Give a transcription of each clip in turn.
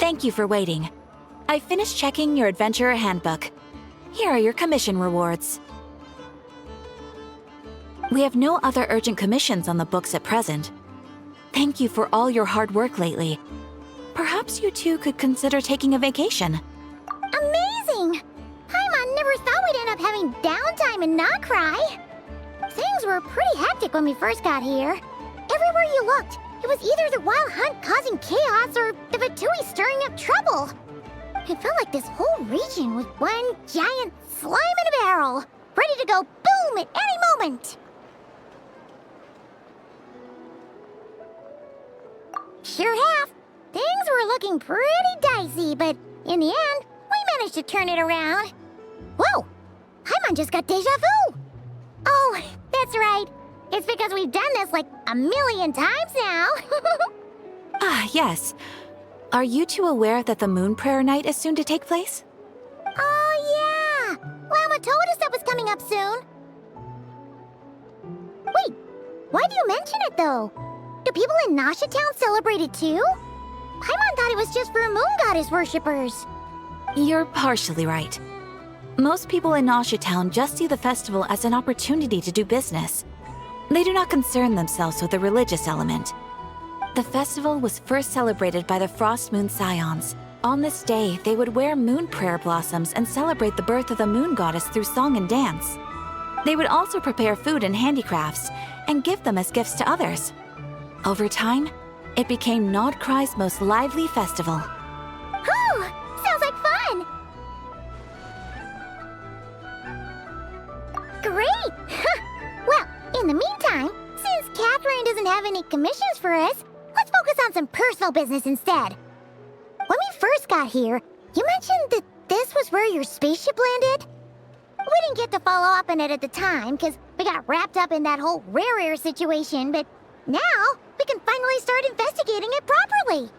Thank you for waiting. I finished checking your adventurer handbook. Here are your commission rewards. We have no other urgent commissions on the books at present. Thank you for all your hard work lately. Perhaps you two could consider taking a vacation. Amazing! Paimon never thought we'd end up having downtime in Nod-Krai. Things were pretty hectic when we first got here. Everywhere you looked, it was either the Wild Hunt causing chaos or the Fatui stirring up trouble. It felt like this whole region was one giant slime in a barrel, ready to go boom at any moment. Sure have. Things were looking pretty dicey, but in the end, we managed to turn it around. Whoa! Paimon just got deja vu! Oh, that's right. It's because we've done this like a million times now. Ah, yes. Are you two aware that the Moon Prayer Night is soon to take place? Oh, yeah! Lama told us that was coming up soon. Wait, why do you mention it, though? Do people in Nasha Town celebrate it, too? Paimon thought it was just for Moon Goddess worshippers. You're partially right. Most people in Nasha Town just see the festival as an opportunity to do business. They do not concern themselves with the religious element. The festival was first celebrated by the Frost Moon Scions. On this day, they would wear moon prayer blossoms and celebrate the birth of the moon goddess through song and dance. They would also prepare food and handicrafts and give them as gifts to others. Over time, it became Nod-Krai's most lively festival. Whew! Sounds like fun! Great! Well, in the meantime, since Catherine doesn't have any commissions for us, let's focus on some personal business instead. When we first got here, you mentioned that this was where your spaceship landed? We didn't get to follow up on it at the time, because we got wrapped up in that whole rare air situation, but now we can finally start investigating it properly.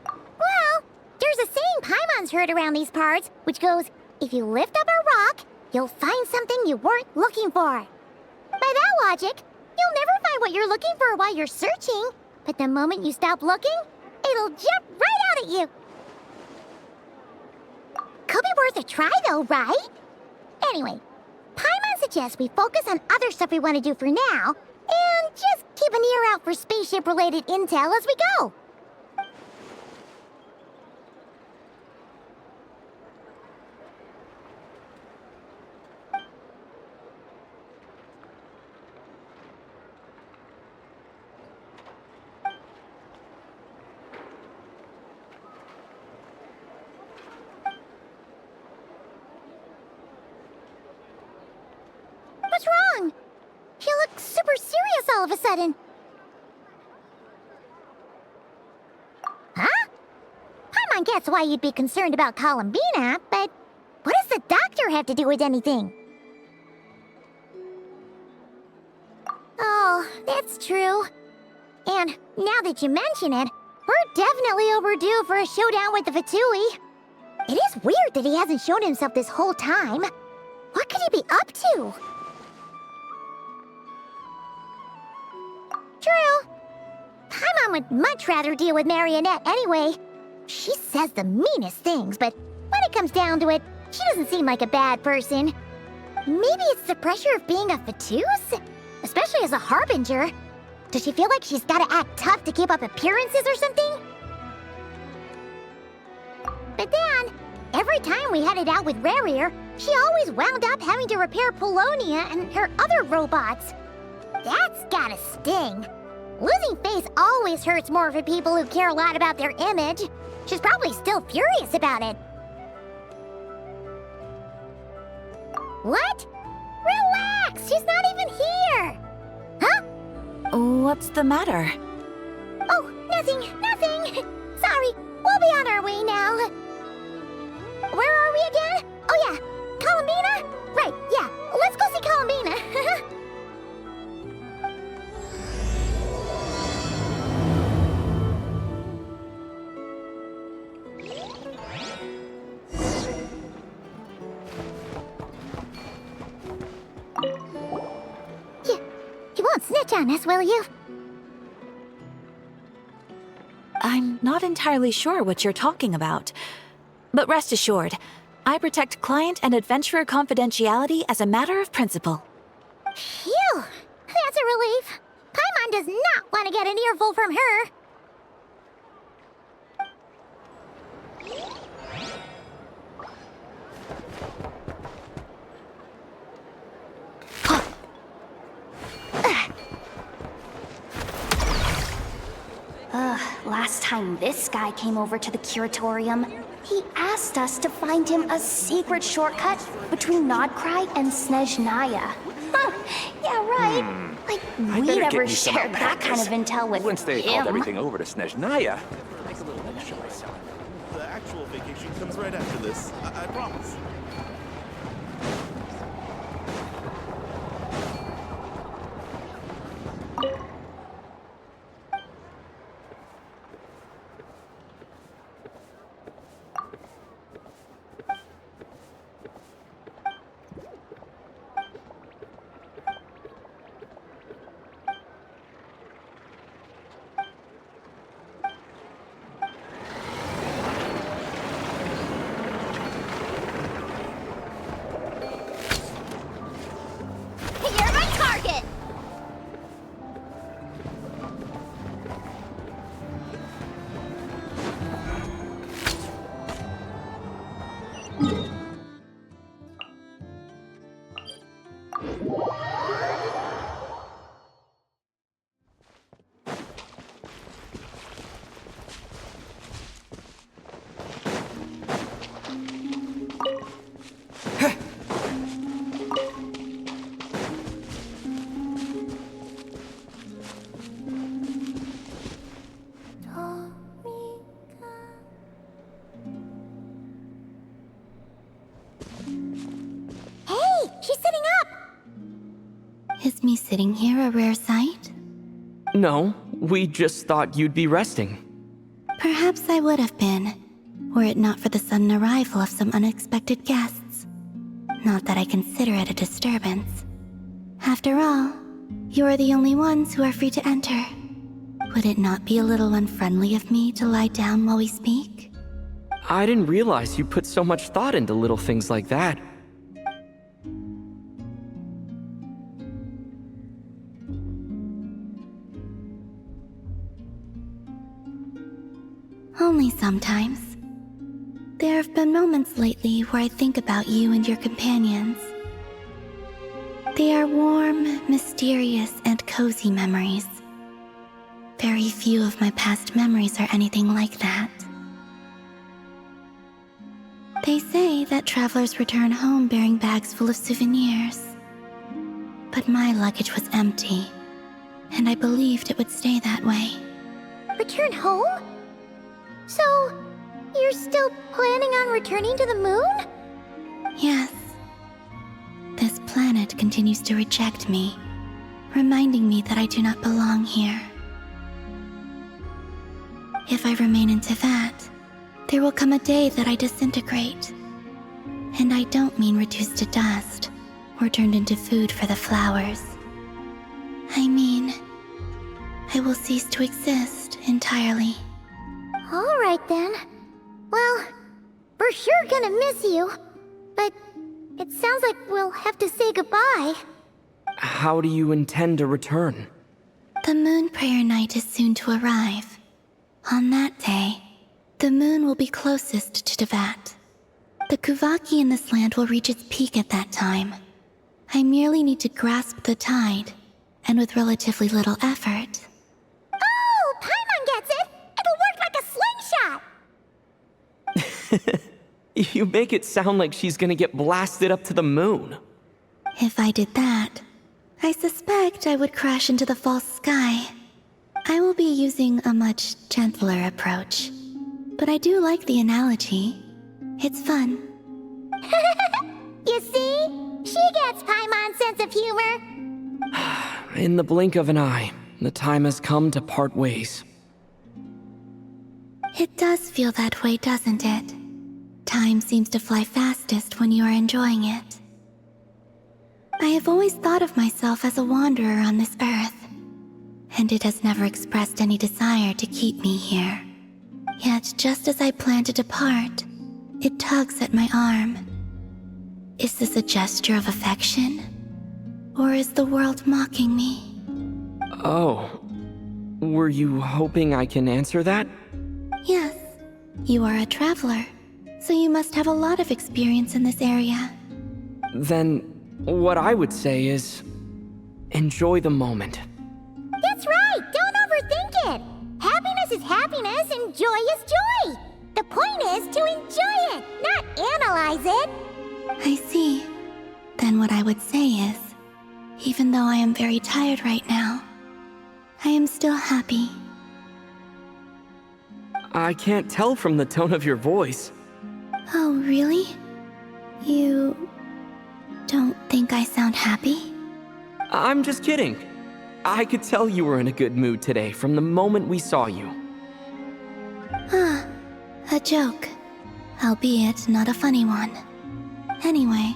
Well, there's a saying Paimon's heard around these parts, which goes, if you lift up a rock, you'll find something you weren't looking for. By that logic, you'll never find what you're looking for while you're searching, but the moment you stop looking, it'll jump right out at you. Could be worth a try though, right? Anyway, Paimon suggests we focus on other stuff we want to do for now, and just keep an ear out for spaceship-related intel as we go. What's wrong? You look super serious all of a sudden. Huh? Paimon gets why you'd be concerned about Columbina, but what does the doctor have to do with anything? Oh, that's true. And now that you mention it, we're definitely overdue for a showdown with the Fatui. It is weird that he hasn't shown himself this whole time. What could he be up to? True. Paimon would much rather deal with Marionette anyway. She says the meanest things, but when it comes down to it, she doesn't seem like a bad person. Maybe it's the pressure of being a Fatus? Especially as a Harbinger. Does she feel like she's gotta act tough to keep up appearances or something? But then, every time we headed out with Rarir, she always wound up having to repair Polonia and her other robots. That's gotta sting. Losing face always hurts more for people who care a lot about their image. She's probably still furious about it. What? Relax, she's not even here. Huh? What's the matter? Oh, nothing. Sorry, we'll be on our way now. Where are we again? Oh yeah, Columbina? Right, yeah, let's go see Columbina. You won't snitch on us, will you? I'm not entirely sure what you're talking about. But rest assured, I protect client and adventurer confidentiality as a matter of principle. Phew! That's a relief. Paimon does not want to get an earful from her. Last time this guy came over to the curatorium, he asked us to find him a secret shortcut between Nod-Krai and Snezhnaya. Huh, yeah, right. Like, we'd ever share that kind of intel with Once they him. hauled everything over to Snezhnaya. The actual vacation comes right after this. I promise. You're my target! Hey, she's sitting up! Is me sitting here a rare sight? No, we just thought you'd be resting. Perhaps I would have been, were it not for the sudden arrival of some unexpected guests. Not that I consider it a disturbance. After all, you are the only ones who are free to enter. Would it not be a little unfriendly of me to lie down while we speak? I didn't realize you put so much thought into little things like that. Only sometimes. There have been moments lately where I think about you and your companions. They are warm, mysterious, and cozy memories. Very few of my past memories are anything like that. They say that travelers return home bearing bags full of souvenirs. But my luggage was empty, and I believed it would stay that way. Return home? So, you're still planning on returning to the moon? Yes. This planet continues to reject me, reminding me that I do not belong here. If I remain in Teyvat, there will come a day that I disintegrate. And I don't mean reduced to dust or turned into food for the flowers. I mean, I will cease to exist entirely. Alright then. Well, we're sure gonna miss you. But it sounds like we'll have to say goodbye. How do you intend to return? The moon prayer night is soon to arrive. On that day, the moon will be closest to Teyvat. The Kuvaki in this land will reach its peak at that time. I merely need to grasp the tide, and with relatively little effort. Oh, Paimon gets it! It'll work like a slingshot! You make it sound like she's gonna get blasted up to the moon. If I did that, I suspect I would crash into the false sky. I will be using a much gentler approach. But I do like the analogy. It's fun. You see? She gets Paimon's sense of humor. In the blink of an eye, the time has come to part ways. It does feel that way, doesn't it? Time seems to fly fastest when you are enjoying it. I have always thought of myself as a wanderer on this earth, and it has never expressed any desire to keep me here. Yet just as I plan to depart, it tugs at my arm. Is this a gesture of affection? Or is the world mocking me? Oh. Were you hoping I can answer that? Yes, you are a traveler, so you must have a lot of experience in this area. Then, what I would say is, enjoy the moment. That's right! Don't overthink it! Happiness is happiness and joy is joy! The point is to enjoy it, not analyze it! I see. Then what I would say is, even though I am very tired right now, I am still happy. I can't tell from the tone of your voice. Oh, really? You don't think I sound happy? I'm just kidding. I could tell you were in a good mood today from the moment we saw you. Ah, a joke. Albeit not a funny one. Anyway,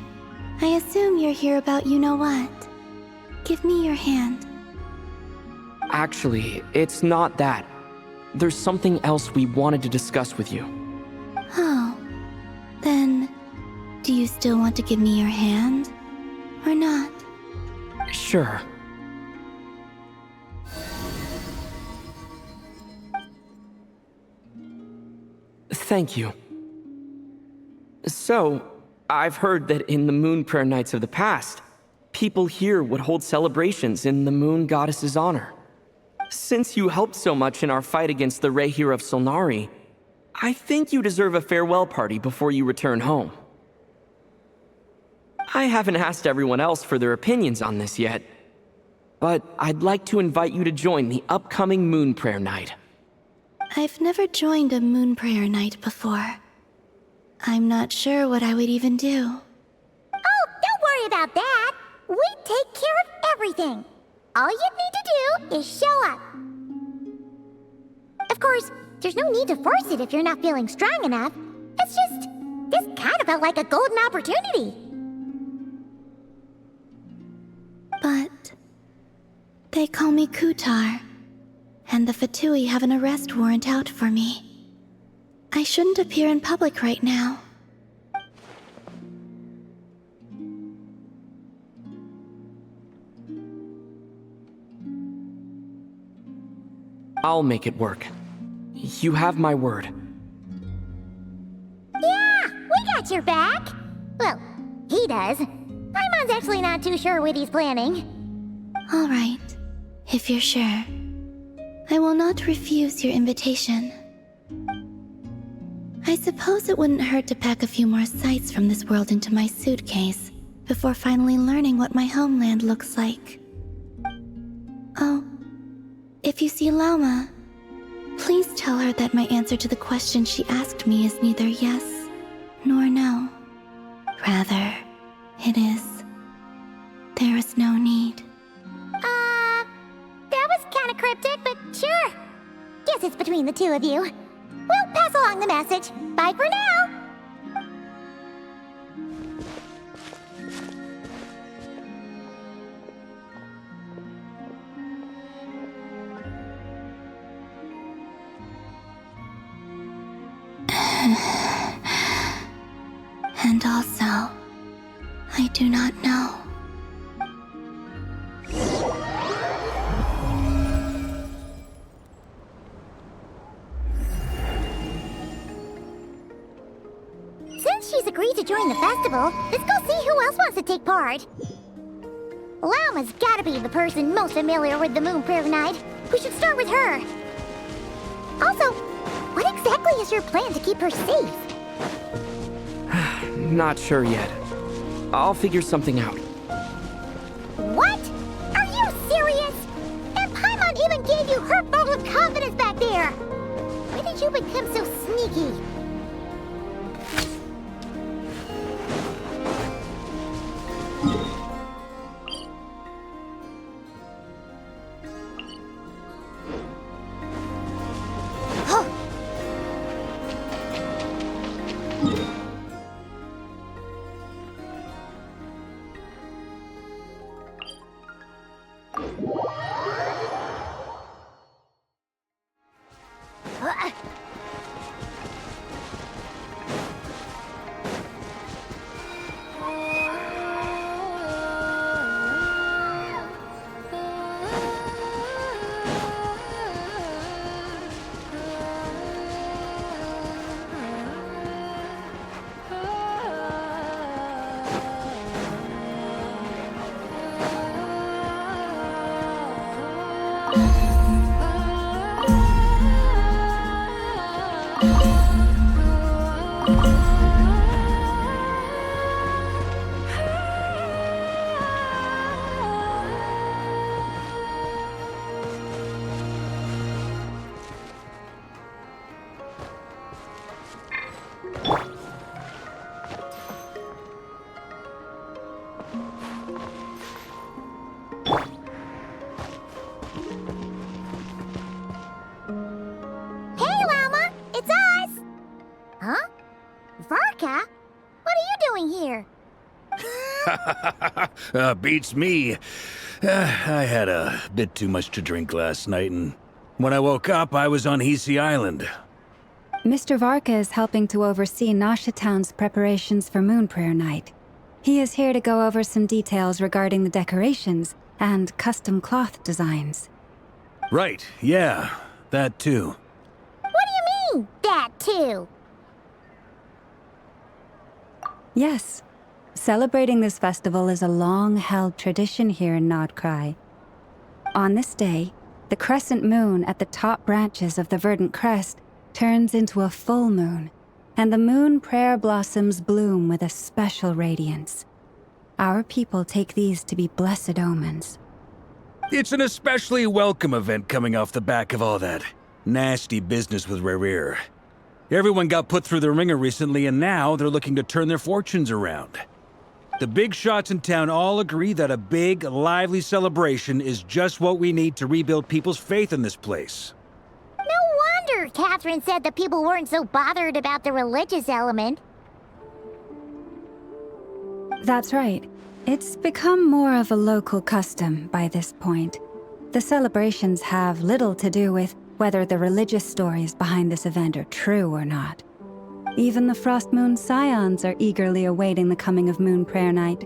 I assume you're here about you-know-what. Give me your hand. Actually, it's not that. There's something else we wanted to discuss with you. Oh, then, do you still want to give me your hand? Or not? Sure. Thank you. So, I've heard that in the Moon Prayer Nights of the past, people here would hold celebrations in the Moon Goddess's honor. Since you helped so much in our fight against the Rehir of Solnari, I think you deserve a farewell party before you return home. I haven't asked everyone else for their opinions on this yet, but I'd like to invite you to join the upcoming Moon Prayer Night. I've never joined a moon prayer night before. I'm not sure what I would even do. Oh, don't worry about that! We take care of everything! All you need to do is show up. Of course, there's no need to force it if you're not feeling strong enough. It's just, this kind of felt like a golden opportunity. But they call me Kutar, and the Fatui have an arrest warrant out for me. I shouldn't appear in public right now. I'll make it work. You have my word. Yeah, we got your back. Well, he does. Paimon's actually not too sure what he's planning. All right, if you're sure. I will not refuse your invitation. I suppose it wouldn't hurt to pack a few more sights from this world into my suitcase before finally learning what my homeland looks like. Oh, if you see Lauma, please tell her that my answer to the question she asked me is neither yes nor no. Rather, it is, there is no need. That was kinda cryptic, but sure. Guess it's between the two of you. We'll pass along the message. Bye for now! And also, I do not know. Since she's agreed to join the festival, let's go see who else wants to take part. Lauma's gotta be the person most familiar with the Moon Prayer Night. We should start with her. Also, what exactly is your plan to keep her safe? Not sure yet. I'll figure something out. What? Are you serious? And Paimon even gave you her vote of confidence back there! Why did you become so sneaky? Varka, what are you doing here? Beats me. I had a bit too much to drink last night, and when I woke up, I was on Hisi Island. Mr. Varka is helping to oversee Nasha Town's preparations for Moon Prayer Night. He is here to go over some details regarding the decorations and custom cloth designs. Right, yeah, that too. What do you mean, that too? Yes. Celebrating this festival is a long-held tradition here in Nod-Krai. On this day, the crescent moon at the top branches of the verdant crest turns into a full moon, and the moon prayer blossoms bloom with a special radiance. Our people take these to be blessed omens. It's an especially welcome event coming off the back of all that nasty business with Rare. Everyone got put through the ringer recently, and now they're looking to turn their fortunes around. The big shots in town all agree that a big, lively celebration is just what we need to rebuild people's faith in this place. No wonder Catherine said the people weren't so bothered about the religious element. That's right. It's become more of a local custom by this point. The celebrations have little to do with whether the religious stories behind this event are true or not. Even the Frost Moon Scions are eagerly awaiting the coming of Moon Prayer Night,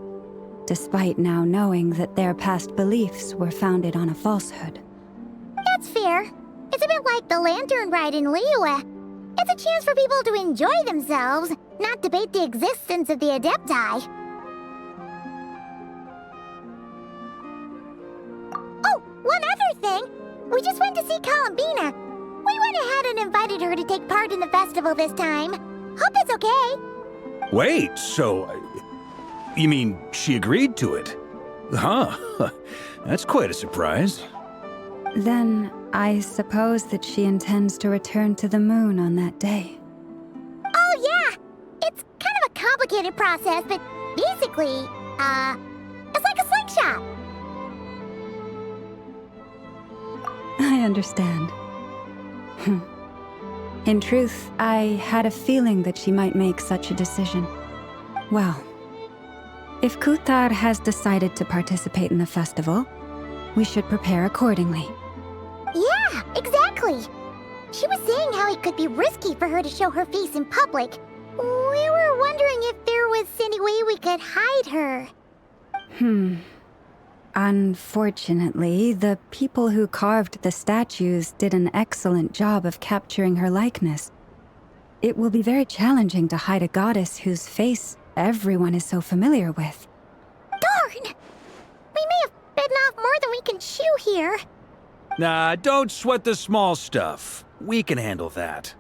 despite now knowing that their past beliefs were founded on a falsehood. That's fair. It's a bit like the lantern ride in Liyue. It's a chance for people to enjoy themselves, not debate the existence of the Adepti. Oh, one other thing. We just went to see Columbina. We went ahead and invited her to take part in the festival this time. Hope it's okay. Wait, so... you mean she agreed to it? Huh. That's quite a surprise. Then, I suppose that she intends to return to the moon on that day. Oh, yeah. It's kind of a complicated process, but basically, it's like a slingshot. I understand. In truth, I had a feeling that she might make such a decision. Well, if Kuthar has decided to participate in the festival, we should prepare accordingly. Yeah, exactly. She was saying how it could be risky for her to show her face in public. We were wondering if there was any way we could hide her. Unfortunately, the people who carved the statues did an excellent job of capturing her likeness. It will be very challenging to hide a goddess whose face everyone is so familiar with. Darn! We may have bitten off more than we can chew here. Nah, don't sweat the small stuff. We can handle that.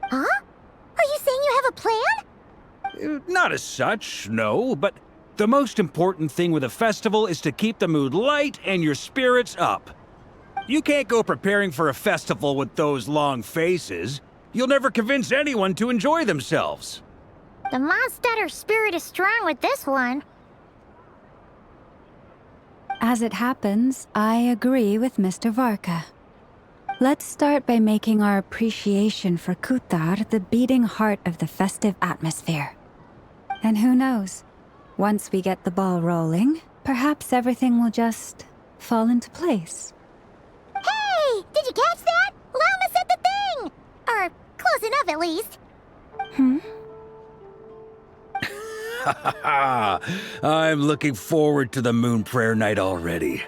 Huh? Are you saying you have a plan? Not as such, no, but the most important thing with a festival is to keep the mood light and your spirits up. You can't go preparing for a festival with those long faces. You'll never convince anyone to enjoy themselves. The Mondstatter spirit is strong with this one. As it happens, I agree with Mr. Varka. Let's start by making our appreciation for Kuthar the beating heart of the festive atmosphere. And who knows? Once we get the ball rolling, perhaps everything will just fall into place. Hey! Did you catch that? Lama said the thing! Or close enough, at least. I'm looking forward to the Moon Prayer Night already.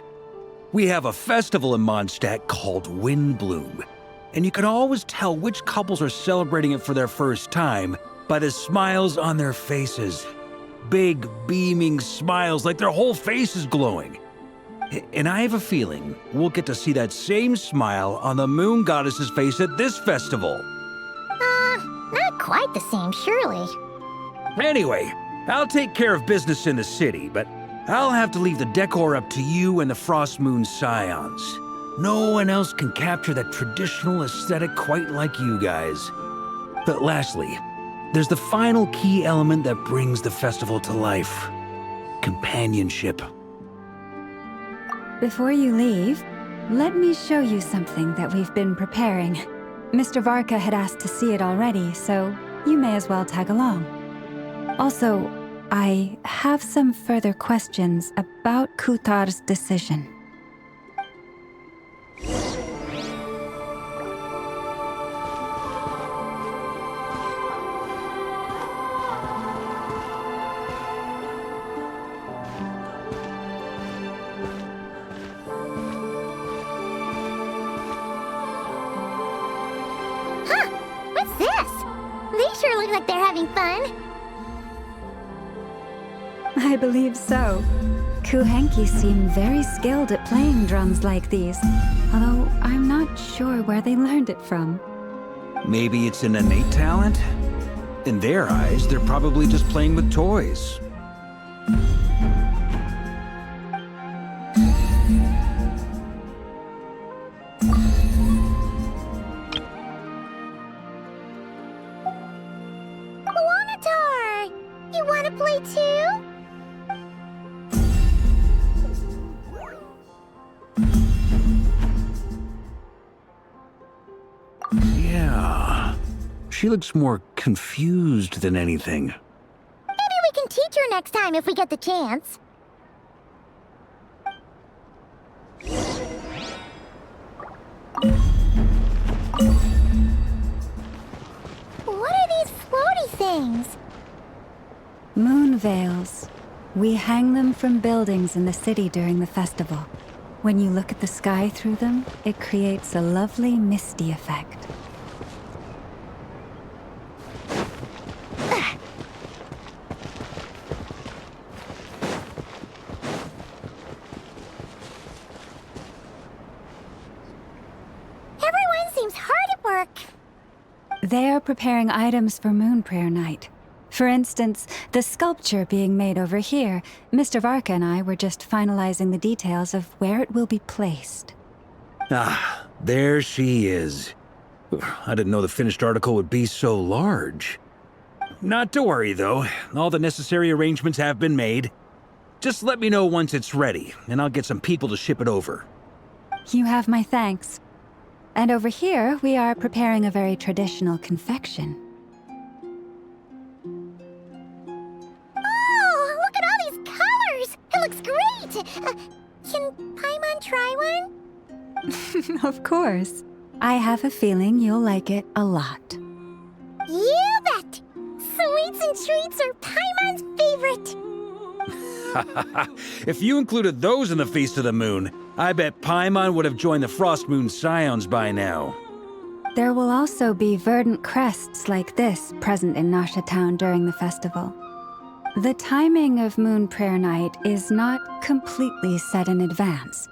We have a festival in Mondstadt called Windbloom, and you can always tell which couples are celebrating it for their first time by the smiles on their faces. Big, beaming smiles like their whole face is glowing. And I have a feeling we'll get to see that same smile on the Moon Goddess's face at this festival. Not quite the same, surely. Anyway, I'll take care of business in the city, but I'll have to leave the decor up to you and the Frost Moon Scions. No one else can capture that traditional aesthetic quite like you guys. But lastly, there's the final key element that brings the festival to life. Companionship. Before you leave, let me show you something that we've been preparing. Mr. Varka had asked to see it already, so you may as well tag along. Also, I have some further questions about Kutar's decision. What's this? They sure look like they're having fun. I believe so. Kuhenki seem very skilled at playing drums like these, although I'm not sure where they learned it from. Maybe it's an innate talent? In their eyes, they're probably just playing with toys. Wanatar! You wanna play too? Yeah. She looks more confused than anything. Maybe we can teach her next time if we get the chance. What are these floaty things? Moon veils. We hang them from buildings in the city during the festival. When you look at the sky through them, it creates a lovely misty effect. Everyone seems hard at work. They are preparing items for Moon Prayer Night. For instance, the sculpture being made over here, Mr. Varka and I were just finalizing the details of where it will be placed. Ah, there she is. I didn't know the finished article would be so large. Not to worry, though. All the necessary arrangements have been made. Just let me know once it's ready, and I'll get some people to ship it over. You have my thanks. And over here, we are preparing a very traditional confection. Oh, look at all these colors! It looks great! Can Paimon try one? Of course. I have a feeling you'll like it a lot. You bet! Sweets and treats are Paimon's favorite! If you included those in the Feast of the Moon, I bet Paimon would have joined the Frost Moon Scions by now. There will also be verdant crests like this present in Nasha Town during the festival. The timing of Moon Prayer Night is not completely set in advance.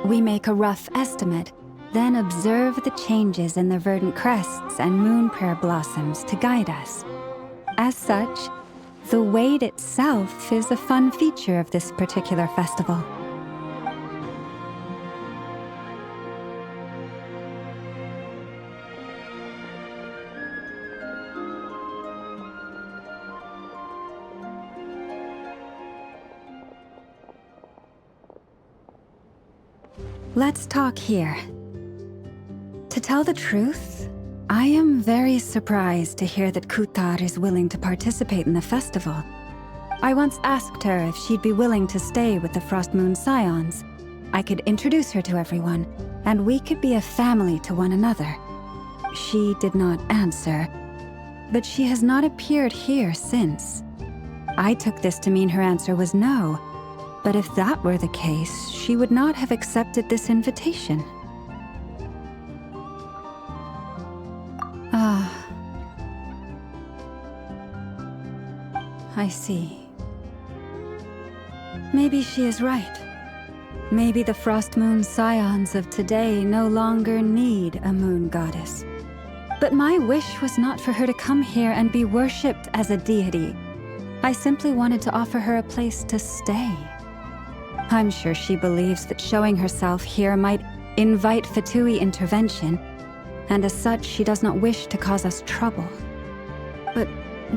We make a rough estimate, then observe the changes in the verdant crests and moon prayer blossoms to guide us. As such, the wait itself is a fun feature of this particular festival. Let's talk here. To tell the truth, I am very surprised to hear that Kutar is willing to participate in the festival. I once asked her if she'd be willing to stay with the Frost Moon Scions. I could introduce her to everyone, and we could be a family to one another. She did not answer, but she has not appeared here since. I took this to mean her answer was no, but if that were the case, she would not have accepted this invitation. I see. Maybe she is right. Maybe the Frost Moon Scions of today no longer need a moon goddess. But my wish was not for her to come here and be worshipped as a deity. I simply wanted to offer her a place to stay. I'm sure she believes that showing herself here might invite Fatui intervention, and as such, she does not wish to cause us trouble. But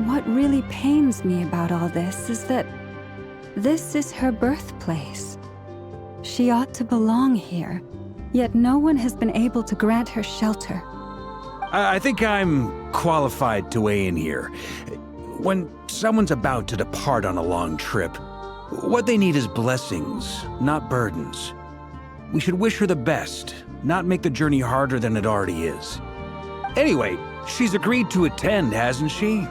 what really pains me about all this is that this is her birthplace. She ought to belong here, yet no one has been able to grant her shelter. I think I'm qualified to weigh in here. When someone's about to depart on a long trip, what they need is blessings, not burdens. We should wish her the best, not make the journey harder than it already is. Anyway, she's agreed to attend, hasn't she?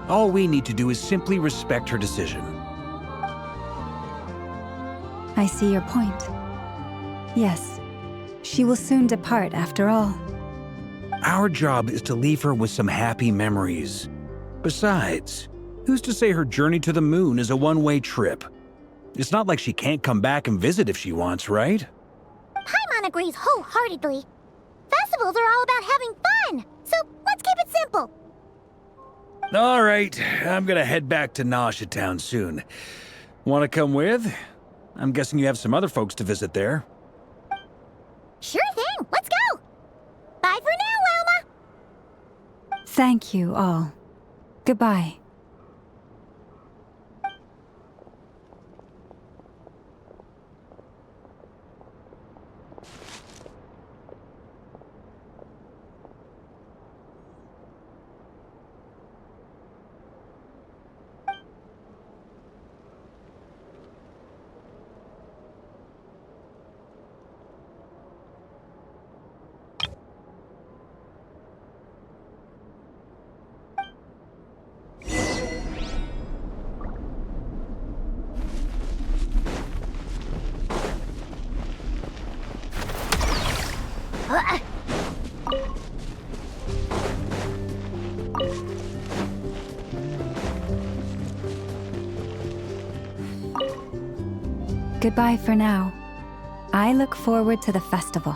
All we need to do is simply respect her decision. I see your point. Yes, she will soon depart after all. Our job is to leave her with some happy memories. Besides, who's to say her journey to the moon is a one-way trip? It's not like she can't come back and visit if she wants, right? Paimon agrees wholeheartedly. Festivals are all about having fun, so let's keep it simple. All right, I'm gonna head back to Nausea Town soon. Want to come with? I'm guessing you have some other folks to visit there. Sure thing, let's go! Bye for now, Wilma! Thank you all. Goodbye. Goodbye for now. I look forward to the festival.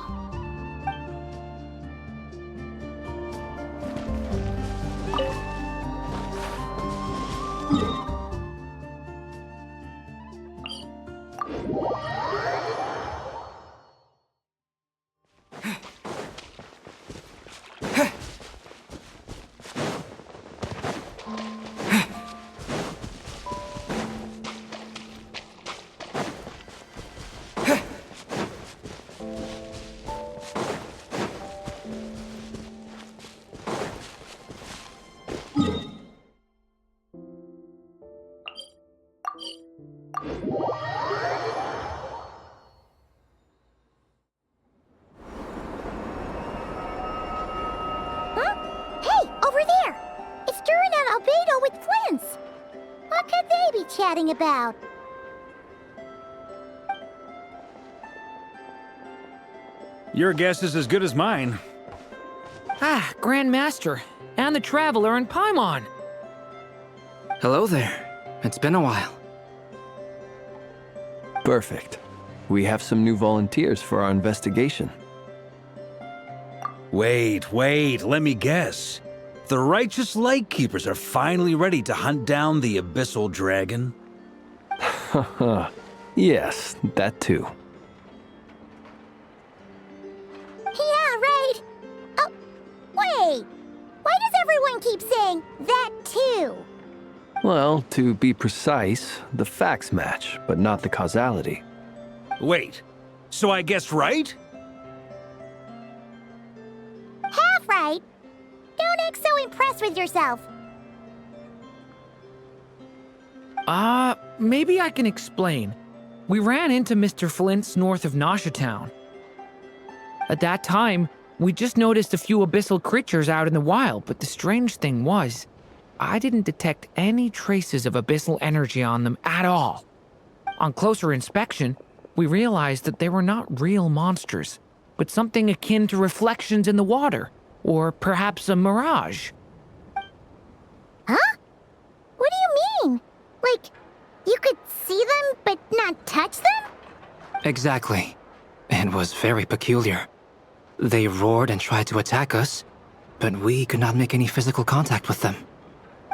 Chatting about? Your guess is as good as mine. Ah, Grand Master, and the Traveler and Paimon. Hello there. It's been a while. Perfect. We have some new volunteers for our investigation. Wait, let me guess. The righteous Lightkeepers are finally ready to hunt down the Abyssal Dragon? Haha. Yes, that too. Yeah, right. Oh, wait. Why does everyone keep saying that too? Well, to be precise, the facts match, but not the causality. Wait, so I guessed right? Half right. Don't act so impressed with yourself. Maybe I can explain. We ran into Mr. Flint's north of Nausea Town. At that time, we just noticed a few abyssal creatures out in the wild, but the strange thing was, I didn't detect any traces of abyssal energy on them at all. On closer inspection, we realized that they were not real monsters, but something akin to reflections in the water, or perhaps a mirage. Huh? What do you mean? Like, you could see them but not touch them? Exactly. It was very peculiar. They roared and tried to attack us, but we could not make any physical contact with them.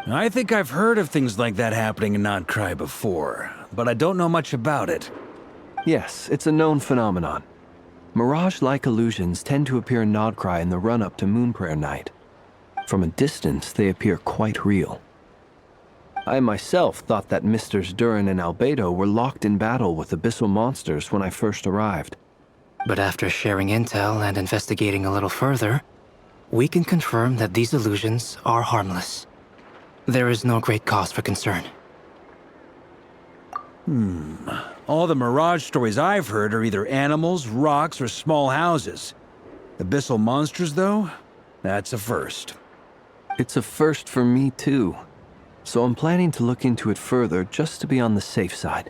I think I've heard of things like that happening in Nod-Krai before, but I don't know much about it. Yes, it's a known phenomenon. Mirage-like illusions tend to appear in Nod-Krai in the run-up to Moon Prayer Night. From a distance, they appear quite real. I myself thought that Misters Durin and Albedo were locked in battle with abyssal monsters when I first arrived. But after sharing intel and investigating a little further, we can confirm that these illusions are harmless. There is no great cause for concern. All the Mirage stories I've heard are either animals, rocks, or small houses. Abyssal monsters, though? That's a first. It's a first for me, too. So I'm planning to look into it further just to be on the safe side.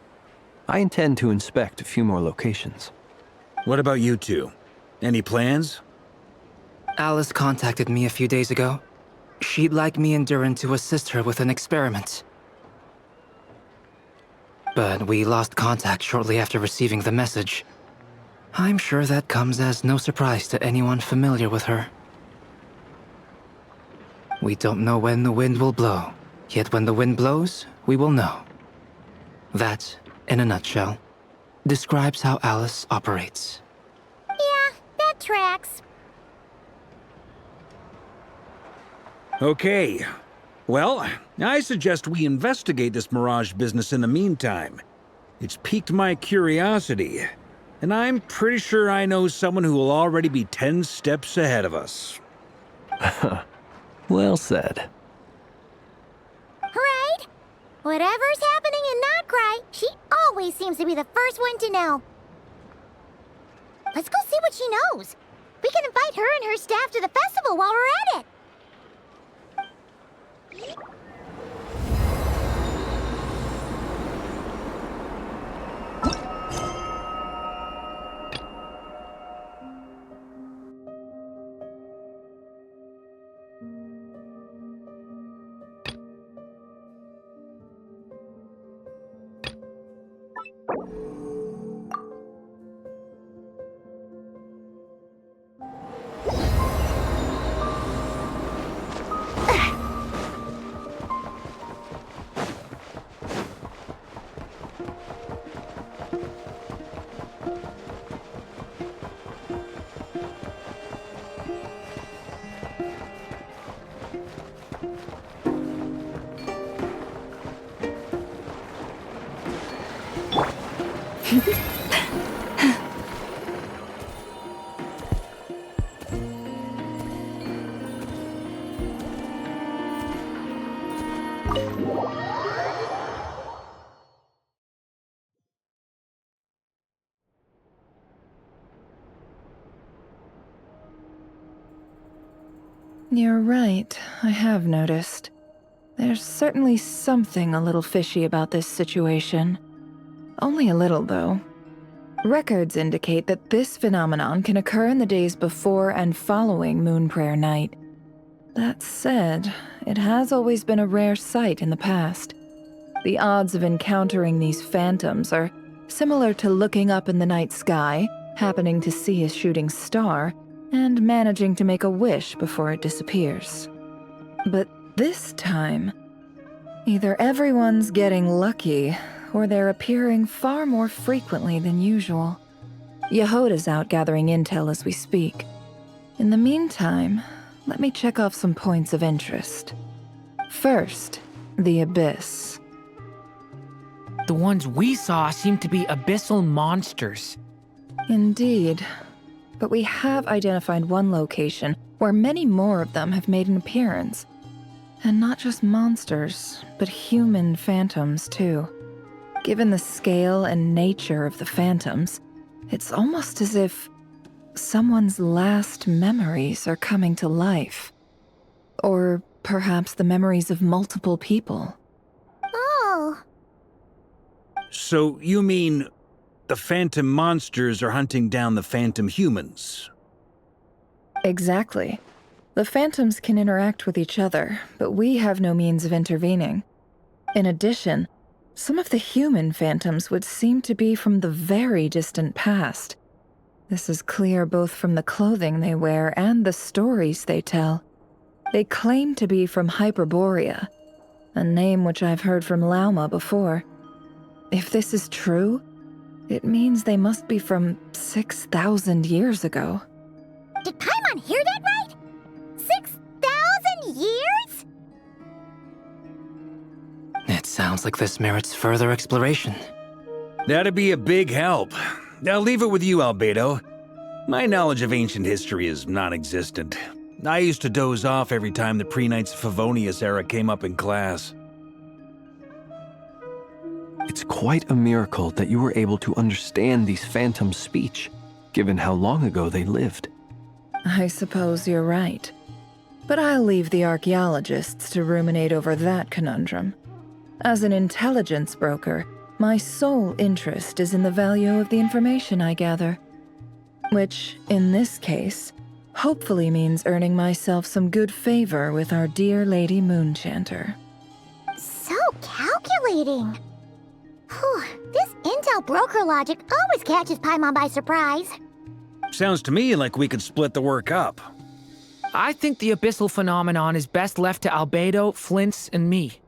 I intend to inspect a few more locations. What about you two? Any plans? Alice contacted me a few days ago. She'd like me and Durin to assist her with an experiment. But we lost contact shortly after receiving the message. I'm sure that comes as no surprise to anyone familiar with her. We don't know when the wind will blow, yet when the wind blows, we will know. That, in a nutshell, describes how Alice operates. Yeah, that tracks. Okay. Well, I suggest we investigate this Mirage business in the meantime. It's piqued my curiosity, and I'm pretty sure I know someone who will already be 10 steps ahead of us. Well said. Right? Whatever's happening in Nod-Krai, she always seems to be the first one to know. Let's go see what she knows. We can invite her and her staff to the festival while we're at it. You're right, I have noticed. There's certainly something a little fishy about this situation. Only a little, though. Records indicate that this phenomenon can occur in the days before and following Moon Prayer Night. That said, it has always been a rare sight in the past. The odds of encountering these phantoms are similar to looking up in the night sky, happening to see a shooting star, and managing to make a wish before it disappears. But this time, either everyone's getting lucky, or they're appearing far more frequently than usual. Yehoda's out gathering intel as we speak. In the meantime, let me check off some points of interest. First, the Abyss. The ones we saw seem to be abyssal monsters. Indeed. But we have identified one location where many more of them have made an appearance. And not just monsters, but human phantoms, too. Given the scale and nature of the phantoms, it's almost as if someone's last memories are coming to life. Or perhaps the memories of multiple people. Oh. So you mean the phantom monsters are hunting down the phantom humans? Exactly. The phantoms can interact with each other, but we have no means of intervening. In addition, some of the human phantoms would seem to be from the very distant past. This is clear both from the clothing they wear and the stories they tell. They claim to be from Hyperborea, a name which I've heard from Lauma before. If this is true, it means they must be from 6,000 years ago. Did Paimon hear that right? 6,000 years? It sounds like this merits further exploration. That'd be a big help. I'll leave it with you, Albedo. My knowledge of ancient history is non-existent. I used to doze off every time the pre-Knights of Favonius era came up in class. It's quite a miracle that you were able to understand these phantoms' speech, given how long ago they lived. I suppose you're right. But I'll leave the archaeologists to ruminate over that conundrum. As an intelligence broker, my sole interest is in the value of the information I gather. Which, in this case, hopefully means earning myself some good favor with our dear Lady Moonchanter. So calculating. Whew, this intel broker logic always catches Paimon by surprise. Sounds to me like we could split the work up. I think the abyssal phenomenon is best left to Albedo, Flints, and me.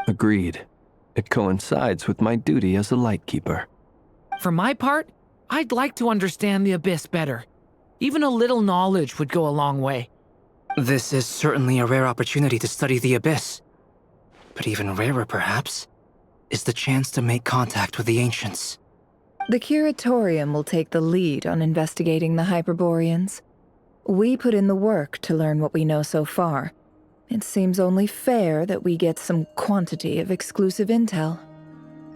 Agreed. It coincides with my duty as a lightkeeper. For my part, I'd like to understand the abyss better. Even a little knowledge would go a long way. This is certainly a rare opportunity to study the abyss. But even rarer, perhaps, is the chance to make contact with the ancients. The Curatorium will take the lead on investigating the Hyperboreans. We put in the work to learn what we know so far. It seems only fair that we get some quantity of exclusive intel.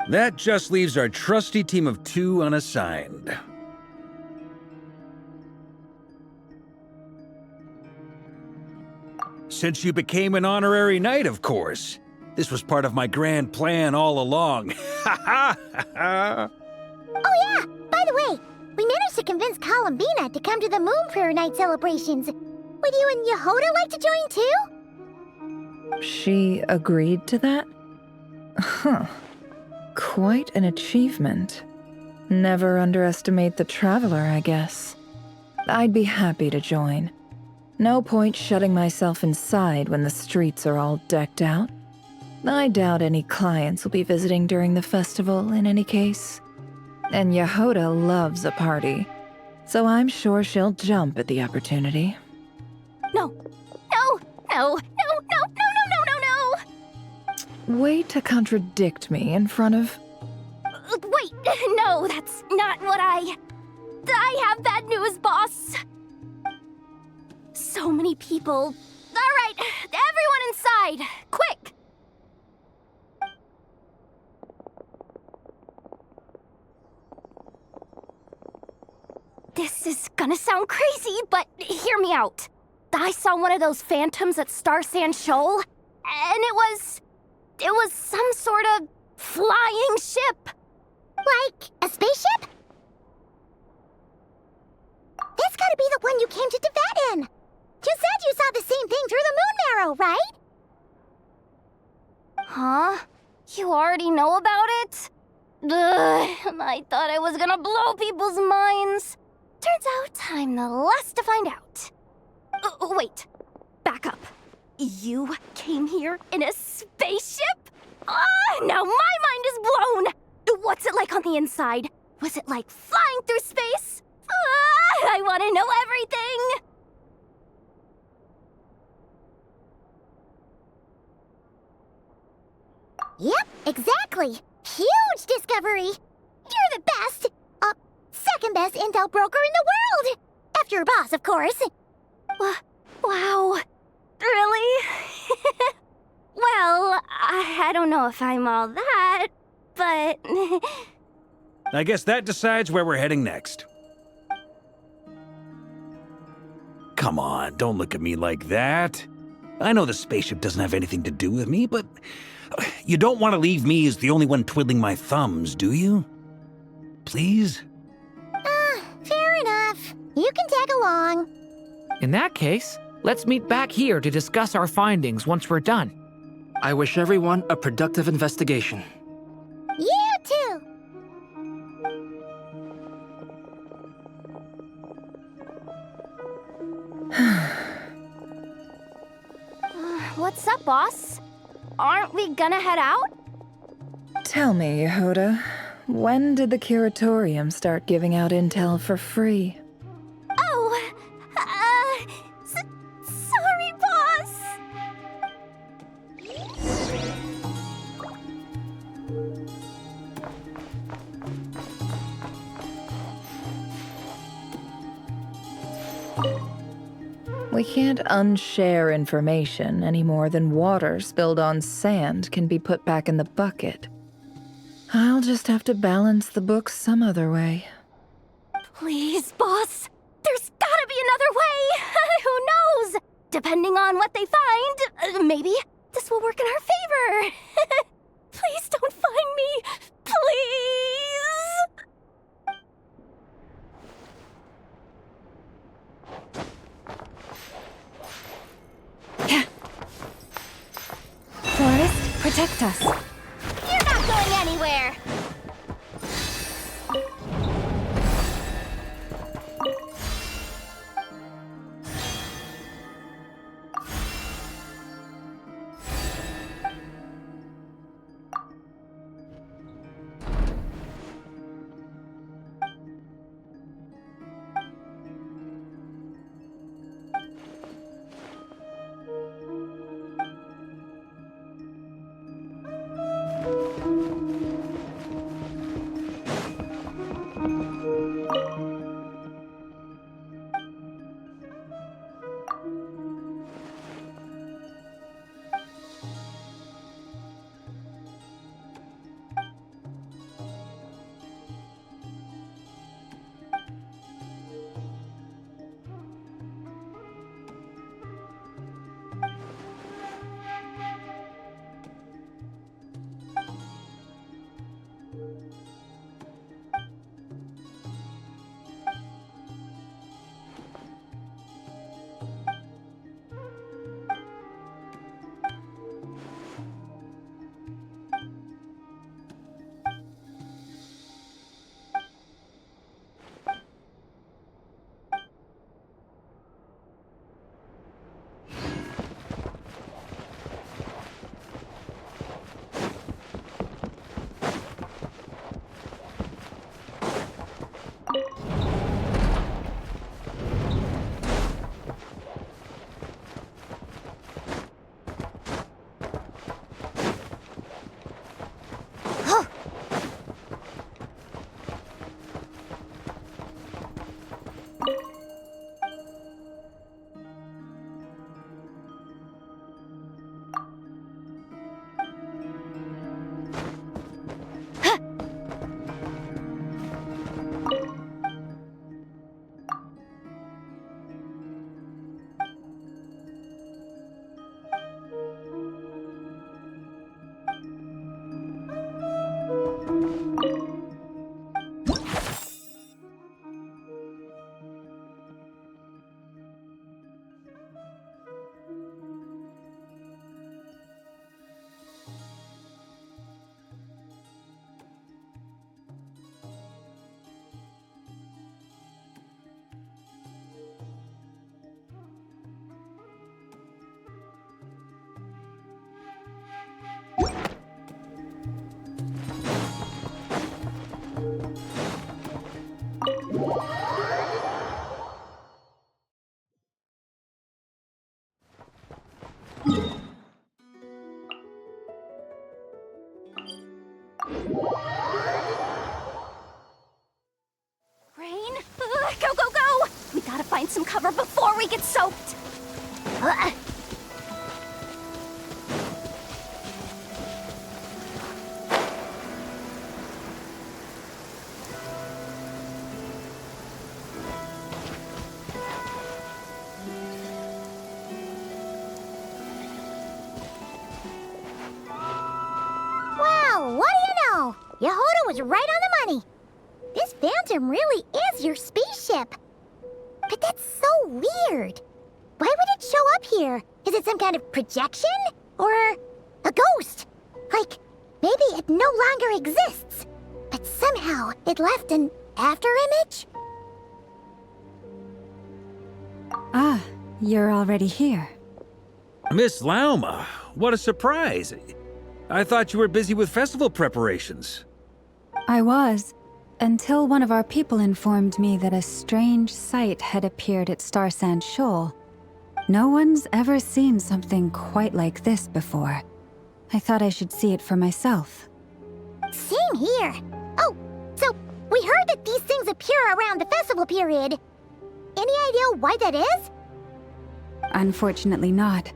That just leaves our trusty team of 2 unassigned. Since you became an honorary knight, of course. This was part of my grand plan all along. Ha ha ha! Oh yeah, by the way, we managed to convince Columbina to come to the Moon Prayer Night celebrations. Would you and Yehoda like to join too? She agreed to that? Huh. Quite an achievement. Never underestimate the traveler, I guess. I'd be happy to join. No point shutting myself inside when the streets are all decked out. I doubt any clients will be visiting during the festival in any case. And Yehoda loves a party, so I'm sure she'll jump at the opportunity. No, no, no, no, no, no, no, no, no, no! Way to contradict me in front of... Wait, no, that's not what I have bad news, boss. So many people. All right, everyone inside, quick! This is gonna sound crazy, but hear me out. I saw one of those phantoms at Star Sand Shoal, and it was some sort of flying ship. Like a spaceship? That's gotta be the one you came to Teyvat in. You said you saw the same thing through the moon marrow, right? Huh? You already know about it? Ugh, I thought I was gonna blow people's minds. Turns out I'm the last to find out. Wait, back up. You came here in a spaceship? Now my mind is blown! What's it like on the inside? Was it like flying through space? I want to know everything! Yep, exactly. Huge discovery. You're the best. Second best intel broker in the world. After your boss, of course. Wow. Really? Well, I don't know if I'm all that, but... I guess that decides where we're heading next. Come on, don't look at me like that. I know the spaceship doesn't have anything to do with me, but you don't want to leave me as the only one twiddling my thumbs, do you? Please? Fair enough. You can tag along. In that case, let's meet back here to discuss our findings once we're done. I wish everyone a productive investigation. You too. What's up, boss? Aren't we gonna head out? Tell me, Yehoda, when did the Curatorium start giving out intel for free? Oh, sorry, boss. We can't unshare information any more than water spilled on sand can be put back in the bucket. I'll just have to balance the books some other way. Please, boss. There's gotta be another way. Who knows? Depending on what they find, maybe this will work in our favor. Please don't find me. Please. Forest, protect us. You're not going anywhere! Rain, go, go, go! We gotta find some cover before we get soaked. Wow, what do you know? Yehuda was right on the money. This phantom really is your spaceship. But that's so weird. Why would it show up here? Is it some kind of projection? Or a ghost? Like, maybe it no longer exists, but somehow it left an afterimage? Ah, you're already here. Miss Lauma, what a surprise. I thought you were busy with festival preparations. I was, until one of our people informed me that a strange sight had appeared at Starsand Shoal. No one's ever seen something quite like this before. I thought I should see it for myself. Same here. Oh, so we heard that these things appear around the festival period. Any idea why that is? unfortunately not.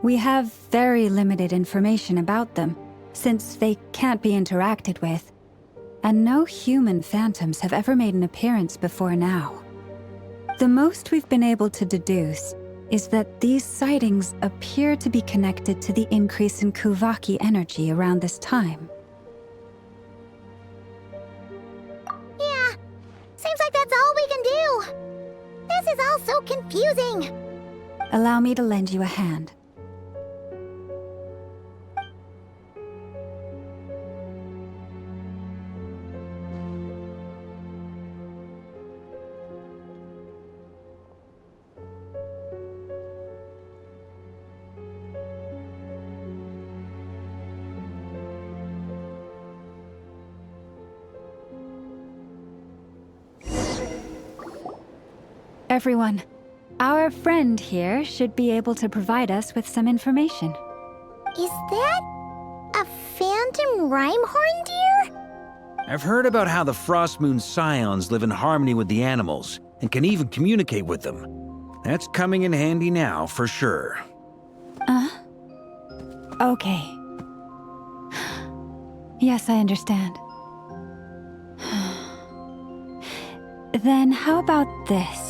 We have very limited information about them, since they can't be interacted with. And no human phantoms have ever made an appearance before now. The most we've been able to deduce is that these sightings appear to be connected to the increase in Kuvaki energy around this time. Yeah, seems like that's all we can do. This is all so confusing. Allow me to lend you a hand. Everyone, our friend here should be able to provide us with some information. Is that a phantom rhymehorn deer? I've heard about how the Frost Moon Scions live in harmony with the animals and can even communicate with them. That's coming in handy now, for sure. Okay. Yes, I understand. Then how about this?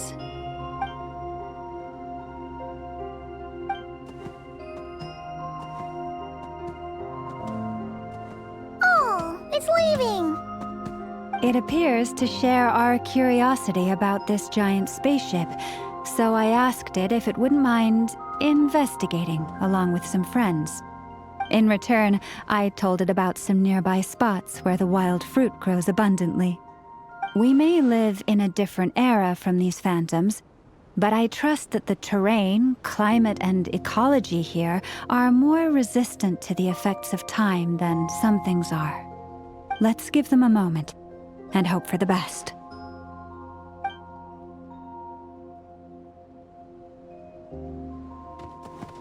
It's leaving! It appears to share our curiosity about this giant spaceship, so I asked it if it wouldn't mind investigating along with some friends. In return, I told it about some nearby spots where the wild fruit grows abundantly. We may live in a different era from these phantoms, but I trust that the terrain, climate, and ecology here are more resistant to the effects of time than some things are. Let's give them a moment and hope for the best.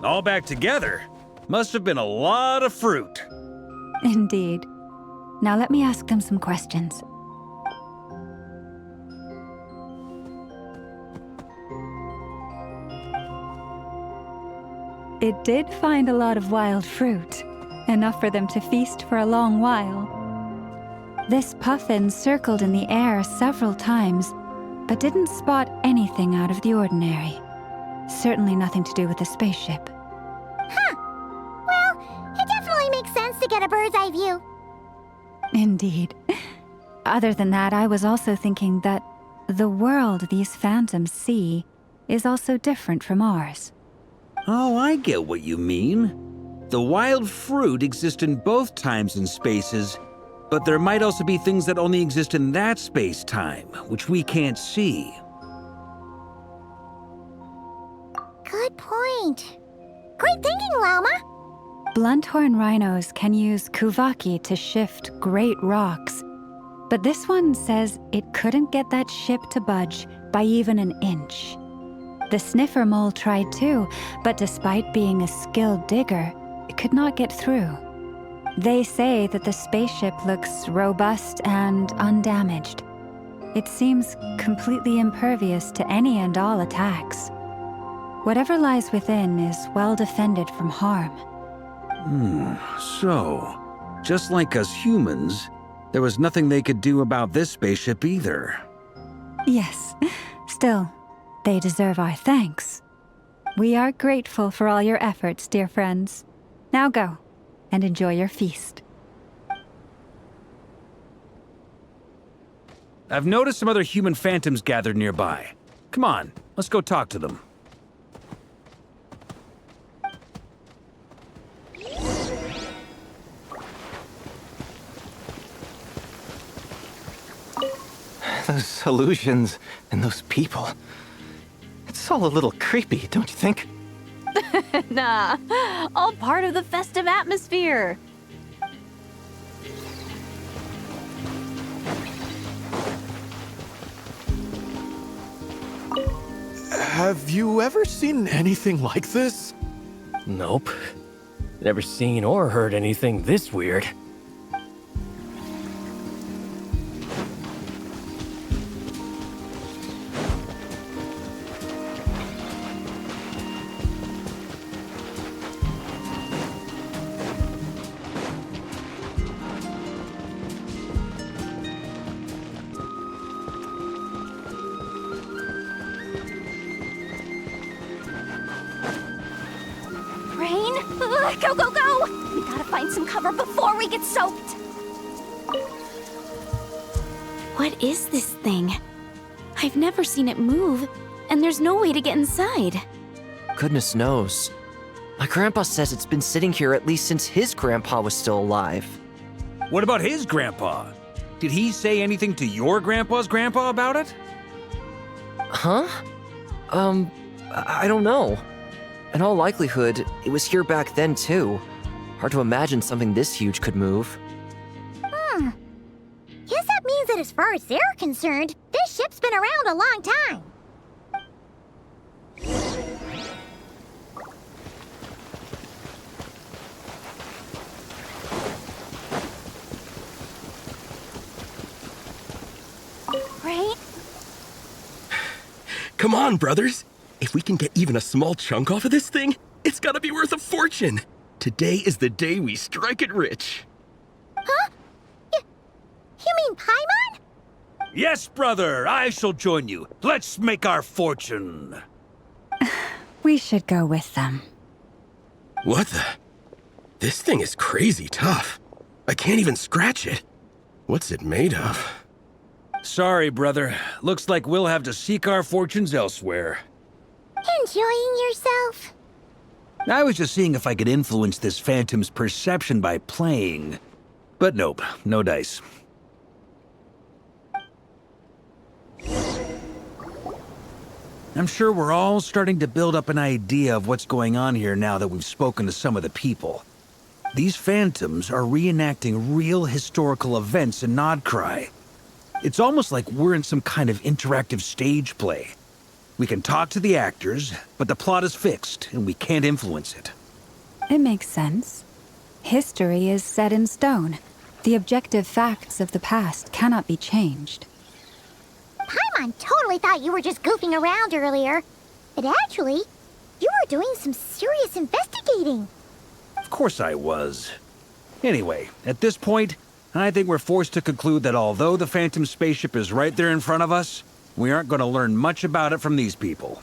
All back together? Must have been a lot of fruit. Indeed. Now let me ask them some questions. It did find a lot of wild fruit, enough for them to feast for a long while. This puffin circled in the air several times, but didn't spot anything out of the ordinary. Certainly nothing to do with the spaceship. Huh. Well, it definitely makes sense to get a bird's eye view. Indeed. Other than that, I was also thinking that the world these phantoms see is also different from ours. Oh, I get what you mean. The wild fruit exist in both times and spaces, but there might also be things that only exist in that space-time, which we can't see. Good point. Great thinking, Lauma. Blunthorn rhinos can use Kuvaki to shift great rocks, but this one says it couldn't get that ship to budge by even an inch. The sniffer mole tried too, but despite being a skilled digger, it could not get through. They say that the spaceship looks robust and undamaged. It seems completely impervious to any and all attacks. Whatever lies within is well defended from harm. So, just like us humans, there was nothing they could do about this spaceship either. Yes, still, they deserve our thanks. We are grateful for all your efforts, dear friends. Now go, and enjoy your feast. I've noticed some other human phantoms gathered nearby. Come on, let's go talk to them. Those illusions and those people. It's all a little creepy, don't you think? Nah, all part of the festive atmosphere. Have you ever seen anything like this? Nope. Never seen or heard anything this weird. Go, go, go! We gotta find some cover before we get soaked. What is this thing? I've never seen it move, and there's no way to get inside. Goodness knows. My grandpa says it's been sitting here at least since his grandpa was still alive. What about his grandpa? Did he say anything to your grandpa's grandpa about it? Huh? I don't know. In all likelihood, it was here back then too. Hard to imagine something this huge could move. Guess that means that as far as they're concerned, this ship's been around a long time. Right? Come on, brothers. If we can get even a small chunk off of this thing, it's gotta be worth a fortune. Today is the day we strike it rich. Huh? You mean Paimon? Yes, brother, I shall join you. Let's make our fortune. We should go with them. What the? This thing is crazy tough. I can't even scratch it. What's it made of? Sorry, brother. Looks like we'll have to seek our fortunes elsewhere. Enjoying yourself? I was just seeing if I could influence this phantom's perception by playing. But nope, no dice. I'm sure we're all starting to build up an idea of what's going on here now that we've spoken to some of the people. These phantoms are reenacting real historical events in Nod-Krai. It's almost like we're in some kind of interactive stage play. We can talk to the actors, but the plot is fixed, and we can't influence it. It makes sense. History is set in stone. The objective facts of the past cannot be changed. Paimon totally thought you were just goofing around earlier. But actually, you were doing some serious investigating. Of course I was. Anyway, at this point, I think we're forced to conclude that although the Phantom spaceship is right there in front of us, we aren't going to learn much about it from these people.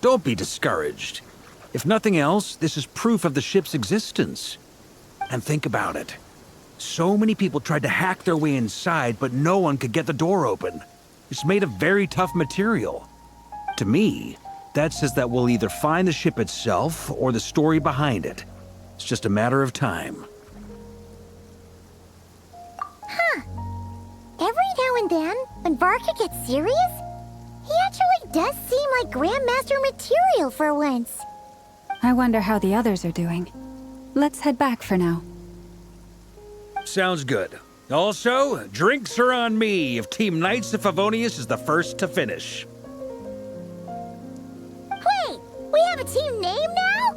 Don't be discouraged. If nothing else, this is proof of the ship's existence. And think about it. So many people tried to hack their way inside, but no one could get the door open. It's made of very tough material. To me, that says that we'll either find the ship itself or the story behind it. It's just a matter of time. Huh. Every now and then, when Varka gets serious, he actually does seem like Grandmaster material for once. I wonder how the others are doing. Let's head back for now. Sounds good. Also, drinks are on me if Team Knights of Favonius is the first to finish. Wait, we have a team name now?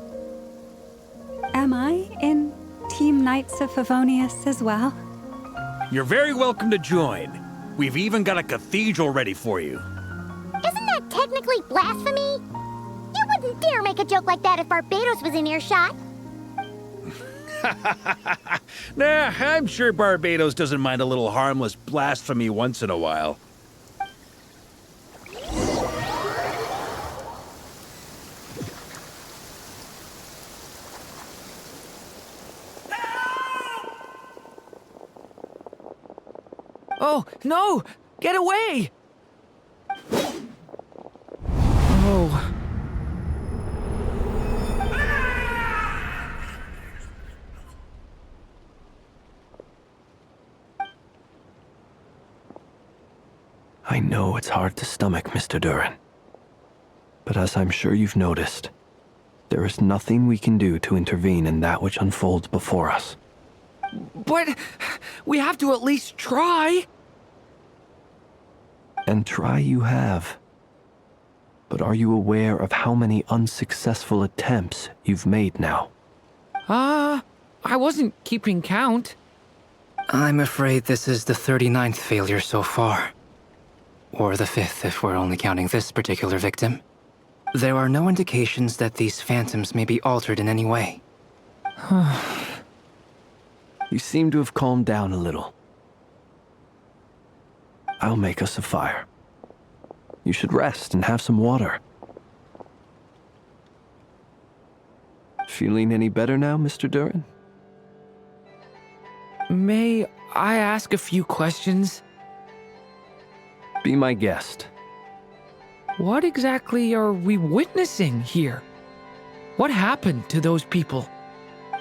Am I in Team Knights of Favonius as well? You're very welcome to join. We've even got a cathedral ready for you. Isn't that technically blasphemy? You wouldn't dare make a joke like that if Barbados was in earshot. Nah, I'm sure Barbados doesn't mind a little harmless blasphemy once in a while. Oh, no! Get away! Oh. I know it's hard to stomach, Mr. Duran. But as I'm sure you've noticed, there is nothing we can do to intervene in that which unfolds before us. But we have to at least try. And try you have. But are you aware of how many unsuccessful attempts you've made now? I wasn't keeping count. I'm afraid this is the 39th failure so far. Or the 5th if we're only counting this particular victim. There are no indications that these phantoms may be altered in any way. You seem to have calmed down a little. I'll make us a fire. You should rest and have some water. Feeling any better now, Mr. Durin? May I ask a few questions? Be my guest. What exactly are we witnessing here? What happened to those people?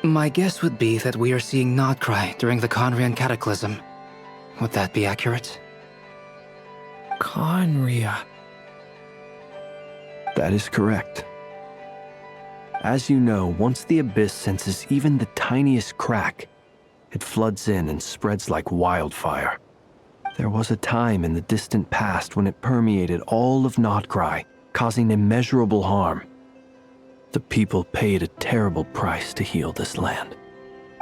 My guess would be that we are seeing Nod-Krai during the Conrian Cataclysm. Would that be accurate? Conria. That is correct. As you know, once the Abyss senses even the tiniest crack, it floods in and spreads like wildfire. There was a time in the distant past when it permeated all of Nod-Krai, causing immeasurable harm. The people paid a terrible price to heal this land.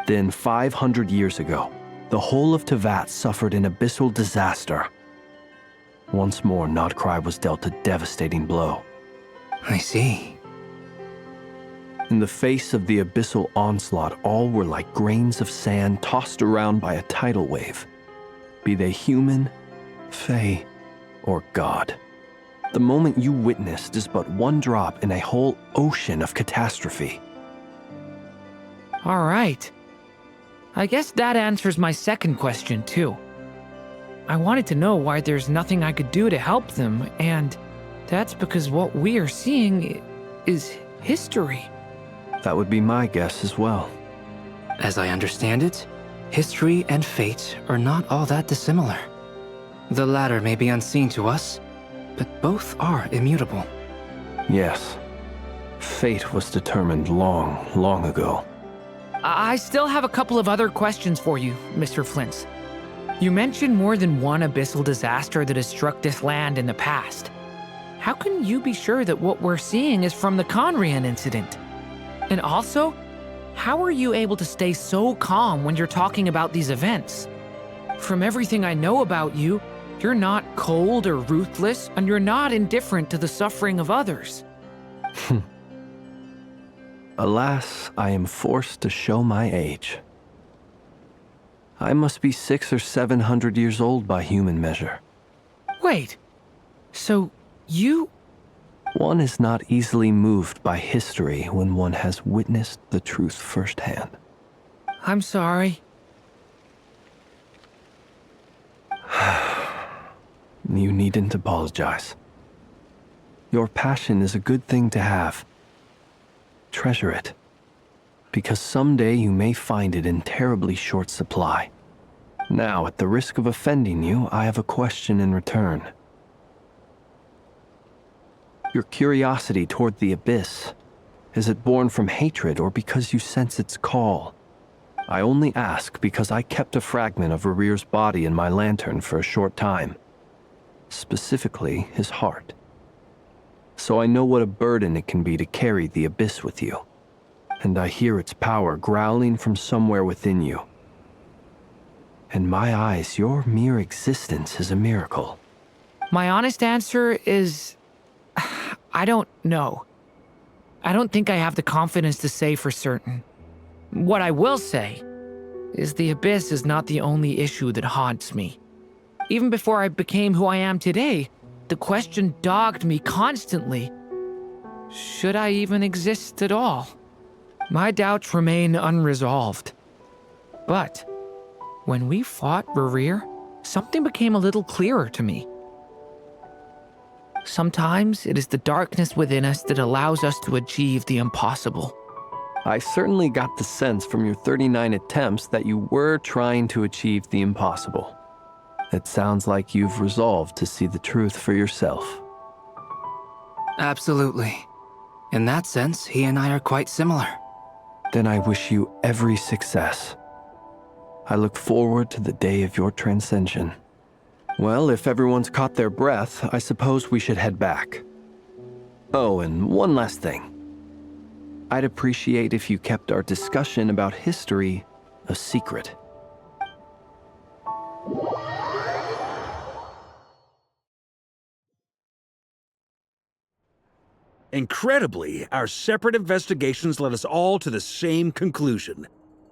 Then, 500 years ago, the whole of Teyvat suffered an abyssal disaster. Once more, Nod-Krai was dealt a devastating blow. I see. In the face of the abyssal onslaught, all were like grains of sand tossed around by a tidal wave. Be they human, fae, or god. The moment you witnessed is but one drop in a whole ocean of catastrophe. All right. I guess that answers my second question, too. I wanted to know why there's nothing I could do to help them, and that's because what we are seeing is history. That would be my guess as well. As I understand it, history and fate are not all that dissimilar. The latter may be unseen to us, but both are immutable. Yes. Fate was determined long, long ago. I still have a couple of other questions for you, Mr. Flint. You mentioned more than one abyssal disaster that has struck this land in the past. How can you be sure that what we're seeing is from the Conrian incident? And also, how are you able to stay so calm when you're talking about these events? From everything I know about you, you're not cold or ruthless, and you're not indifferent to the suffering of others. Alas, I am forced to show my age. I must be 600 or 700 years old by human measure. Wait, so you... One is not easily moved by history when one has witnessed the truth firsthand. I'm sorry. You needn't apologize. Your passion is a good thing to have. Treasure it, because someday you may find it in terribly short supply. Now, at the risk of offending you, I have a question in return. Your curiosity toward the Abyss, is it born from hatred or because you sense its call? I only ask because I kept a fragment of Rarir's body in my lantern for a short time. Specifically, his heart. So I know what a burden it can be to carry the Abyss with you. And I hear its power growling from somewhere within you. In my eyes, your mere existence is a miracle. My honest answer is... I don't know. I don't think I have the confidence to say for certain. What I will say is the Abyss is not the only issue that haunts me. Even before I became who I am today, the question dogged me constantly. Should I even exist at all? My doubts remain unresolved. But when we fought Rarir, something became a little clearer to me. Sometimes it is the darkness within us that allows us to achieve the impossible. I certainly got the sense from your 39 attempts that you were trying to achieve the impossible. It sounds like you've resolved to see the truth for yourself. Absolutely. In that sense, he and I are quite similar. Then I wish you every success. I look forward to the day of your transcension. Well, if everyone's caught their breath, I suppose we should head back. Oh, and one last thing. I'd appreciate if you kept our discussion about history a secret. Incredibly, our separate investigations led us all to the same conclusion.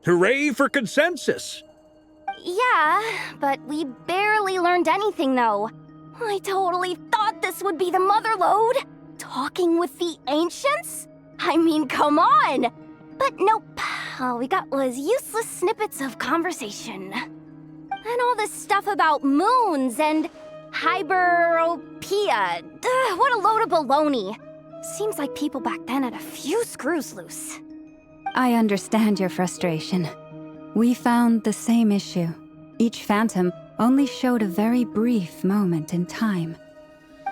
Hooray for consensus! Yeah, but we barely learned anything, though. I totally thought this would be the mother lode. Talking with the ancients? I mean, come on! But nope. All we got was useless snippets of conversation. And all this stuff about moons and hyperopia. What a load of baloney. Seems like people back then had a few screws loose. I understand your frustration. We found the same issue. Each phantom only showed a very brief moment in time.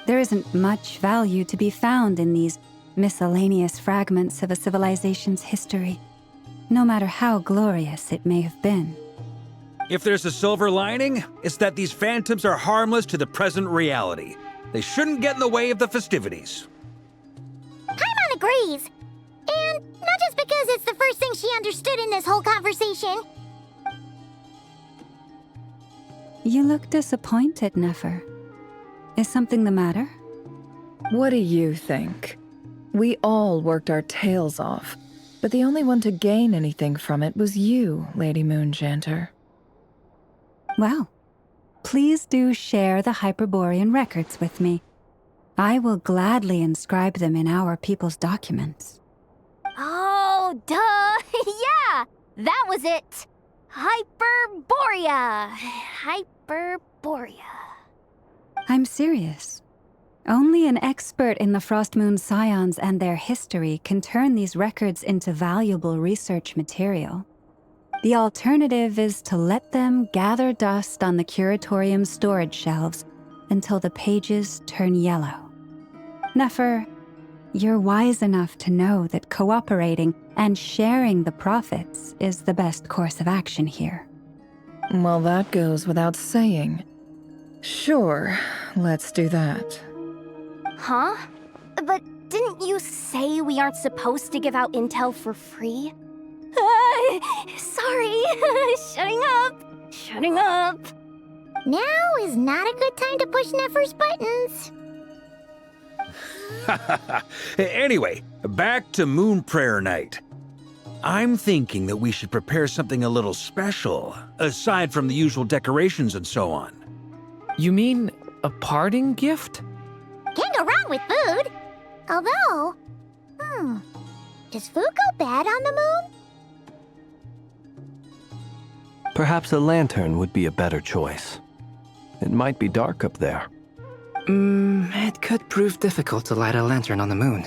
There isn't much value to be found in these miscellaneous fragments of a civilization's history, no matter how glorious it may have been. If there's a silver lining, it's that these phantoms are harmless to the present reality. They shouldn't get in the way of the festivities. Paimon agrees. And not just because it's the first thing she understood in this whole conversation. You look disappointed, Nefer. Is something the matter? What do you think? We all worked our tails off, but the only one to gain anything from it was you, Lady Moonjanter. Well, please do share the Hyperborean records with me. I will gladly inscribe them in our people's documents. Oh, duh! Yeah! That was it! Hyperborea! Hyperborea. I'm serious. Only an expert in the Frostmoon Scions and their history can turn these records into valuable research material. The alternative is to let them gather dust on the Curatorium's storage shelves until the pages turn yellow. Nefer, you're wise enough to know that cooperating and sharing the profits is the best course of action here. Well, that goes without saying. Sure, let's do that. Huh? But didn't you say we aren't supposed to give out intel for free? Sorry. Shutting up. Shutting up. Now is not a good time to push Nefer's buttons. Anyway, back to Moon Prayer Night. I'm thinking that we should prepare something a little special, aside from the usual decorations and so on. You mean a parting gift? Can't go wrong with food. Although, does food go bad on the moon? Perhaps a lantern would be a better choice. It might be dark up there. It could prove difficult to light a lantern on the moon.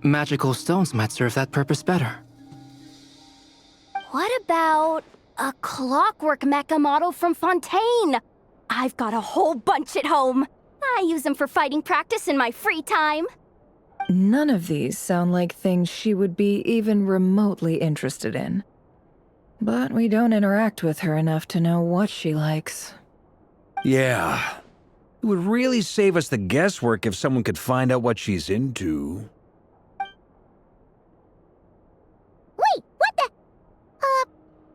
Magical stones might serve that purpose better. What about a clockwork mecha model from Fontaine? I've got a whole bunch at home. I use them for fighting practice in my free time. None of these sound like things she would be even remotely interested in. But we don't interact with her enough to know what she likes. Yeah. It would really save us the guesswork if someone could find out what she's into. Wait, what the?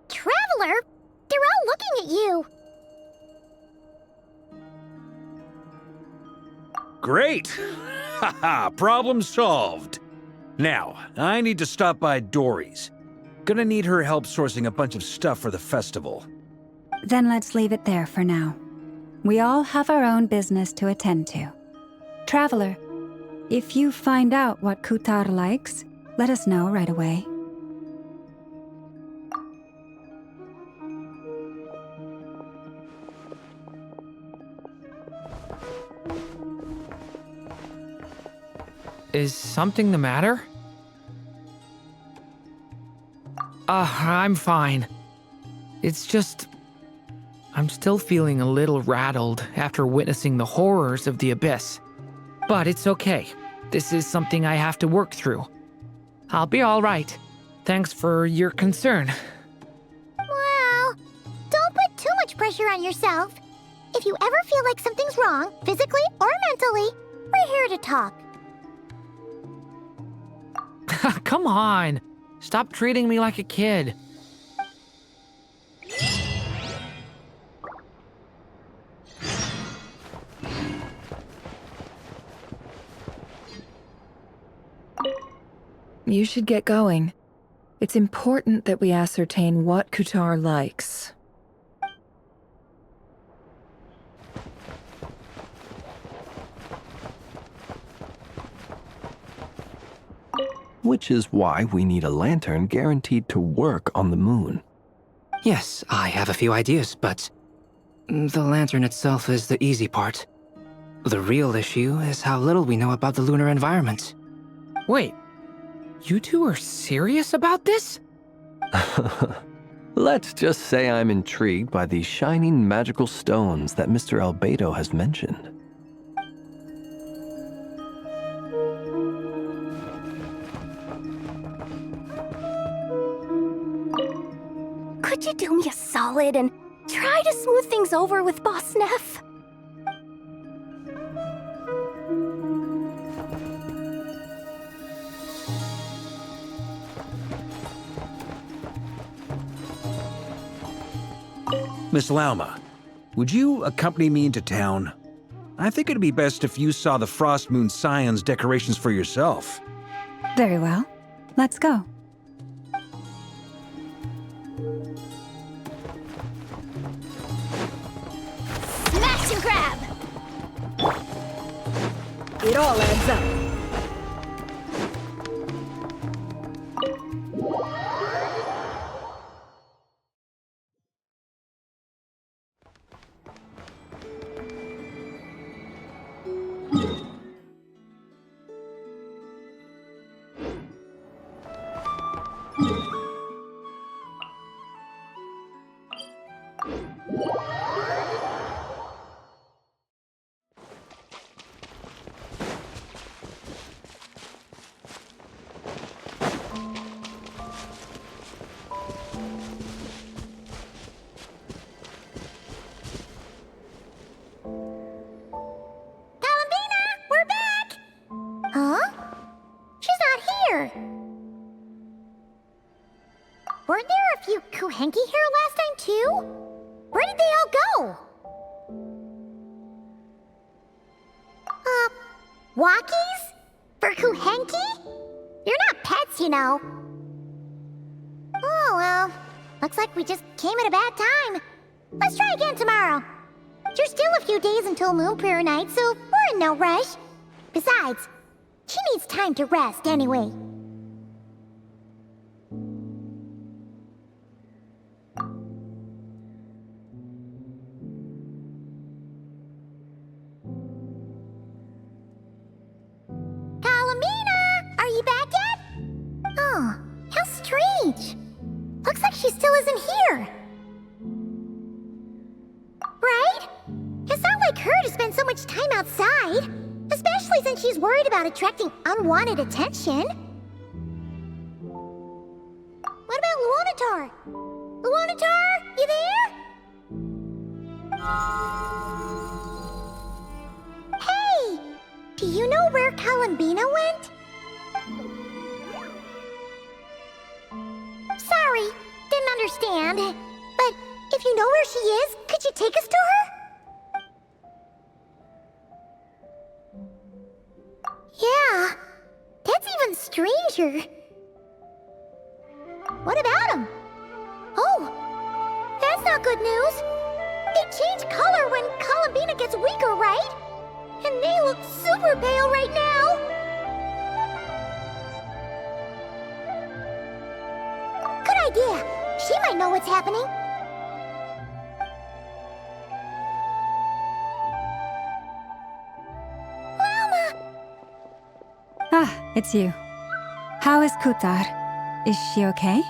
Traveler? They're all looking at you. Great! Haha, problem solved. Now, I need to stop by Dory's. Gonna need her help sourcing a bunch of stuff for the festival. Then let's leave it there for now. We all have our own business to attend to. Traveler, if you find out what Kutar likes, let us know right away. Is something the matter? I'm fine. It's just... I'm still feeling a little rattled after witnessing the horrors of the Abyss. But it's okay. This is something I have to work through. I'll be all right. Thanks for your concern. Well, don't put too much pressure on yourself. If you ever feel like something's wrong, physically or mentally, we're here to talk. Come on. Stop treating me like a kid. You should get going. It's important that we ascertain what Kutar likes. Which is why we need a lantern guaranteed to work on the moon. Yes, I have a few ideas, but the lantern itself is the easy part. The real issue is how little we know about the lunar environment. Wait, you two are serious about this? Let's just say I'm intrigued by these shining magical stones that Mr. Albedo has mentioned. Could you do me a solid and try to smooth things over with Boss Neff? Miss Lauma, would you accompany me into town? I think it'd be best if you saw the Frost Moon Scion's decorations for yourself. Very well. Let's go. Smash and grab! It all adds up. Weren't there a few Kuhenki here last time, too? Where did they all go? Walkies? For Kuhenki? You're not pets, you know. Oh, well. Looks like we just came at a bad time. Let's try again tomorrow. There's still a few days until Moon Prayer Night, so we're in no rush. Besides, she needs time to rest anyway. Looks like she still isn't here. Right? It's not like her to spend so much time outside. Especially since she's worried about attracting unwanted attention. What about Luonatar? Luonatar, you there? Hey! Do you know where Kalambina went? Sorry, didn't understand. But if you know where she is, could you take us to her? Yeah, that's even stranger. What about him? Oh, that's not good news. They change color when Kalambina gets weaker, right? And they look super pale right now. Good idea. She might know what's happening. Lauma! Ah, it's you. How is Kutar? Is she okay?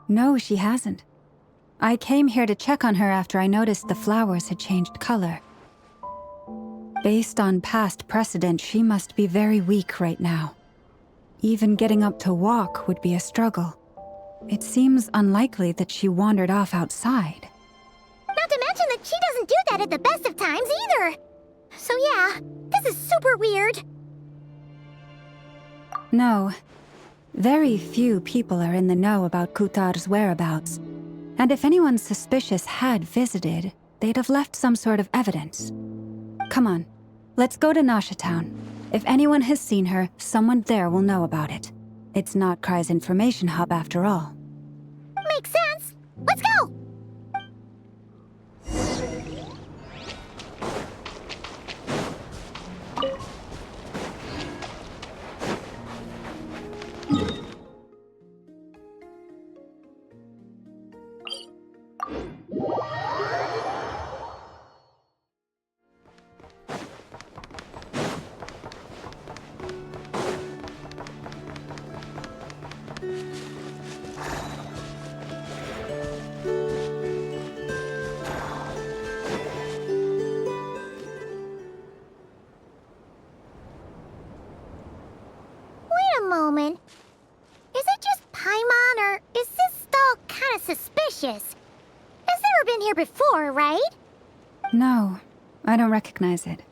No, she hasn't. I came here to check on her after I noticed the flowers had changed color. Based on past precedent, she must be very weak right now. Even getting up to walk would be a struggle. It seems unlikely that she wandered off outside. Not to mention that she doesn't do that at the best of times either. So yeah, this is super weird. No. Very few people are in the know about Kutar's whereabouts. And if anyone suspicious had visited, they'd have left some sort of evidence. Come on, let's go to Nasha Town. If anyone has seen her, someone there will know about it. It's Nod-Krai's information hub after all. Makes sense. Let's go! Moment. Is it just Paimon, or is this doll kind of suspicious? It's never been here before, right? No, I don't recognize it.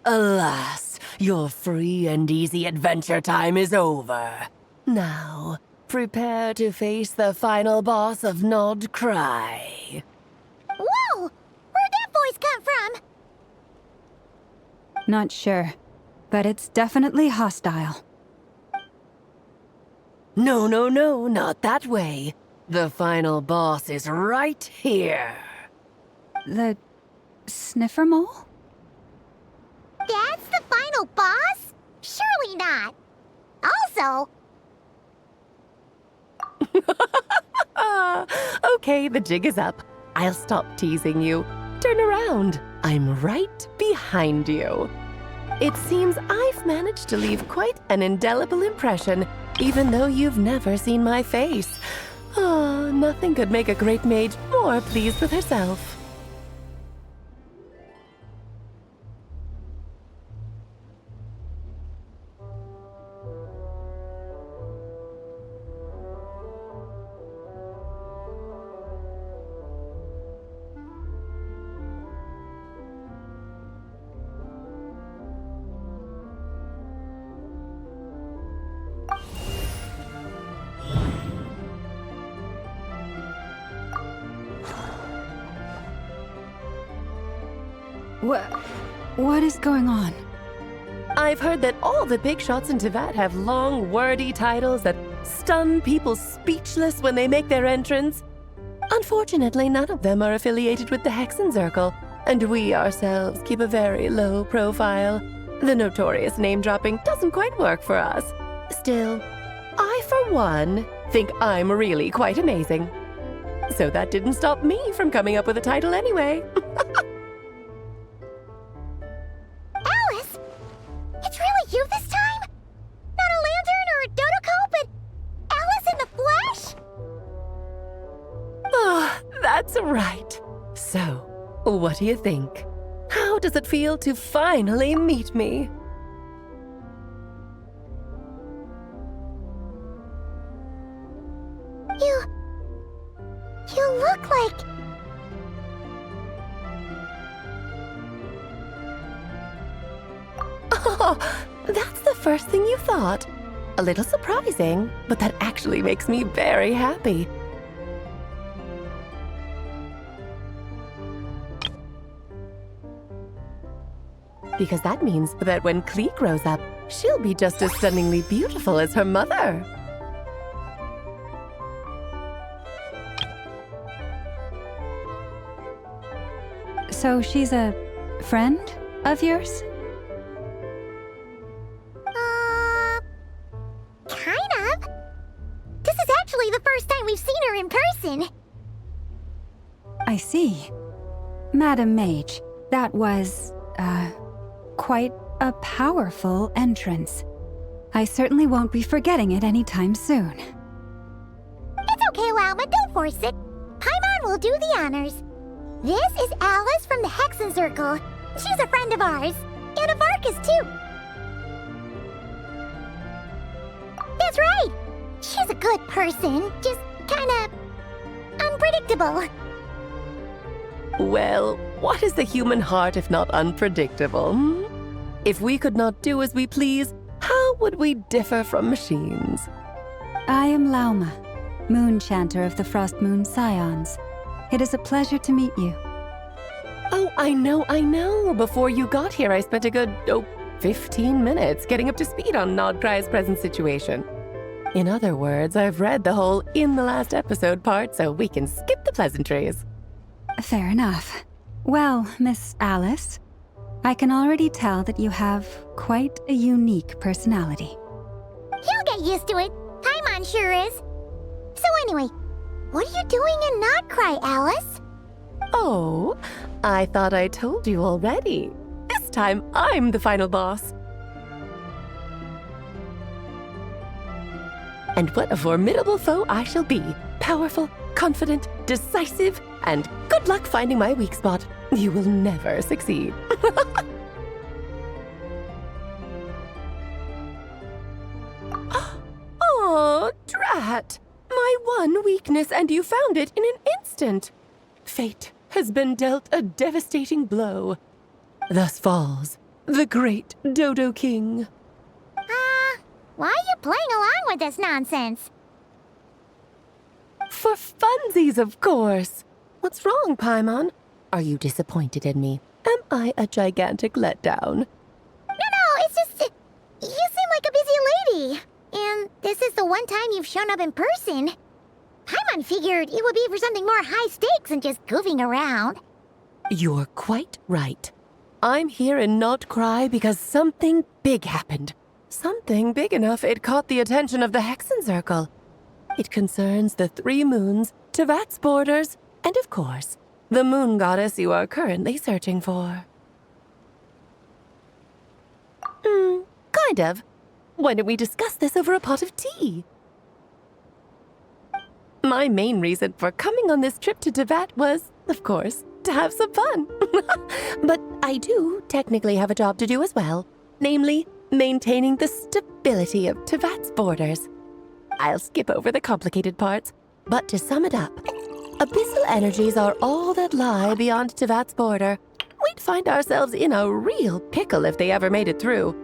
Alas, your free and easy adventure time is over. Now, prepare to face the final boss of Nod-Krai. Whoa! Where'd that voice come from? Not sure. But it's definitely hostile. No, not that way. The final boss is right here. The sniffer mole? That's the final boss? Surely not. Also... Okay, the jig is up. I'll stop teasing you. Turn around. I'm right behind you. It seems I've managed to leave quite an indelible impression, even though you've never seen my face. Ah, nothing could make a great mage more pleased with herself. What is going on? I've heard that all the big shots in Teyvat have long, wordy titles that stun people speechless when they make their entrance. Unfortunately, none of them are affiliated with the Hexen Circle, and we ourselves keep a very low profile. The notorious name-dropping doesn't quite work for us. Still, I, for one, think I'm really quite amazing. So that didn't stop me from coming up with a title anyway. Alice! It's really you this time? Not a lantern or a Dodoko, but Alice in the flesh? Ah, that's right. So, what do you think? How does it feel to finally meet me? You look like... Oh, that's the first thing you thought. A little surprising, but that actually makes me very happy. Because that means that when Klee grows up, she'll be just as stunningly beautiful as her mother. So she's a friend of yours? Kind of. This is actually the first time we've seen her in person. I see. Madam Mage, that was, quite a powerful entrance. I certainly won't be forgetting it anytime soon. It's okay, Lauma, don't force it. Paimon will do the honors. This is Alice from the Hexen Circle. She's a friend of ours. And of Arcus, too. That's right. She's a good person, just kinda... unpredictable. Well, what is the human heart if not unpredictable? If we could not do as we please, how would we differ from machines? I am Lauma, Moon Chanter of the Frost Moon Scions. It is a pleasure to meet you. Oh, I know. Before you got here, I spent a good, 15 minutes getting up to speed on Nod-Krai's present situation. In other words, I've read the whole "in the last episode" part, so we can skip the pleasantries. Fair enough. Well, Miss Alice, I can already tell that you have quite a unique personality. He'll get used to it. Paimon sure is. So anyway, what are you doing in Nod-Krai, Alice? Oh, I thought I told you already. This time, I'm the final boss. And what a formidable foe I shall be. Powerful, confident, decisive, and good luck finding my weak spot. You will never succeed. Oh, drat! My one weakness, and you found it in an instant. Fate has been dealt a devastating blow. Thus falls the great Dodo King. Why are you playing along with this nonsense? For funsies, of course. What's wrong, Paimon? Are you disappointed in me? Am I a gigantic letdown? No, it's just... you seem like a busy lady. And this is the one time you've shown up in person. Paimon figured it would be for something more high stakes than just goofing around. You're quite right. I'm here in Nod-Krai because something big happened. Something big enough it caught the attention of the Hexen Circle. It concerns the 3 moons, Teyvat's borders, and of course, the moon goddess you are currently searching for. Kind of. Why don't we discuss this over a pot of tea? My main reason for coming on this trip to Teyvat was, of course, to have some fun. But I do technically have a job to do as well, namely, maintaining the stability of Teyvat's borders. I'll skip over the complicated parts, but to sum it up, abyssal energies are all that lie beyond Teyvat's border. We'd find ourselves in a real pickle if they ever made it through.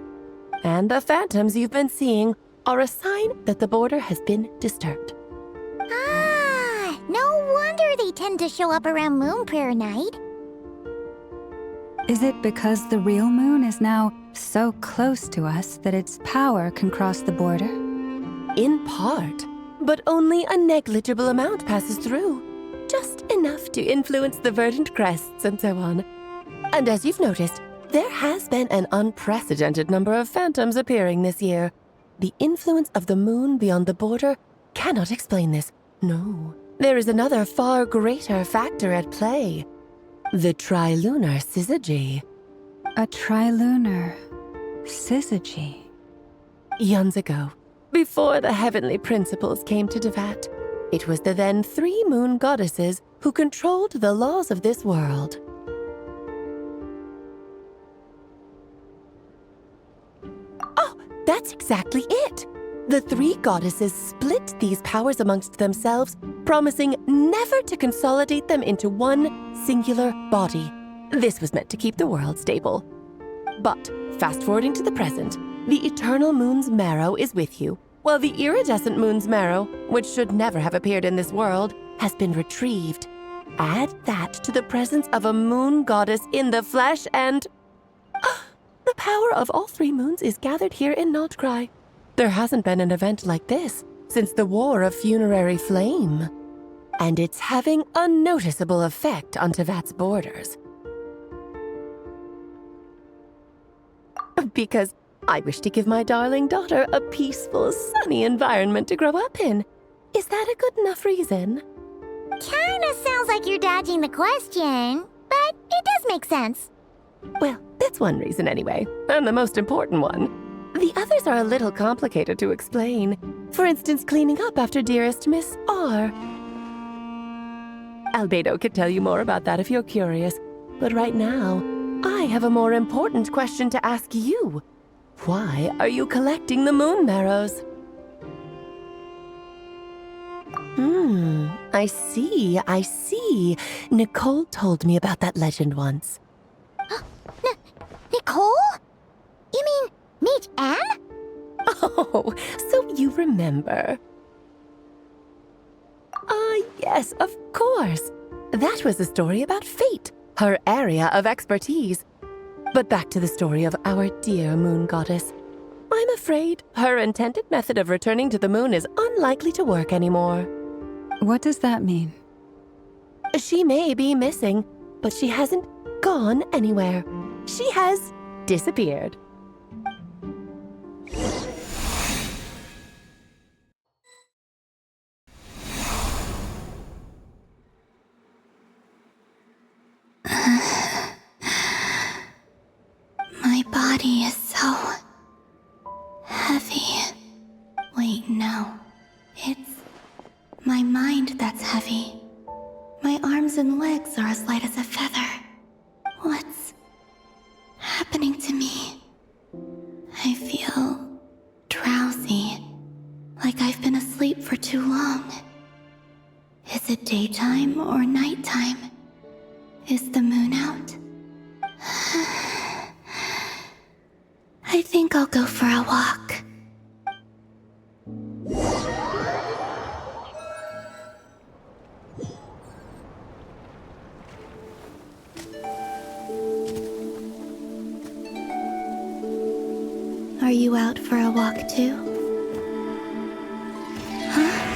And the phantoms you've been seeing are a sign that the border has been disturbed. No wonder they tend to show up around Moon Prayer Night. Is it because the real moon is now so close to us that its power can cross the border? In part, but only a negligible amount passes through. Just enough to influence the verdant crests and so on. And as you've noticed, there has been an unprecedented number of phantoms appearing this year. The influence of the moon beyond the border cannot explain this. No, there is another far greater factor at play. The trilunar syzygy. A trilunar syzygy? Eons ago, before the heavenly principles came to Teyvat, it was the then 3 moon goddesses who controlled the laws of this world. Oh, that's exactly it! The 3 goddesses split these powers amongst themselves, promising never to consolidate them into one singular body. This was meant to keep the world stable. But, fast-forwarding to the present, the eternal moon's marrow is with you, while the iridescent moon's marrow, which should never have appeared in this world, has been retrieved. Add that to the presence of a moon goddess in the flesh and... the power of all 3 moons is gathered here in Nod-Krai. There hasn't been an event like this since the War of Funerary Flame. And it's having a noticeable effect on Teyvat's borders. Because I wish to give my darling daughter a peaceful, sunny environment to grow up in. Is that a good enough reason? Kinda sounds like you're dodging the question, but it does make sense. Well, that's one reason anyway, and the most important one. The others are a little complicated to explain. For instance, cleaning up after dearest Miss R. Albedo could tell you more about that if you're curious, but right now, I have a more important question to ask you. Why are you collecting the moon marrows? I see. Nicole told me about that legend once. Nicole? Meet Anne? Oh, so you remember. Yes, of course. That was a story about fate, her area of expertise. But back to the story of our dear moon goddess. I'm afraid her intended method of returning to the moon is unlikely to work anymore. What does that mean? She may be missing, but she hasn't gone anywhere. She has disappeared. My body is so heavy. Wait, no. It's my mind that's heavy. My arms and legs are as light as a feather. What's happening to me? I feel drowsy, like I've been asleep for too long. Is it daytime or nighttime? Is the moon out? I think I'll go for a walk. Are you out for a walk too? Huh?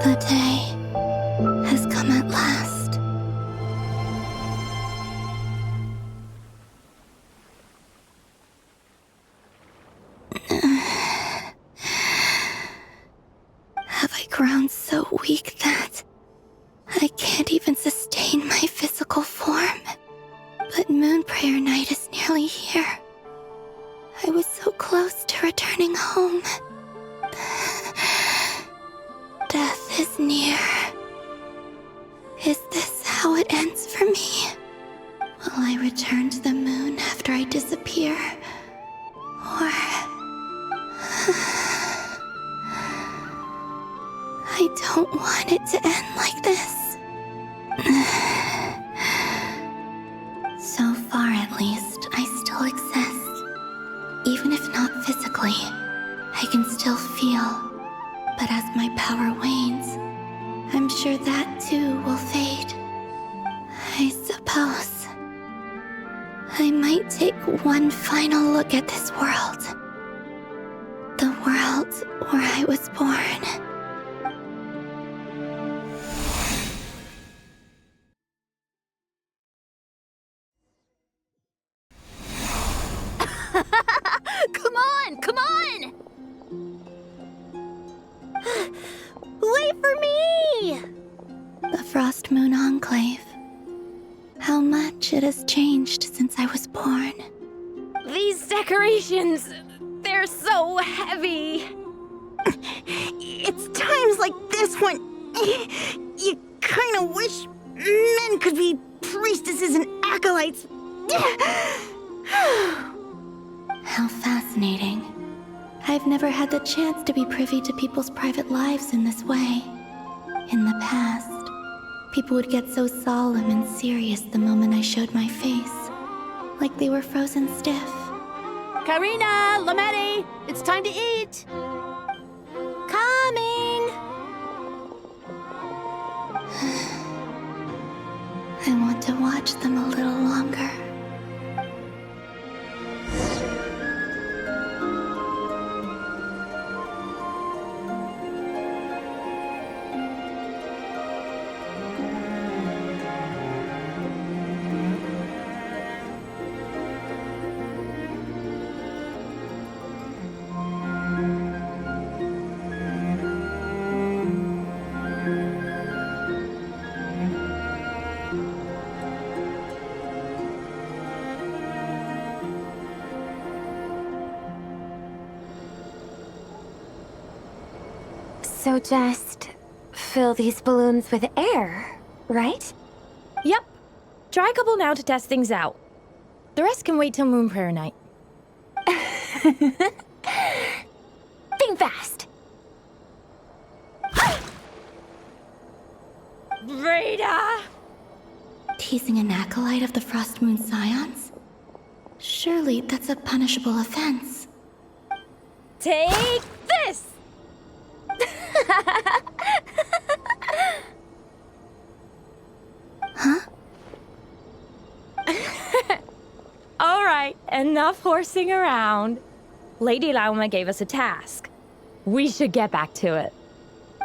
The day has come at last. Have I grown so weak that I can't even sustain my physical form? But Moon Prayer Night is nearly here. I was so close to returning home. Death is near. Is this how it ends for me? Will I return to the moon after I disappear? Or... I don't want it to end like this. So far, at least, I still exist. Even if not physically, I can still feel. But as my power wanes, I'm sure that too will fade. I suppose I might take one final look at this world. The world where I was born. Come on! Come on! Wait for me! The Frost Moon Enclave. How much it has changed since I was born. These decorations, they're so heavy. It's times like this when you kind of wish men could be priestesses and acolytes. How fascinating. I've never had the chance to be privy to people's private lives in this way. In the past, people would get so solemn and serious the moment I showed my face, like they were frozen stiff. Karina, Lametti, it's time to eat. Coming! I want to watch them a little longer. So just fill these balloons with air, right? Yep. Try a couple now to test things out. The rest can wait till Moon Prayer Night. Think fast. Rita! Teasing an acolyte of the Frost Moon Scions? Surely that's a punishable offense. Take this! Huh? All right, enough horsing around. Lady Lauma gave us a task. We should get back to it.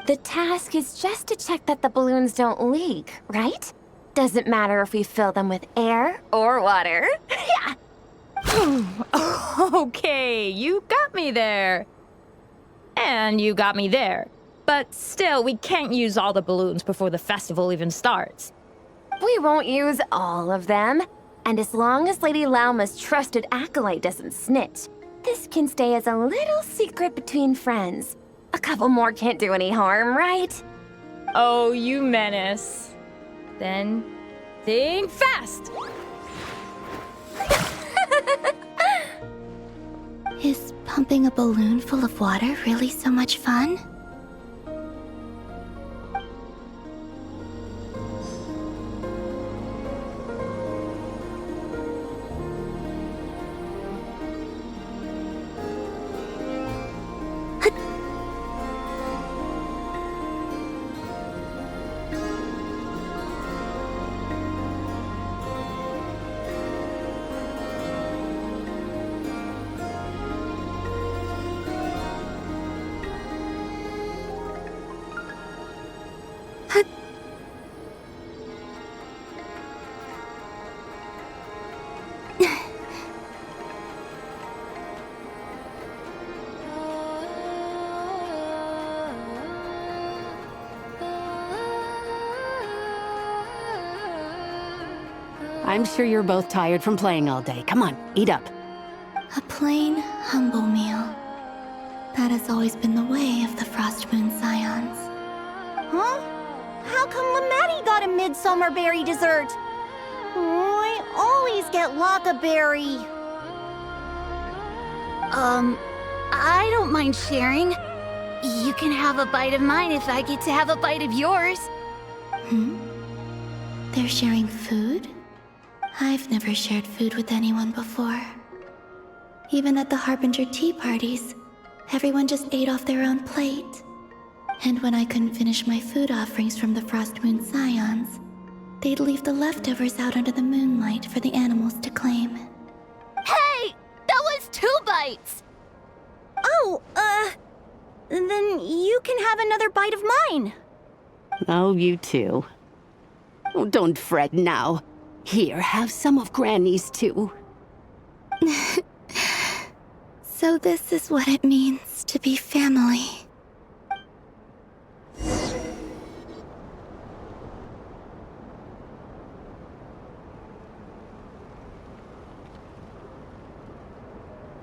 The task is just to check that the balloons don't leak, right? Doesn't matter if we fill them with air or water. Yeah. Okay, you got me there. And you got me there. But still, we can't use all the balloons before the festival even starts. We won't use all of them. And as long as Lady Lauma's trusted acolyte doesn't snitch, this can stay as a little secret between friends. A couple more can't do any harm, right? Oh, you menace. Then, think fast! Is pumping a balloon full of water really so much fun? I'm sure you're both tired from playing all day. Come on, eat up. A plain, humble meal. That has always been the way of the Frost Moon Scions. Huh? How come Lamatti got a midsummer berry dessert? Oh, I always get Lockaberry. I don't mind sharing. You can have a bite of mine if I get to have a bite of yours. They're sharing food? I've never shared food with anyone before. Even at the Harbinger tea parties, everyone just ate off their own plate. And when I couldn't finish my food offerings from the Frost Moon Scions, they'd leave the leftovers out under the moonlight for the animals to claim. Hey! That was 2 bites! Oh, then you can have another bite of mine. Oh, you too. Oh, don't fret now. Here, have some of Granny's too. So this is what it means to be family.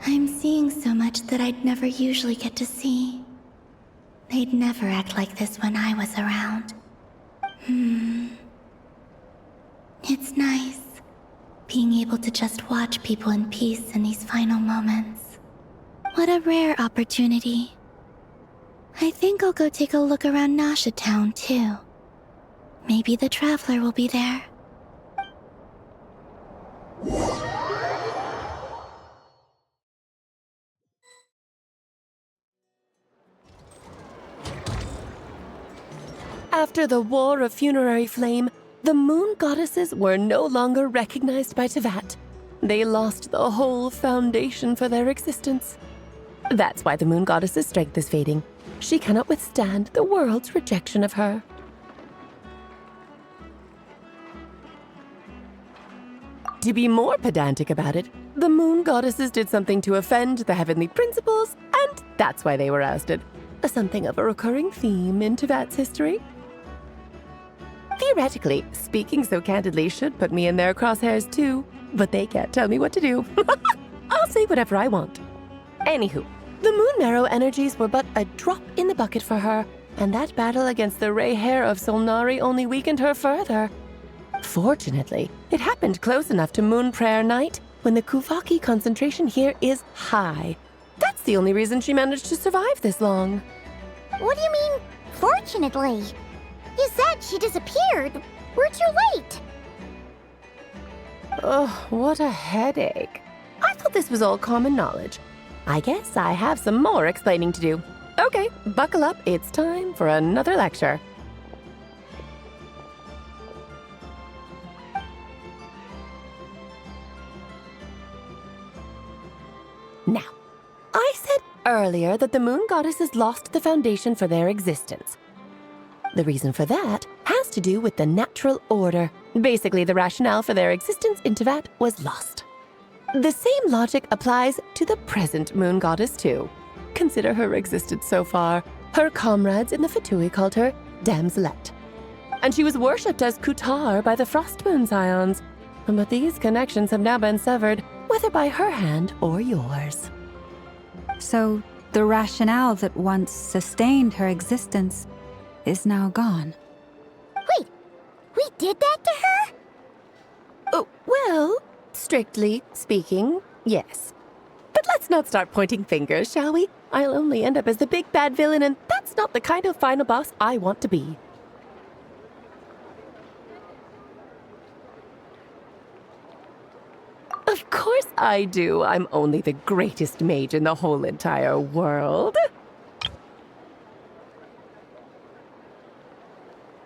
I'm seeing so much that I'd never usually get to see. They'd never act like this when I was around. It's nice, being able to just watch people in peace in these final moments. What a rare opportunity. I think I'll go take a look around Nasha Town, too. Maybe the Traveler will be there. After the War of Funerary Flame, the moon goddesses were no longer recognized by Teyvat. They lost the whole foundation for their existence. That's why the moon goddess's strength is fading. She cannot withstand the world's rejection of her. To be more pedantic about it, the moon goddesses did something to offend the heavenly principles, and that's why they were ousted. Something of a recurring theme in Teyvat's history. Theoretically, speaking so candidly should put me in their crosshairs too, but they can't tell me what to do. I'll say whatever I want. Anywho, the Moon Marrow energies were but a drop in the bucket for her, and that battle against the Ray Hair of Solnari only weakened her further. Fortunately, it happened close enough to Moon Prayer Night when the Kuvaki concentration here is high. That's the only reason she managed to survive this long. What do you mean, fortunately? You said she disappeared. We're too late. Ugh, what a headache. I thought this was all common knowledge. I guess I have some more explaining to do. Okay, buckle up. It's time for another lecture. Now, I said earlier that the moon goddesses lost the foundation for their existence. The reason for that has to do with the natural order. Basically, the rationale for their existence in Teyvat was lost. The same logic applies to the present moon goddess, too. Consider her existence so far. Her comrades in the Fatui called her Damselette. And she was worshipped as Kutar by the Frost Moon Scions. But these connections have now been severed, whether by her hand or yours. So, the rationale that once sustained her existence is now gone. Wait, we did that to her? Oh, well, strictly speaking, yes. But let's not start pointing fingers, shall we? I'll only end up as the big bad villain, and that's not the kind of final boss I want to be. Of course I do. I'm only the greatest mage in the whole entire world.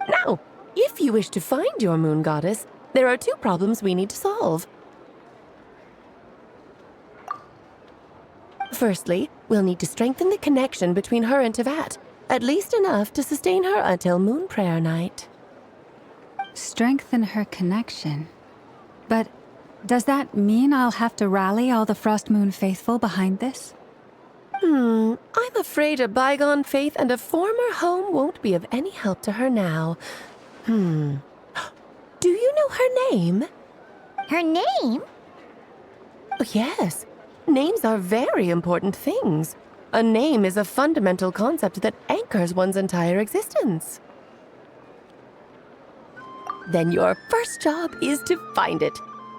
Now, if you wish to find your moon goddess, there are two problems we need to solve. Firstly, we'll need to strengthen the connection between her and Teyvat, at least enough to sustain her until Moon Prayer Night. Strengthen her connection? But does that mean I'll have to rally all the Frost Moon faithful behind this? I'm afraid a bygone faith and a former home won't be of any help to her now. Do you know her name? Her name? Yes. Names are very important things. A name is a fundamental concept that anchors one's entire existence. Then your first job is to find it.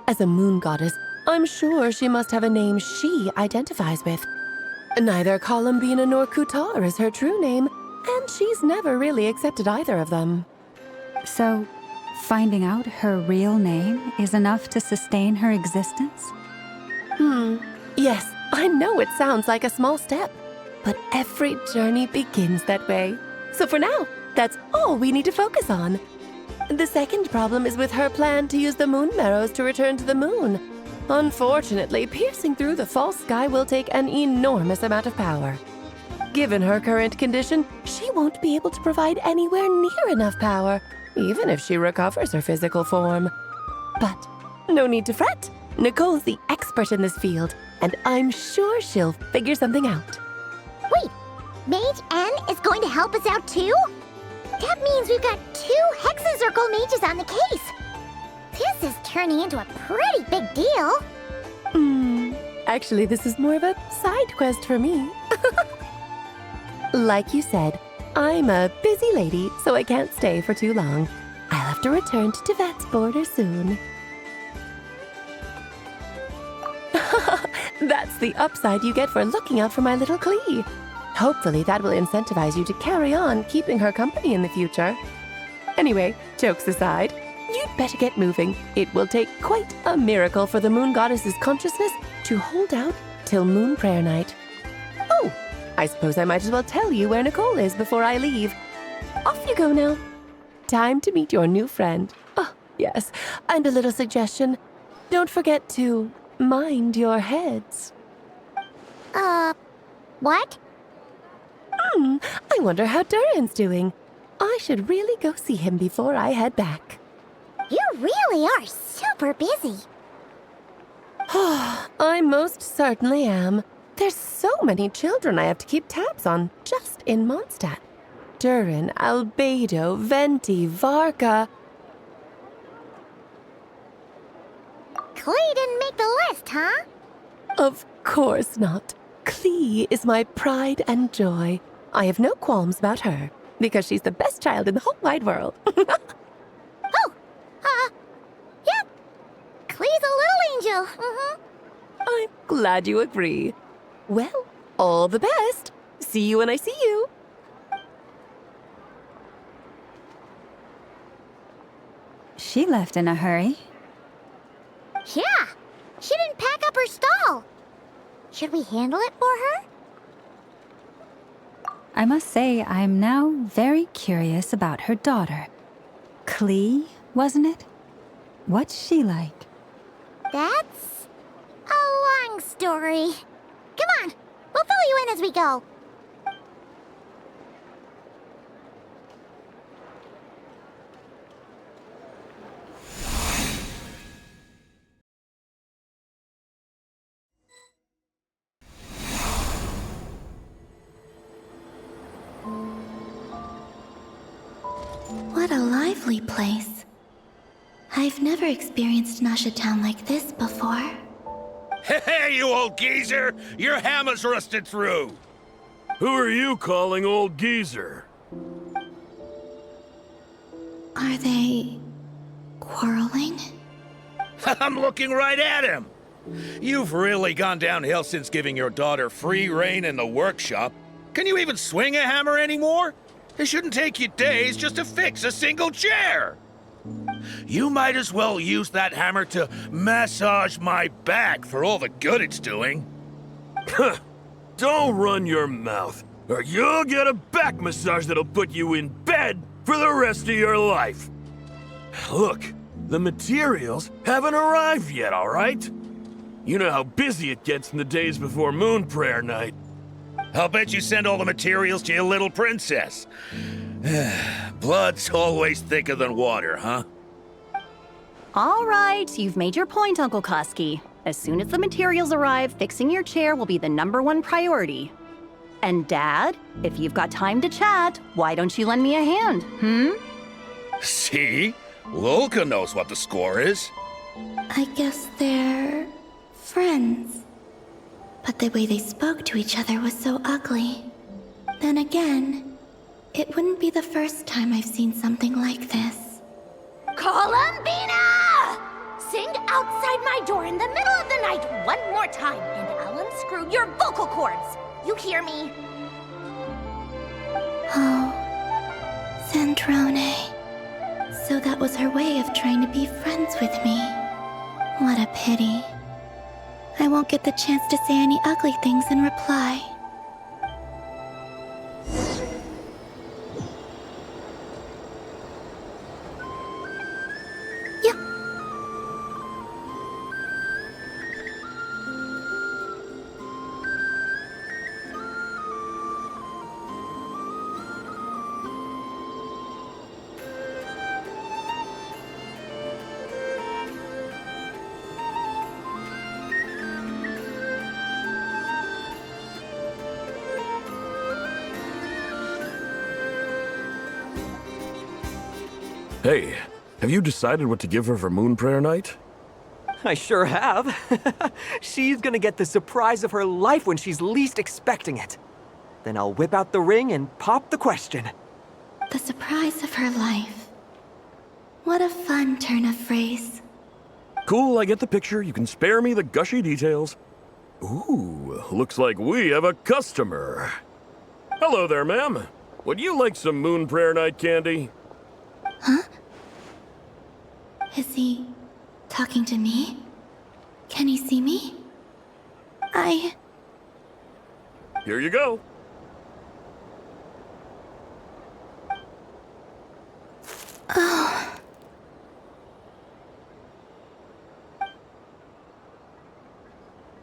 As a moon goddess, I'm sure she must have a name she identifies with. Neither Columbina nor Kutar is her true name, and she's never really accepted either of them. So, finding out her real name is enough to sustain her existence? Yes, I know it sounds like a small step, but every journey begins that way. So for now, that's all we need to focus on. The second problem is with her plan to use the moon marrows to return to the moon. Unfortunately, piercing through the false sky will take an enormous amount of power. Given her current condition, she won't be able to provide anywhere near enough power, even if she recovers her physical form. But no need to fret. Nicole's the expert in this field, and I'm sure she'll figure something out. Wait, Mage N is going to help us out too? That means we've got 2 Hexencircle mages on the case. This is turning into a pretty big deal. Actually, this is more of a side quest for me. Like you said, I'm a busy lady, so I can't stay for too long. I'll have to return to Teyvat's border soon. That's the upside you get for looking out for my little Klee. Hopefully that will incentivize you to carry on keeping her company in the future. Anyway, jokes aside, you'd better get moving. It will take quite a miracle for the moon goddess's consciousness to hold out till Moon Prayer Night. Oh, I suppose I might as well tell you where Nicole is before I leave. Off you go now. Time to meet your new friend. Oh, yes, and a little suggestion. Don't forget to mind your heads. What? I wonder how Durin's doing. I should really go see him before I head back. You really are super busy. I most certainly am. There's so many children I have to keep tabs on just in Mondstadt. Durin, Albedo, Venti, Varka. Klee didn't make the list, huh? Of course not. Klee is my pride and joy. I have no qualms about her, because she's the best child in the whole wide world. Yep. Klee's a little angel. I'm glad you agree. Well, all the best. See you when I see you. She left in a hurry. Yeah, she didn't pack up her stall. Should we handle it for her? I must say, I'm now very curious about her daughter. Klee, wasn't it? What's she like? That's a long story. Come on, we'll fill you in as we go. What a lively place. I've never experienced Nasha Town like this before. Hey, you old geezer! Your hammer's rusted through! Who are you calling old geezer? Are they quarreling? I'm looking right at him! You've really gone downhill since giving your daughter free rein in the workshop. Can you even swing a hammer anymore? It shouldn't take you days just to fix a single chair! You might as well use that hammer to massage my back for all the good it's doing. Don't run your mouth, or you'll get a back massage that'll put you in bed for the rest of your life. Look, the materials haven't arrived yet, all right? You know how busy it gets in the days before Moon Prayer Night. I'll bet you send all the materials to your little princess. Blood's always thicker than water, huh? All right, you've made your point, Uncle Kusky. As soon as the materials arrive, fixing your chair will be the #1 priority. And Dad, if you've got time to chat, why don't you lend me a hand, See? Lolka knows what the score is. I guess they're friends. But the way they spoke to each other was so ugly. Then again, it wouldn't be the first time I've seen something like this. Columbina! Sing outside my door in the middle of the night one more time, and I'll unscrew your vocal cords. You hear me? Oh, Zandrone. So that was her way of trying to be friends with me. What a pity. I won't get the chance to say any ugly things in reply. Hey, have you decided what to give her for Moon Prayer Night? I sure have. She's gonna get the surprise of her life when she's least expecting it. Then I'll whip out the ring and pop the question. The surprise of her life. What a fun turn of phrase. Cool, I get the picture. You can spare me the gushy details. Ooh, looks like we have a customer. Hello there, ma'am. Would you like some Moon Prayer Night candy? Huh? Is he talking to me? Can he see me? Here you go. Oh.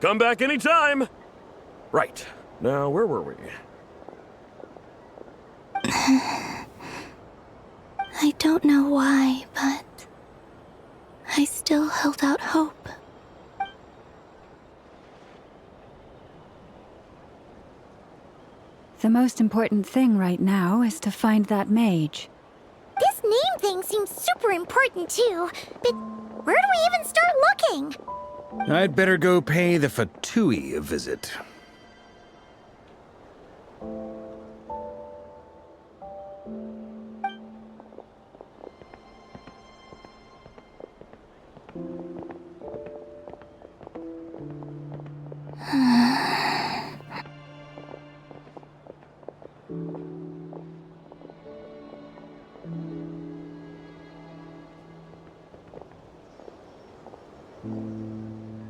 Come back anytime. Right. Now, where were we? I don't know why, but I still held out hope. The most important thing right now is to find that mage. This name thing seems super important too, but where do we even start looking? I'd better go pay the Fatui a visit.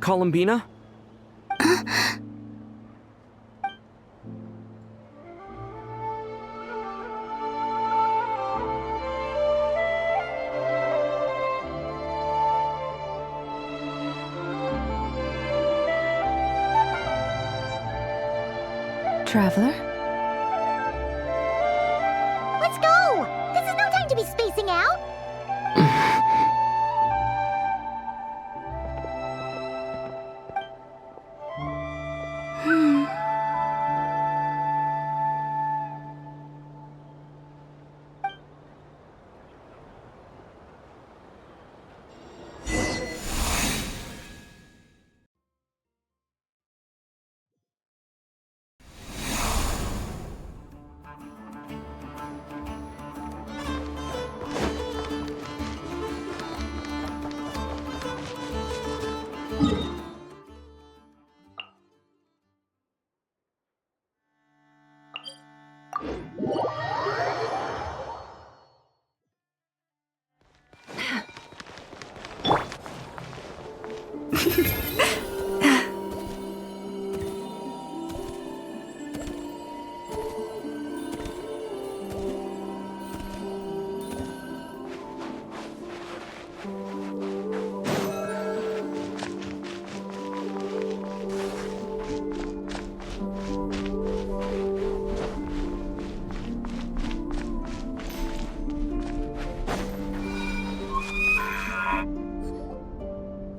Columbina? Traveler? Let's go! This is no time to be spacing out!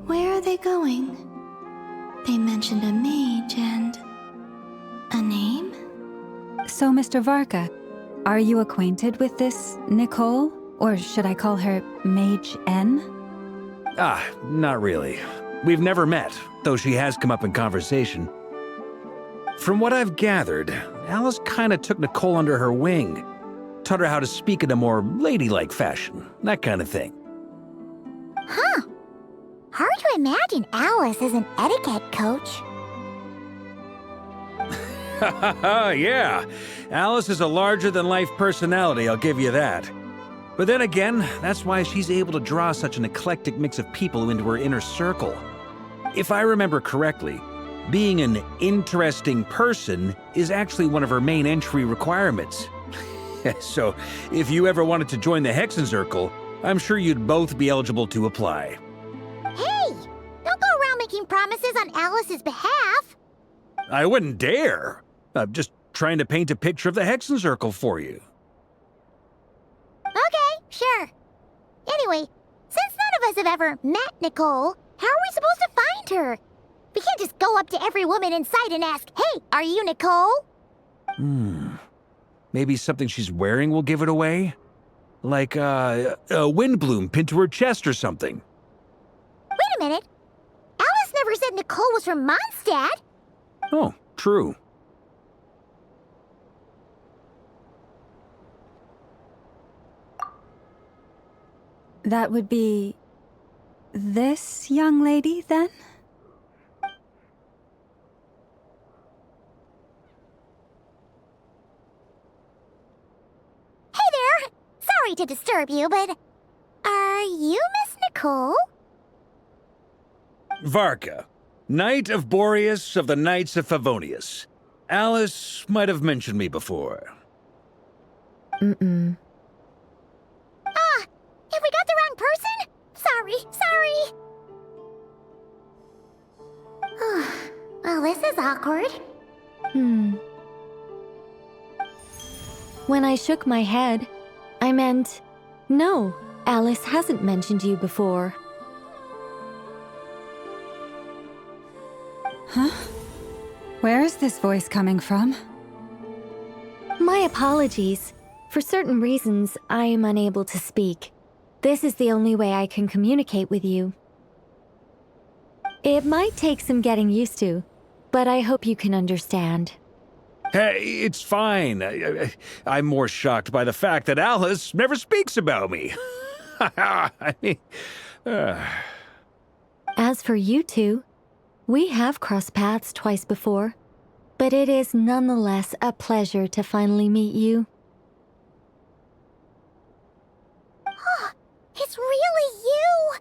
Where are they going? They mentioned a mage and... a name? So, Mr. Varka, are you acquainted with this Nicole? Or should I call her Mage N? Ah, not really. We've never met, though she has come up in conversation. From what I've gathered, Alice kinda took Nicole under her wing. Taught her how to speak in a more ladylike fashion, that kind of thing. Huh. Hard to imagine Alice as an etiquette coach. Yeah, Alice is a larger-than-life personality, I'll give you that. But then again, that's why she's able to draw such an eclectic mix of people into her inner circle. If I remember correctly, being an interesting person is actually one of her main entry requirements. So, if you ever wanted to join the Hexen Circle, I'm sure you'd both be eligible to apply. Hey! Don't go around making promises on Alice's behalf! I wouldn't dare. I'm just trying to paint a picture of the Hexen Circle for you. Okay, sure. Anyway, since none of us have ever met Nicole, how are we supposed to find her? We can't just go up to every woman in sight and ask, "Hey, are you Nicole?" Maybe something she's wearing will give it away? Like, a windbloom pinned to her chest or something. Wait a minute. Alice never said Nicole was from Mondstadt. Oh, true. That would be... this young lady, then? Hey there! Sorry to disturb you, but... are you Miss Nicole? Varka, Knight of Boreas of the Knights of Favonius. Alice might have mentioned me before. Ah! Have we got the wrong person? Sorry. Well, this is awkward. When I shook my head, I meant, no, Alice hasn't mentioned you before. Huh? Where is this voice coming from? My apologies. For certain reasons, I am unable to speak. This is the only way I can communicate with you. It might take some getting used to, but I hope you can understand. Hey, it's fine. I'm more shocked by the fact that Alice never speaks about me. I mean... As for you two, we have crossed paths twice before, But it is nonetheless a pleasure to finally meet you. Oh, it's really you!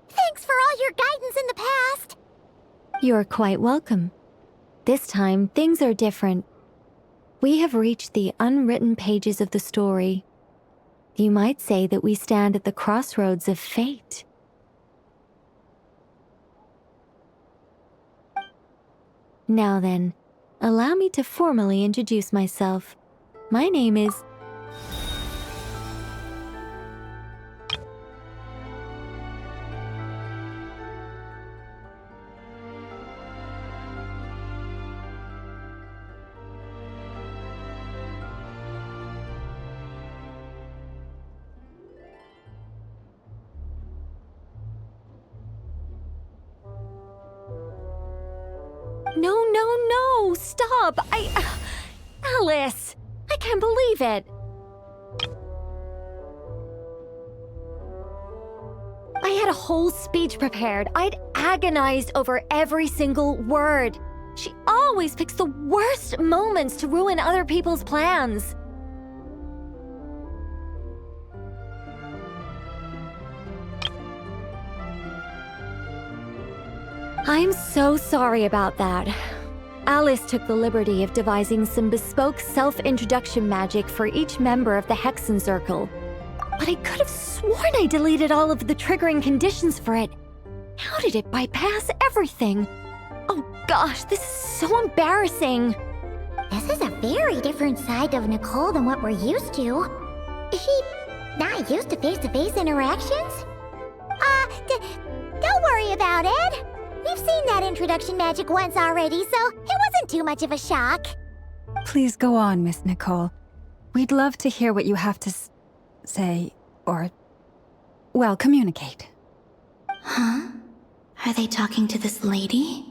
Thanks for all your guidance in the past! You're quite welcome. This time, things are different. We have reached the unwritten pages of the story. You might say that we stand at the crossroads of fate. Now then, allow me to formally introduce myself. My name is... No, stop! Alice! I can't believe it! I had a whole speech prepared. I'd agonized over every single word. She always picks the worst moments to ruin other people's plans. I'm so sorry about that. Alice took the liberty of devising some bespoke self-introduction magic for each member of the Hexen Circle. But I could have sworn I deleted all of the triggering conditions for it. How did it bypass everything? Oh gosh, this is so embarrassing. This is a very different side of Nicole than what we're used to. Is she not used to face-to-face interactions? Don't worry about it. We've seen that introduction magic once already, so it wasn't too much of a shock. Please go on, Miss Nicole. We'd love to hear what you have to say, or, well, communicate. Huh? Are they talking to this lady?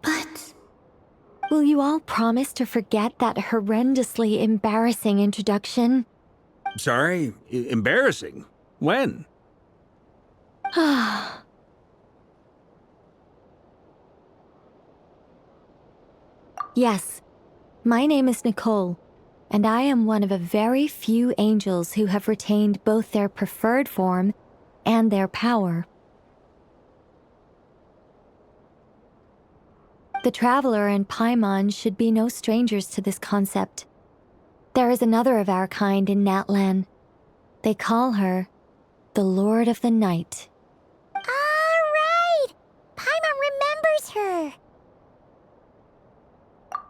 But... Will you all promise to forget that horrendously embarrassing introduction? Sorry? Embarrassing? When? Yes, my name is Nicole, and I am one of a very few angels who have retained both their preferred form and their power. The Traveler and Paimon should be no strangers to this concept. There is another of our kind in Natlan. They call her the Lord of the Night. All right! Paimon remembers her!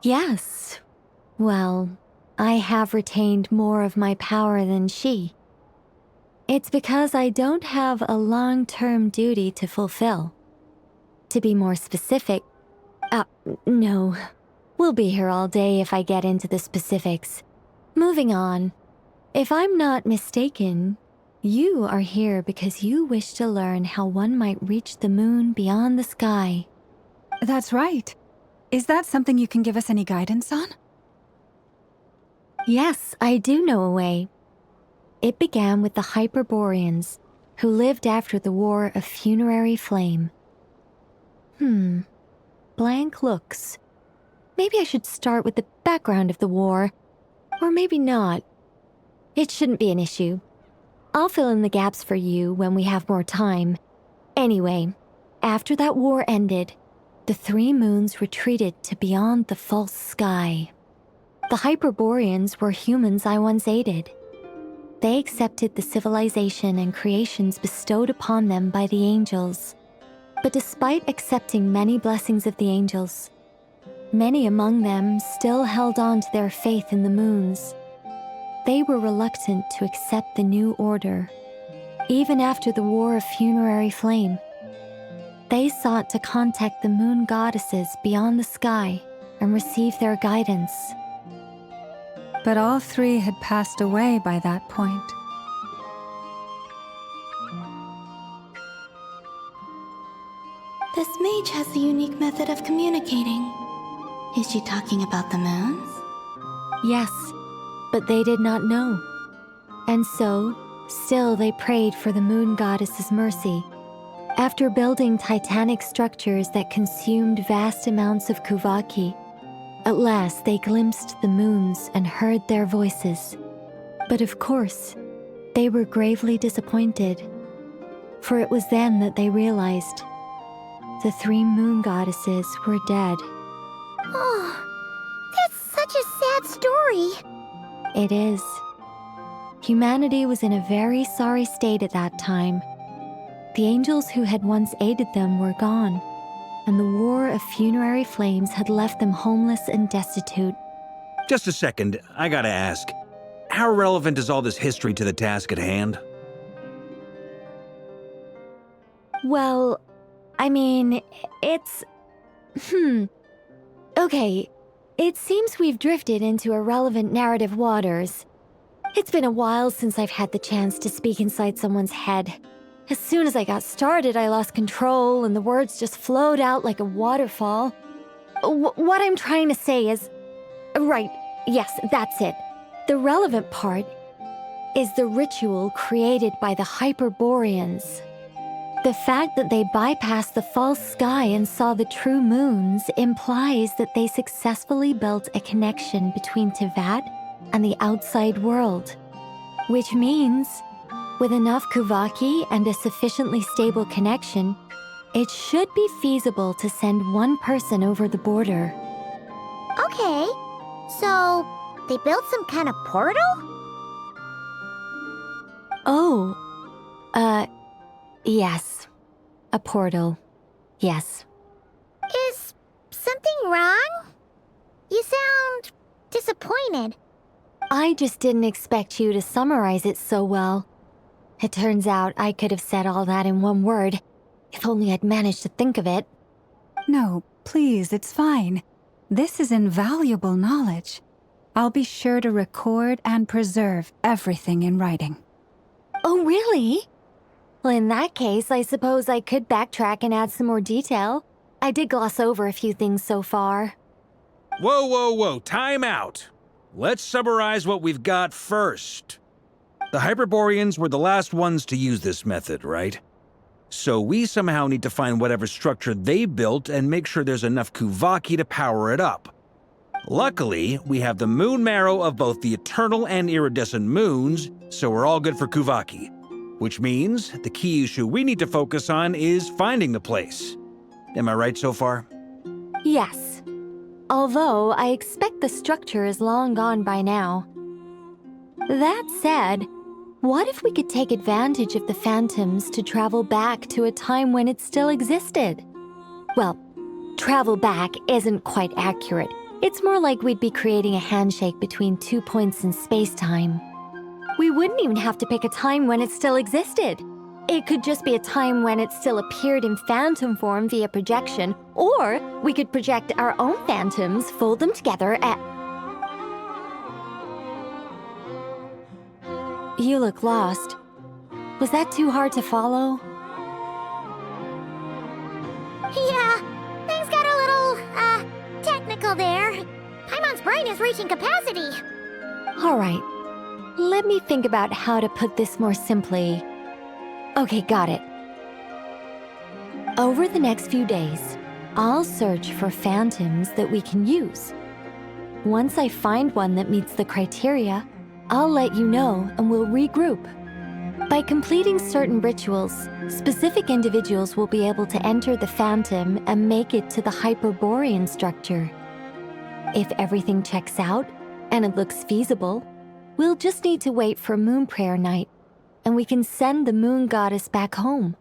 Yes. Well, I have retained more of my power than she. It's because I don't have a long-term duty to fulfill. To be more specific, no. We'll be here all day if I get into the specifics. Moving on. If I'm not mistaken, you are here because you wish to learn how one might reach the moon beyond the sky. That's right. Is that something you can give us any guidance on? Yes, I do know a way. It began with the Hyperboreans, who lived after the War of Funerary Flame. Blank looks. Maybe I should start with the background of the war. Or maybe not. It shouldn't be an issue. I'll fill in the gaps for you when we have more time. Anyway, after that war ended, the three moons retreated to beyond the false sky. The Hyperboreans were humans I once aided. They accepted the civilization and creations bestowed upon them by the angels. But despite accepting many blessings of the angels, many among them still held on to their faith in the moons. They were reluctant to accept the new order, even after the War of Funerary Flame. They sought to contact the moon goddesses beyond the sky and receive their guidance. But all three had passed away by that point. This mage has a unique method of communicating. Is she talking about the moons? Yes, but they did not know. And so, still they prayed for the moon goddess's mercy. After building titanic structures that consumed vast amounts of Kuvaki, At last, they glimpsed the moons and heard their voices. But of course, they were gravely disappointed, for it was then that they realized the 3 moon goddesses were dead. Oh, that's such a sad story. It is. Humanity was in a very sorry state at that time. The angels who had once aided them were gone, and the war of funerary flames had left them homeless and destitute. Just a second, I gotta ask. How relevant is all this history to the task at hand? Well, I mean, it's... Okay, it seems we've drifted into irrelevant narrative waters. It's been a while since I've had the chance to speak inside someone's head. As soon as I got started, I lost control and the words just flowed out like a waterfall. What I'm trying to say is... Right, yes, that's it. The relevant part is the ritual created by the Hyperboreans. The fact that they bypassed the false sky and saw the true moons implies that they successfully built a connection between Teyvat and the outside world. Which means, with enough Kuvaki and a sufficiently stable connection, it should be feasible to send one person over the border. Okay, so they built some kind of portal? Oh, yes. A portal. Yes. Is something wrong? You sound disappointed. I just didn't expect you to summarize it so well. It turns out I could have said all that in one word, if only I'd managed to think of it. No, please, it's fine. This is invaluable knowledge. I'll be sure to record and preserve everything in writing. Oh, really? Well, in that case, I suppose I could backtrack and add some more detail. I did gloss over a few things so far. Whoa, time out. Let's summarize what we've got first. The Hyperboreans were the last ones to use this method, right? So we somehow need to find whatever structure they built and make sure there's enough Kuvaki to power it up. Luckily, we have the moon marrow of both the eternal and iridescent moons, so we're all good for Kuvaki. Which means the key issue we need to focus on is finding the place. Am I right so far? Yes. Although I expect the structure is long gone by now. That said, what if we could take advantage of the phantoms to travel back to a time when it still existed? Well, travel back isn't quite accurate. It's more like we'd be creating a handshake between 2 points in space-time. We wouldn't even have to pick a time when it still existed. It could just be a time when it still appeared in phantom form via projection, or we could project our own phantoms, fold them together, and... You look lost. Was that too hard to follow? Yeah, things got a little, technical there. Paimon's brain is reaching capacity. All right. Let me think about how to put this more simply. Okay, got it. Over the next few days, I'll search for phantoms that we can use. Once I find one that meets the criteria, I'll let you know and we'll regroup. By completing certain rituals, specific individuals will be able to enter the phantom and make it to the Hyperborean structure. If everything checks out and it looks feasible, we'll just need to wait for Moon Prayer Night, and we can send the moon goddess back home.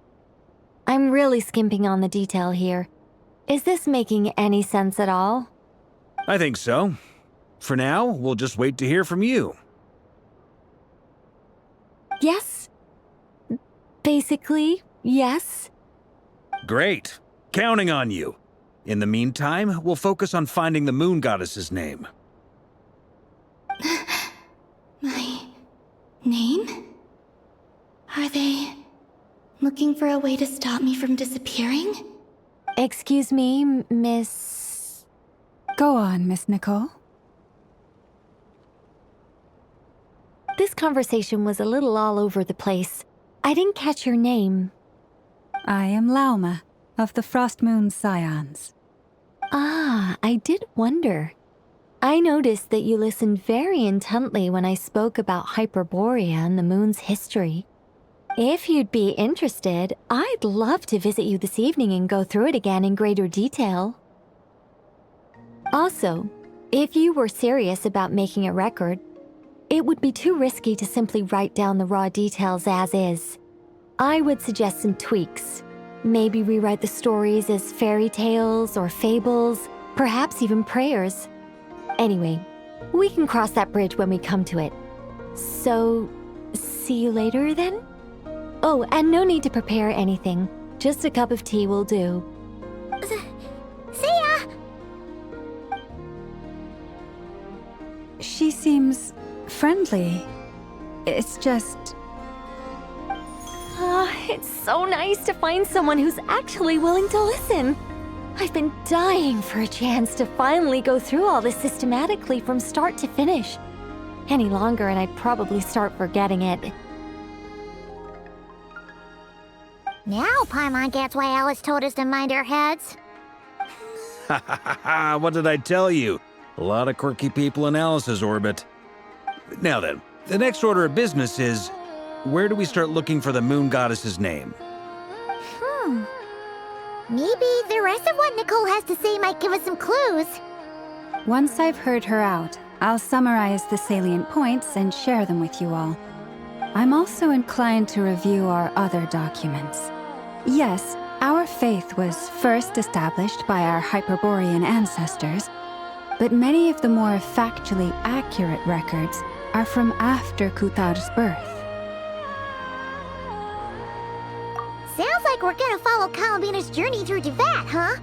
I'm really skimping on the detail here. Is this making any sense at all? I think so. For now, we'll just wait to hear from you. Yes. Basically, yes. Great. Counting on you. In the meantime, we'll focus on finding the moon goddess's name. My name? Are they looking for a way to stop me from disappearing? Excuse me, Miss... Go on, Miss Nicole. This conversation was a little all over the place. I didn't catch your name. I am Lauma, of the Frost Moon Scions. Ah, I did wonder. I noticed that you listened very intently when I spoke about Hyperborea and the moon's history. If you'd be interested, I'd love to visit you this evening and go through it again in greater detail. Also, if you were serious about making a record, it would be too risky to simply write down the raw details as is. I would suggest some tweaks. Maybe rewrite the stories as fairy tales or fables, perhaps even prayers. Anyway, we can cross that bridge when we come to it. So, see you later then? Oh, and no need to prepare anything. Just a cup of tea will do. See ya! She seems friendly. It's just... It's so nice to find someone who's actually willing to listen. I've been dying for a chance to finally go through all this systematically from start to finish. Any longer and I'd probably start forgetting it. Now Paimon gets why Alice told us to mind our heads. Ha ha ha ha! What did I tell you? A lot of quirky people in Alice's orbit. Now then, the next order of business is, where do we start looking for the moon goddess's name? Maybe the rest of what Nicole has to say might give us some clues. Once I've heard her out, I'll summarize the salient points and share them with you all. I'm also inclined to review our other documents. Yes, our faith was first established by our Hyperborean ancestors, but many of the more factually accurate records are from after Kutar's birth. Sounds like we're gonna follow Columbina's journey through Teyvat, huh?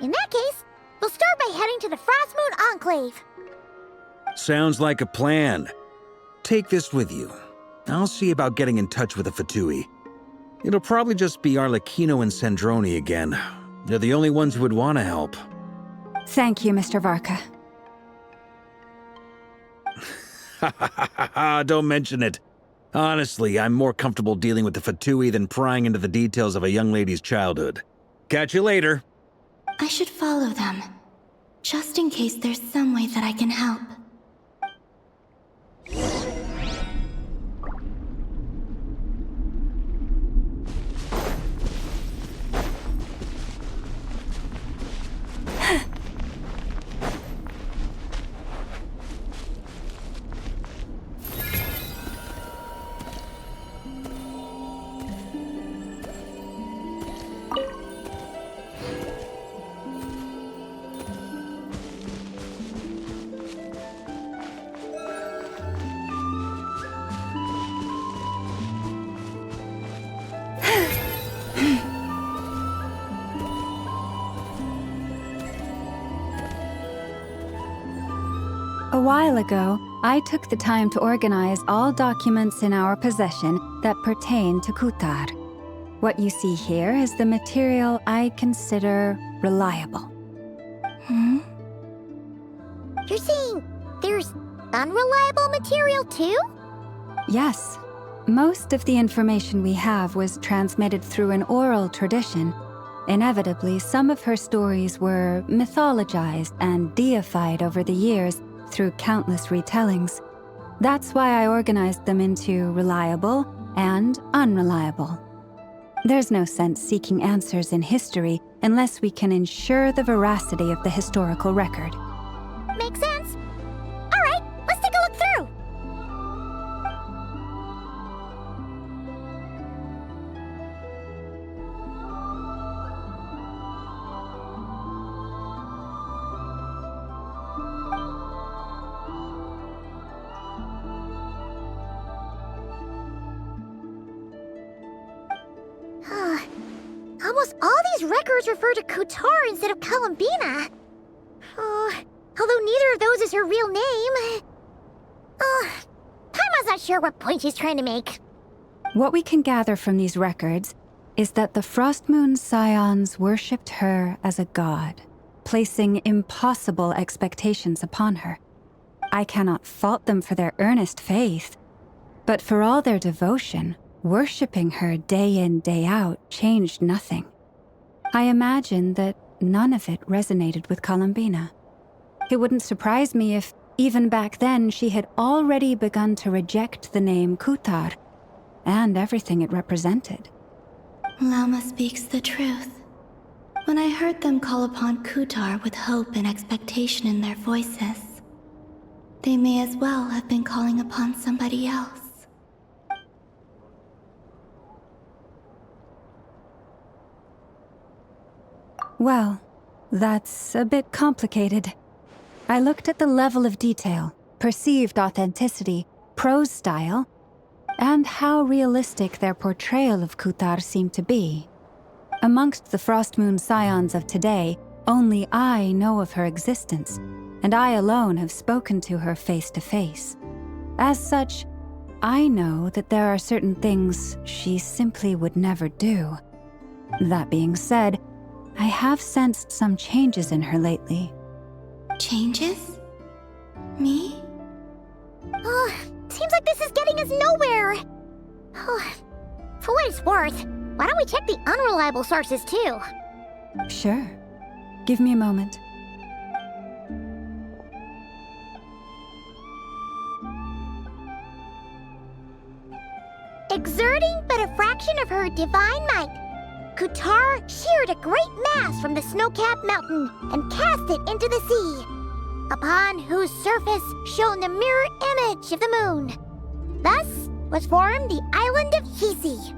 In that case, we'll start by heading to the Frost Moon Enclave. Sounds like a plan. Take this with you. I'll see about getting in touch with the Fatui. It'll probably just be Arlecchino and Sandroni again. They're the only ones who would want to help. Thank you, Mr. Varka. Ha ha ha ha ha! Don't mention it. Honestly, I'm more comfortable dealing with the Fatui than prying into the details of a young lady's childhood. Catch you later. I should follow them, just in case there's some way that I can help. A while ago, I took the time to organize all documents in our possession that pertain to Kutar. What you see here is the material I consider reliable. You're saying there's unreliable material too? Yes. Most of the information we have was transmitted through an oral tradition. Inevitably, some of her stories were mythologized and deified over the years through countless retellings. That's why I organized them into reliable and unreliable. There's no sense seeking answers in history unless we can ensure the veracity of the historical record. Makes sense. All right, let's take a look through. Almost all these records refer to Kutar instead of Columbina. Although neither of those is her real name. Paimon's not sure what point she's trying to make. What we can gather from these records is that the Frost Moon Scions worshipped her as a god, placing impossible expectations upon her. I cannot fault them for their earnest faith, but for all their devotion, worshipping her day in, day out changed nothing. I imagine that none of it resonated with Columbina. It wouldn't surprise me if, even back then, she had already begun to reject the name Kutar and everything it represented. Lama speaks the truth. When I heard them call upon Kutar with hope and expectation in their voices, they may as well have been calling upon somebody else. Well, that's a bit complicated. I looked at the level of detail, perceived authenticity, prose style, and how realistic their portrayal of Kutar seemed to be. Amongst the Frostmoon Scions of today, only I know of her existence, and I alone have spoken to her face to face. As such, I know that there are certain things she simply would never do. That being said, I have sensed some changes in her lately. Changes? Me? Oh, seems like this is getting us nowhere. Oh, for what it's worth, why don't we check the unreliable sources too? Sure. Give me a moment. Exerting but a fraction of her divine might, Kutar sheared a great mass from the snow-capped mountain and cast it into the sea, upon whose surface shone the mirror image of the moon. Thus was formed the island of Hisi.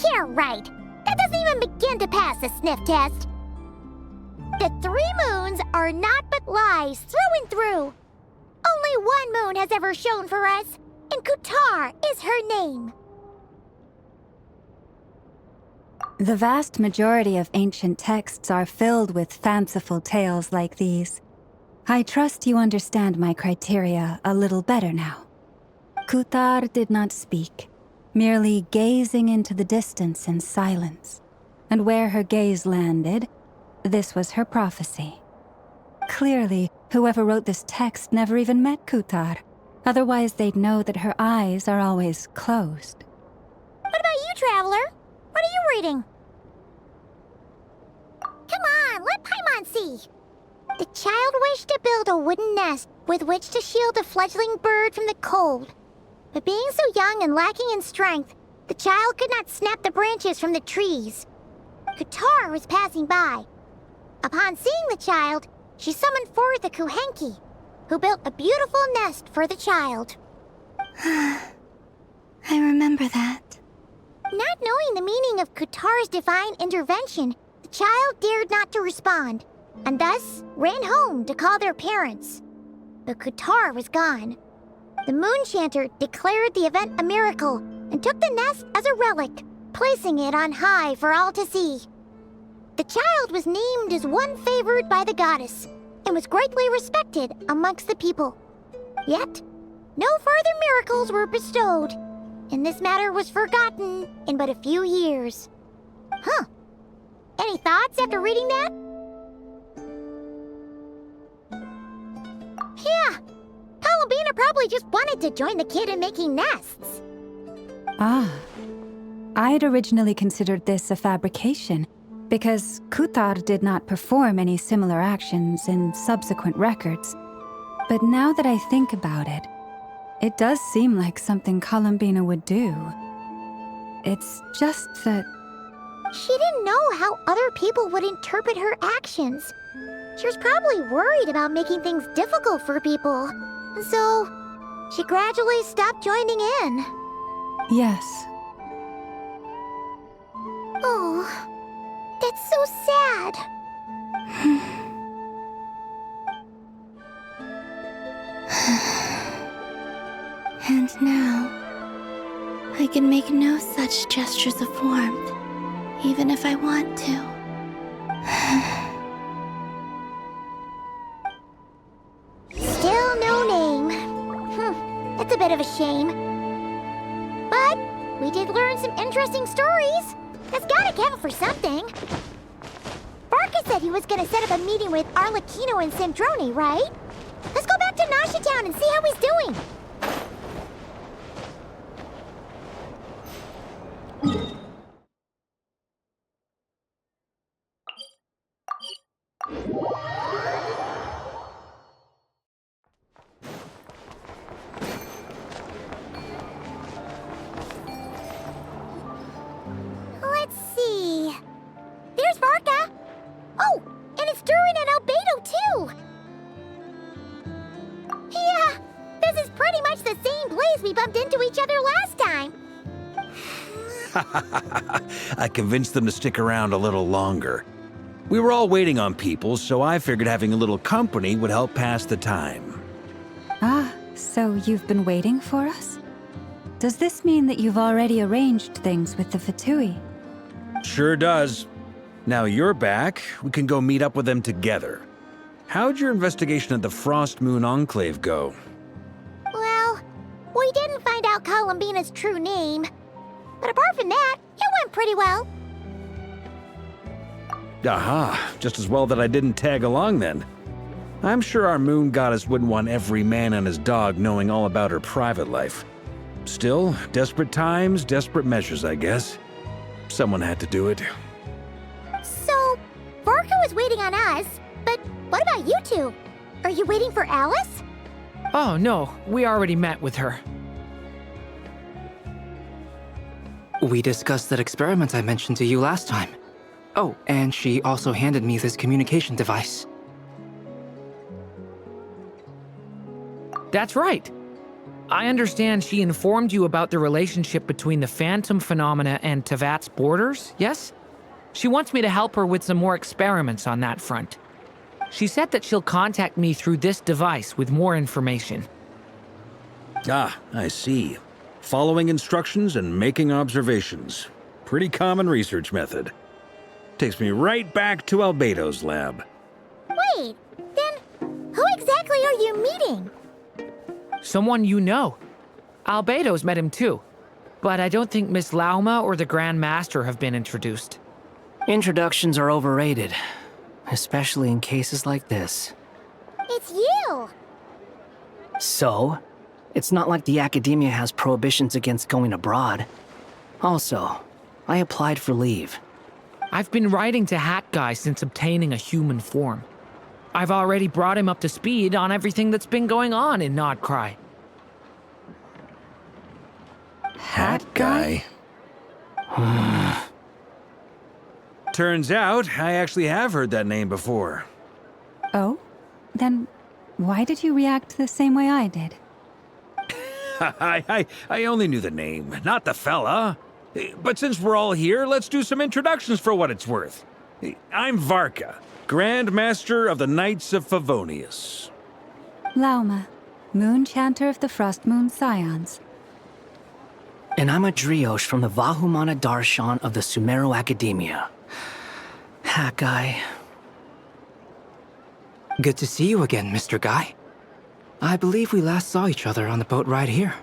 Yeah, right. That doesn't even begin to pass the sniff test. The 3 moons are naught but lies through and through. Only one moon has ever shone for us, and Kutar is her name. The vast majority of ancient texts are filled with fanciful tales like these. I trust you understand my criteria a little better now. Kutar did not speak, merely gazing into the distance in silence. And where her gaze landed, this was her prophecy. Clearly, whoever wrote this text never even met Kutar. Otherwise, they'd know that her eyes are always closed. What about you, Traveler? What are you reading? Come on, let Paimon see. The child wished to build a wooden nest with which to shield a fledgling bird from the cold. But being so young and lacking in strength, the child could not snap the branches from the trees. Kutar was passing by. Upon seeing the child, she summoned forth a Kuhenki, who built a beautiful nest for the child. I remember that. Not knowing the meaning of Kutar's divine intervention, the child dared not to respond, and thus ran home to call their parents. But Kutar was gone. The moon chanter declared the event a miracle and took the nest as a relic, placing it on high for all to see. The child was named as one favored by the goddess and was greatly respected amongst the people. Yet, no further miracles were bestowed, and this matter was forgotten in but a few years. Huh. Any thoughts after reading that? Yeah. Columbina probably just wanted to join the kid in making nests. Ah. I'd originally considered this a fabrication, because Kutar did not perform any similar actions in subsequent records. But now that I think about it, it does seem like something Columbina would do. It's just that... She didn't know how other people would interpret her actions. She was probably worried about making things difficult for people. And so, she gradually stopped joining in. Yes. Oh, that's so sad. And now, I can make no such gestures of warmth, even if I want to. Still no name. It's a bit of a shame. But we did learn some interesting stories. That's gotta count for something. Barca said he was gonna set up a meeting with Arlecchino and Sandrone, right? Let's go back to Nasha Town and see how he's doing. pretty much the same place we bumped into each other last time. I convinced them to stick around a little longer. We were all waiting on people, so I figured having a little company would help pass the time. Ah, so you've been waiting for us? Does this mean that you've already arranged things with the Fatui? Sure does. Now you're back, we can go meet up with them together. How'd your investigation at the Frost Moon Enclave go? Well, we didn't find out Columbina's true name. But apart from that, it went pretty well. Aha, just as well that I didn't tag along then. I'm sure our moon goddess wouldn't want every man and his dog knowing all about her private life. Still, desperate times, desperate measures, I guess. Someone had to do it. So, Varka was waiting on us, but what about you two? Are you waiting for Alice? Oh, no. We already met with her. We discussed that experiment I mentioned to you last time. Oh, and she also handed me this communication device. That's right. I understand she informed you about the relationship between the phantom phenomena and Teyvat's borders, yes? She wants me to help her with some more experiments on that front. She said that she'll contact me through this device with more information. Ah, I see. Following instructions and making observations. Pretty common research method. Takes me right back to Albedo's lab. Wait, then who exactly are you meeting? Someone you know. Albedo's met him too. But I don't think Miss Lauma or the Grand Master have been introduced. Introductions are overrated, especially in cases like this. It's you! So, it's not like the Academia has prohibitions against going abroad. Also, I applied for leave. I've been writing to Hat Guy since obtaining a human form. I've already brought him up to speed on everything that's been going on in Nod-Krai. Hat Guy? Turns out, I actually have heard that name before. Oh? Then why did you react the same way I did? I only knew the name, not the fella. But since we're all here, let's do some introductions for what it's worth. I'm Varka, Grand Master of the Knights of Favonius. Lauma, Moon Chanter of the Frost Moon Scions. And I'm a Driosh from the Vahumana Darshan of the Sumero Academia. Hat Guy. Good to see you again, Mr. Guy. I believe we last saw each other on the boat ride here.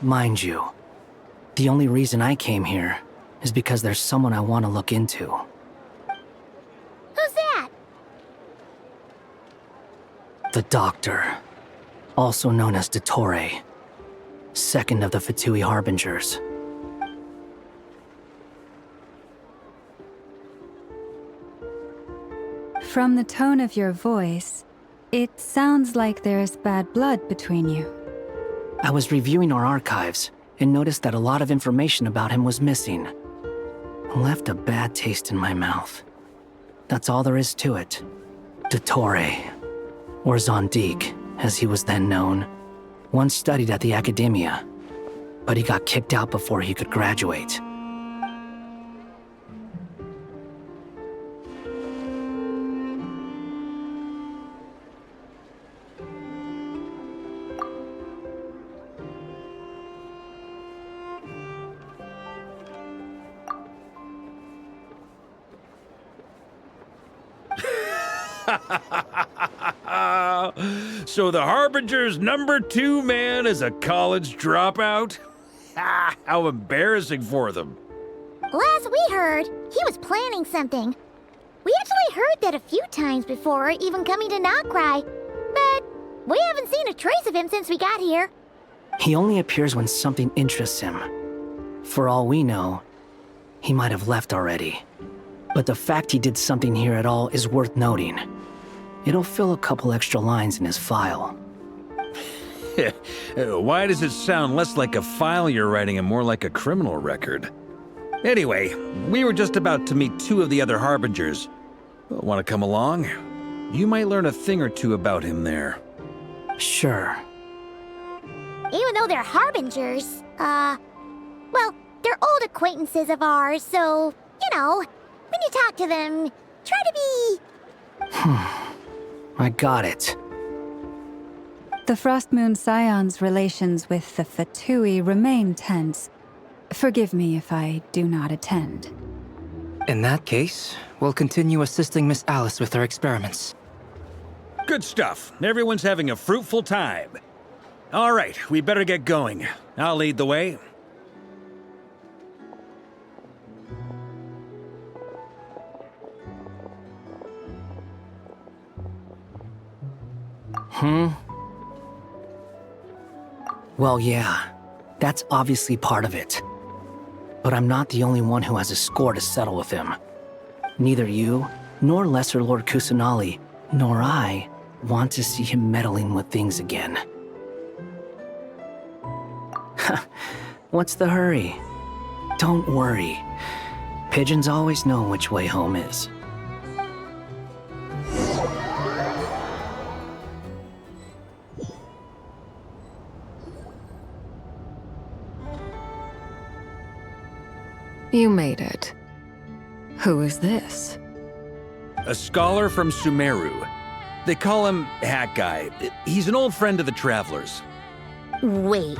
Mind you, the only reason I came here is because there's someone I want to look into. Who's that? The Doctor, also known as Dottore, second of the Fatui Harbingers. From the tone of your voice, it sounds like there's bad blood between you. I was reviewing our archives and noticed that a lot of information about him was missing. Left a bad taste in my mouth. That's all there is to it. Dottore, or Zondik, as he was then known, once studied at the Academia, but he got kicked out before he could graduate. So the Harbinger's #2 man is a college dropout? How embarrassing for them. Last we heard, he was planning something. We actually heard that a few times before, even coming to Nod-Krai, but we haven't seen a trace of him since we got here. He only appears when something interests him. For all we know, he might have left already. But the fact he did something here at all is worth noting. It'll fill a couple extra lines in his file. Why does it sound less like a file you're writing and more like a criminal record? Anyway, we were just about to meet 2 of the other Harbingers. Want to come along? You might learn a thing or two about him there. Sure. Even though they're harbingers, well, they're old acquaintances of ours, so, you know, when you talk to them, try to be... I got it. The Frost Moon Scion's relations with the Fatui remain tense. Forgive me if I do not attend. In that case, we'll continue assisting Miss Alice with her experiments. Good stuff. Everyone's having a fruitful time. All right, we better get going. I'll lead the way. Well, yeah, that's obviously part of it. But I'm not the only one who has a score to settle with him. Neither you, nor Lesser Lord Kusanali, nor I want to see him meddling with things again. What's the hurry? Don't worry. Pigeons always know which way home is. You made it. Who is this? A scholar from Sumeru. They call him Hat Guy. He's an old friend of the Travelers. Wait,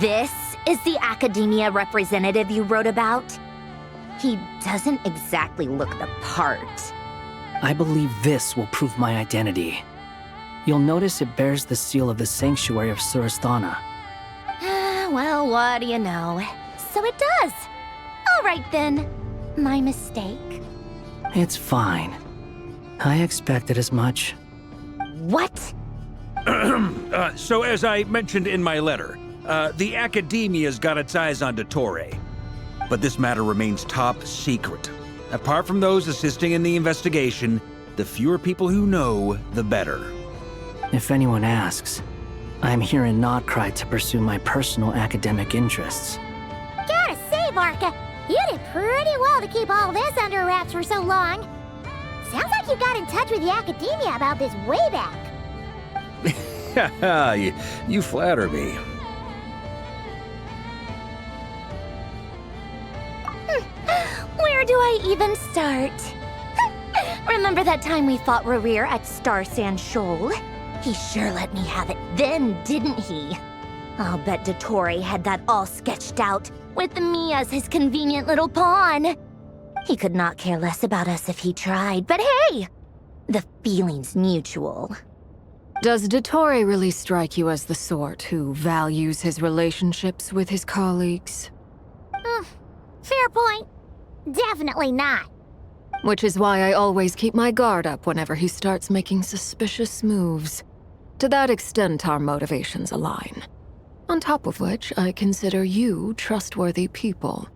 this is the academia representative you wrote about? He doesn't exactly look the part. I believe this will prove my identity. You'll notice it bears the seal of the Sanctuary of Surasthana. Well, what do you know? So it does. All right then. My mistake. It's fine. I expected as much. What? So as I mentioned in my letter, the Academia's got its eyes on Dottore. But this matter remains top secret. Apart from those assisting in the investigation, the fewer people who know, the better. If anyone asks, I'm here in Nod-Krai to pursue my personal academic interests. Gotta say, Marka, you did pretty well to keep all this under wraps for so long. Sounds like you got in touch with the Academia about this way back. you flatter me. Where do I even start? Remember that time we fought Rerir at Star Sand Shoal? He sure let me have it then, didn't he? I'll bet Dottore had that all sketched out, with me as his convenient little pawn. He could not care less about us if he tried, but hey! The feeling's mutual. Does Dottore really strike you as the sort who values his relationships with his colleagues? Fair point. Definitely not. Which is why I always keep my guard up whenever he starts making suspicious moves. To that extent, our motivations align. On top of which, I consider you trustworthy people.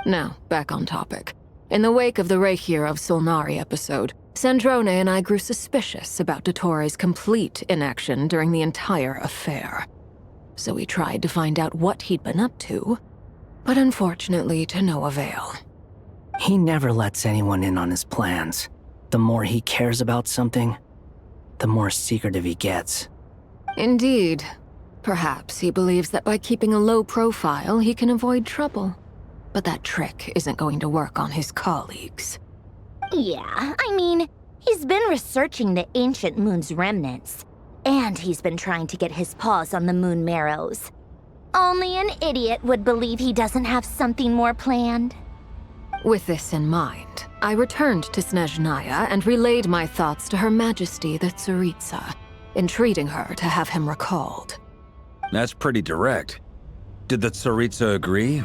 Now, back on topic. In the wake of the Reikir of Solnari episode, Sandrone and I grew suspicious about Dottore's complete inaction during the entire affair. So we tried to find out what he'd been up to, but unfortunately to no avail. He never lets anyone in on his plans. The more he cares about something, the more secretive he gets. Indeed. Perhaps he believes that by keeping a low profile, he can avoid trouble. But that trick isn't going to work on his colleagues. Yeah, I mean, he's been researching the ancient moon's remnants. And he's been trying to get his paws on the moon marrows. Only an idiot would believe he doesn't have something more planned. With this in mind, I returned to Snezhnaya and relayed my thoughts to Her Majesty the Tsaritsa, entreating her to have him recalled. That's pretty direct. Did the Tsaritsa agree?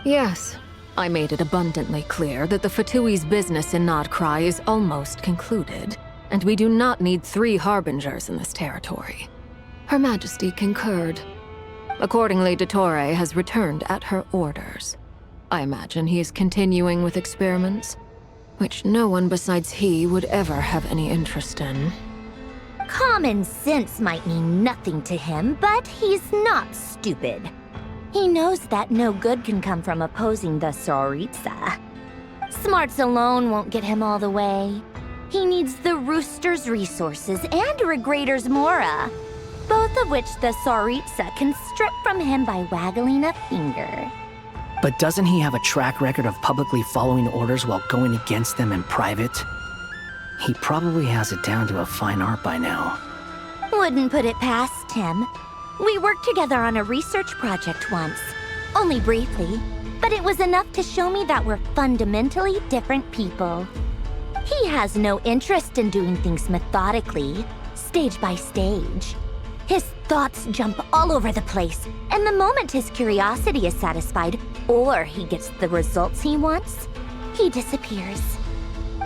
Yes. I made it abundantly clear that the Fatui's business in Nod-Krai is almost concluded, and we do not need 3 harbingers in this territory. Her Majesty concurred. Accordingly, Dottore has returned at her orders. I imagine he is continuing with experiments, which no one besides he would ever have any interest in. Common sense might mean nothing to him, but he's not stupid. He knows that no good can come from opposing the Tsaritsa. Smarts alone won't get him all the way. He needs the Rooster's resources and Regrator's Mora, both of which the Tsaritsa can strip from him by waggling a finger. But doesn't he have a track record of publicly following orders while going against them in private? He probably has it down to a fine art by now. Wouldn't put it past him. We worked together on a research project once. Only briefly, but it was enough to show me that we're fundamentally different people. He has no interest in doing things methodically, stage by stage. His thoughts jump all over the place, and the moment his curiosity is satisfied, or he gets the results he wants, he disappears.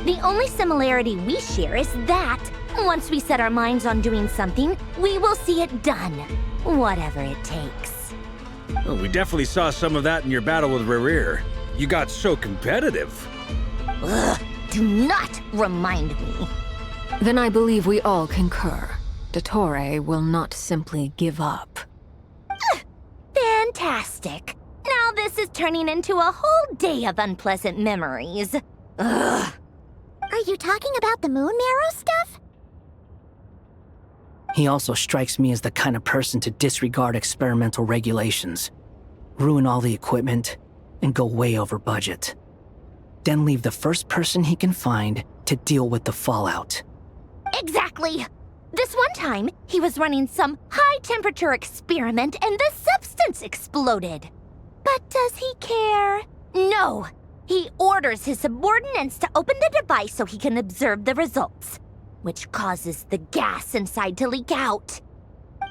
The only similarity we share is that, once we set our minds on doing something, we will see it done, whatever it takes. Well, we definitely saw some of that in your battle with Rerir. You got so competitive. Ugh, do not remind me. Then I believe we all concur. Dottore will not simply give up. Fantastic. Now this is turning into a whole day of unpleasant memories. Ugh. Are you talking about the moon marrow stuff? He also strikes me as the kind of person to disregard experimental regulations, ruin all the equipment, and go way over budget. Then leave the first person he can find to deal with the fallout. Exactly. This one time, he was running some high-temperature experiment and the substance exploded. But does he care? No. He orders his subordinates to open the device so he can observe the results, which causes the gas inside to leak out.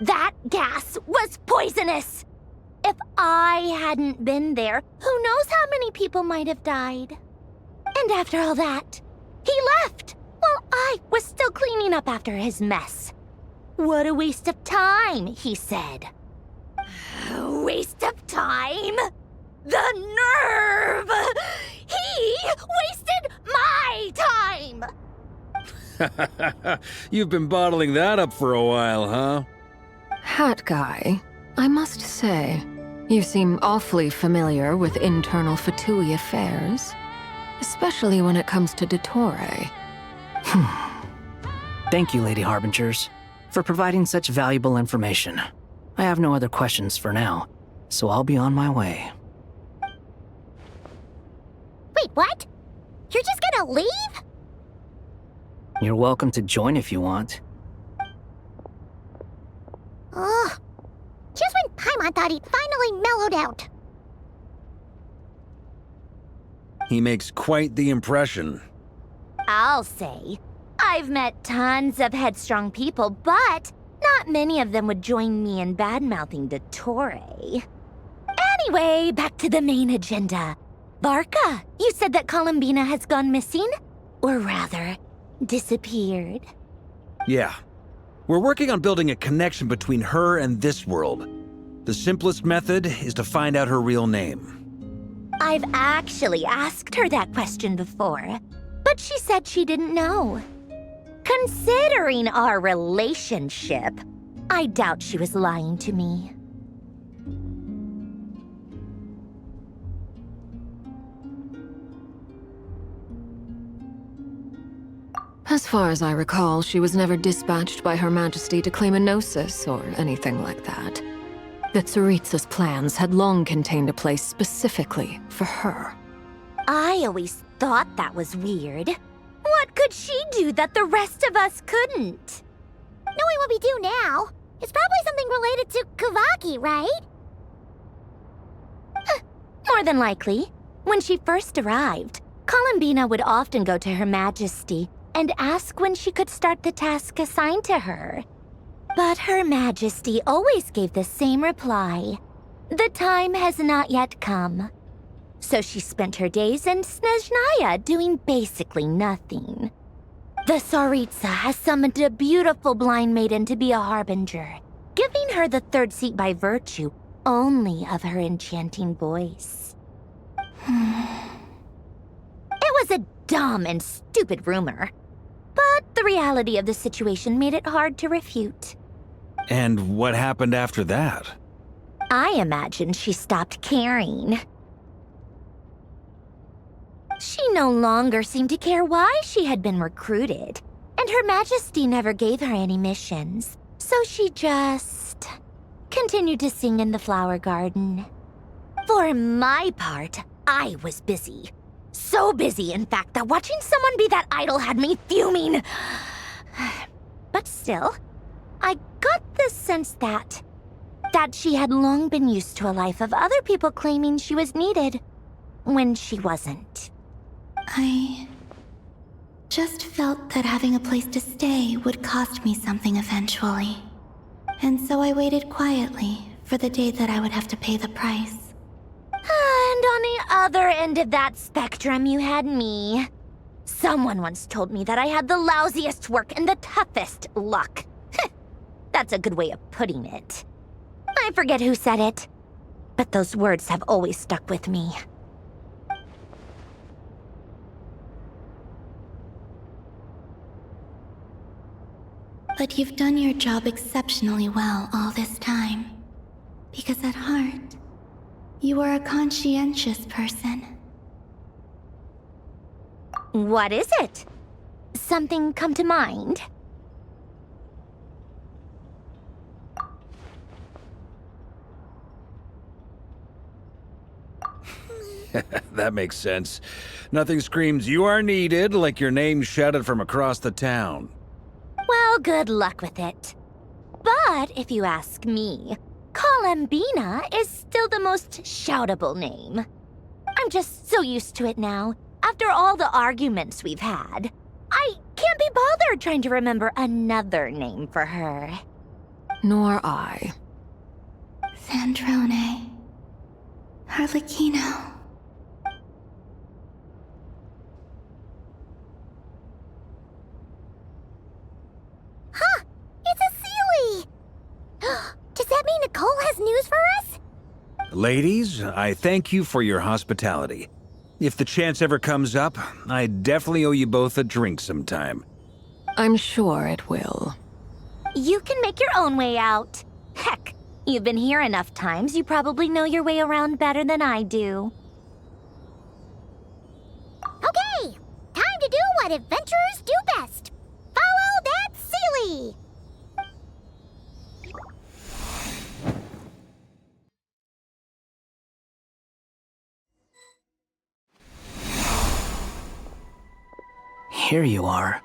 That gas was poisonous. If I hadn't been there, who knows how many people might have died. And after all that, he left while I was still cleaning up after his mess. What a waste of time, he said. Waste of time? The nerve! He wasted my time! You've been bottling that up for a while, huh? Hat guy, I must say, you seem awfully familiar with internal Fatui affairs, especially when it comes to Dottore. Thank you, Lady Harbingers, for providing such valuable information. I have no other questions for now, so I'll be on my way. Wait, what? You're just gonna leave? You're welcome to join if you want. Ugh. Just when Paimon thought he'd finally mellowed out. He makes quite the impression. I'll say. I've met tons of headstrong people, but not many of them would join me in bad-mouthing Dottore. Anyway, back to the main agenda. Barca, you said that Columbina has gone missing? Or rather, disappeared. Yeah. We're working on building a connection between her and this world. The simplest method is to find out her real name. I've actually asked her that question before, but she said she didn't know. Considering our relationship, I doubt she was lying to me. As far as I recall, she was never dispatched by Her Majesty to claim a gnosis or anything like that. The Tsaritsa's plans had long contained a place specifically for her. I always thought that was weird. What could she do that the rest of us couldn't? Knowing what we do now, it's probably something related to Kavaki, right? More than likely. When she first arrived, Columbina would often go to Her Majesty and ask when she could start the task assigned to her. But Her Majesty always gave the same reply. The time has not yet come. So she spent her days in Snezhnaya doing basically nothing. The Tsaritsa has summoned a beautiful blind maiden to be a harbinger, giving her the third seat by virtue only of her enchanting voice. It was a dumb and stupid rumor, but the reality of the situation made it hard to refute. And what happened after that? I imagine she stopped caring. She no longer seemed to care why she had been recruited, and Her Majesty never gave her any missions, so she just continued to sing in the flower garden. For my part, I was busy. So busy, in fact, that watching someone be that idol had me fuming. But still, I got the sense that she had long been used to a life of other people claiming she was needed when she wasn't. I just felt that having a place to stay would cost me something eventually. And so I waited quietly for the day that I would have to pay the price. And on the other end of that spectrum, you had me. Someone once told me that I had the lousiest work and the toughest luck. That's a good way of putting it. I forget who said it, but those words have always stuck with me. But you've done your job exceptionally well all this time. Because at heart, you are a conscientious person. What is it? Something come to mind? That makes sense. Nothing screams you are needed like your name shouted from across the town. Well, good luck with it. But if you ask me, Colambina is still the most shoutable name. I'm just so used to it now. After all the arguments we've had, I can't be bothered trying to remember another name for her. Nor I. Sandrone. Harlequino. Huh! It's a Sealy! Does that mean Nicole has news for us? Ladies, I thank you for your hospitality. If the chance ever comes up, I definitely owe you both a drink sometime. I'm sure it will. You can make your own way out. Heck, you've been here enough times, you probably know your way around better than I do. Okay! Time to do what adventurers do best. Follow that Sealy! Here you are.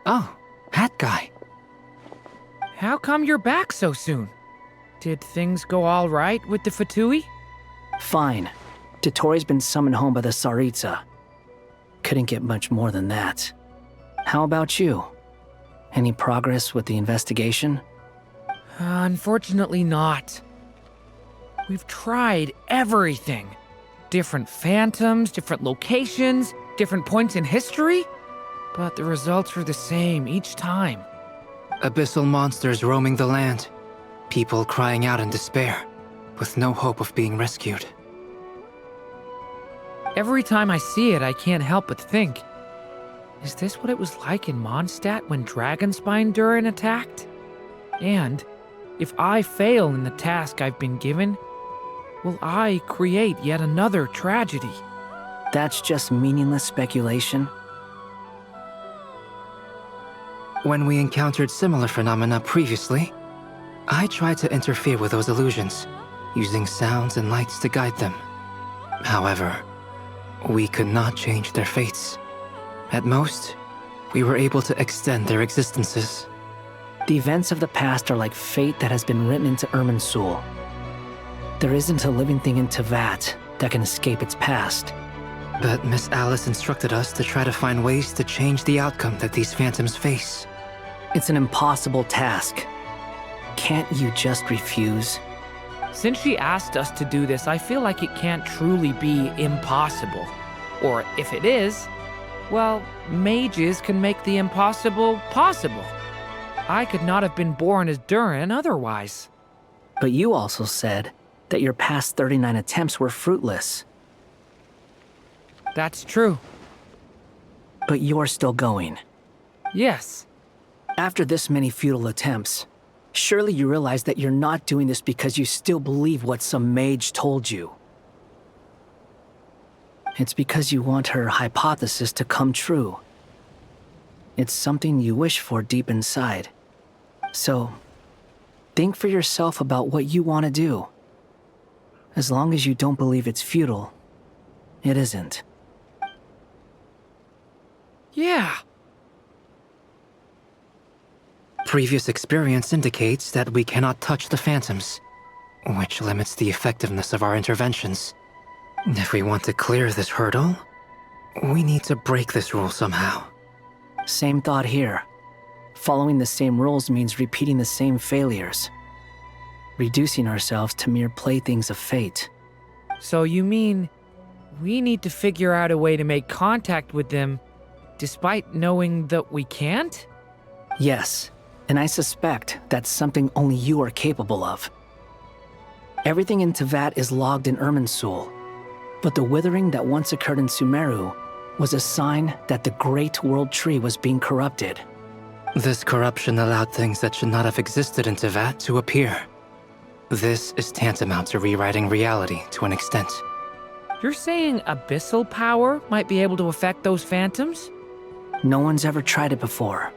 Oh, hat guy. How come you're back so soon? Did things go all right with the Fatui? Fine. Dotori's been summoned home by the Tsaritsa. Couldn't get much more than that. How about you? Any progress with the investigation? Unfortunately not. We've tried everything. Different phantoms, different locations, different points in history. But the results are the same each time. Abyssal monsters roaming the land. People crying out in despair, with no hope of being rescued. Every time I see it, I can't help but think, is this what it was like in Mondstadt when Dragonspine Durin attacked? And if I fail in the task I've been given, will I create yet another tragedy? That's just meaningless speculation. When we encountered similar phenomena previously, I tried to interfere with those illusions, using sounds and lights to guide them. However, we could not change their fates. At most, we were able to extend their existences. The events of the past are like fate that has been written into Irminsul. There isn't a living thing in Teyvat that can escape its past. But Miss Alice instructed us to try to find ways to change the outcome that these phantoms face. It's an impossible task. Can't you just refuse? Since she asked us to do this, I feel like it can't truly be impossible. Or if it is, well, mages can make the impossible possible. I could not have been born as Durin otherwise. But you also said that your past 39 attempts were fruitless. That's true. But you're still going. Yes. After this many futile attempts, surely you realize that you're not doing this because you still believe what some mage told you. It's because you want her hypothesis to come true. It's something you wish for deep inside. So, think for yourself about what you want to do. As long as you don't believe it's futile, it isn't. Yeah. Previous experience indicates that we cannot touch the phantoms, which limits the effectiveness of our interventions. If we want to clear this hurdle, we need to break this rule somehow. Same thought here. Following the same rules means repeating the same failures. Reducing ourselves to mere playthings of fate. So you mean we need to figure out a way to make contact with them despite knowing that we can't? Yes, and I suspect that's something only you are capable of. Everything in Teyvat is logged in Irminsul, but the withering that once occurred in Sumeru was a sign that the great world tree was being corrupted. This corruption allowed things that should not have existed in Teyvat to appear. This is tantamount to rewriting reality to an extent. You're saying abyssal power might be able to affect those phantoms? No one's ever tried it before.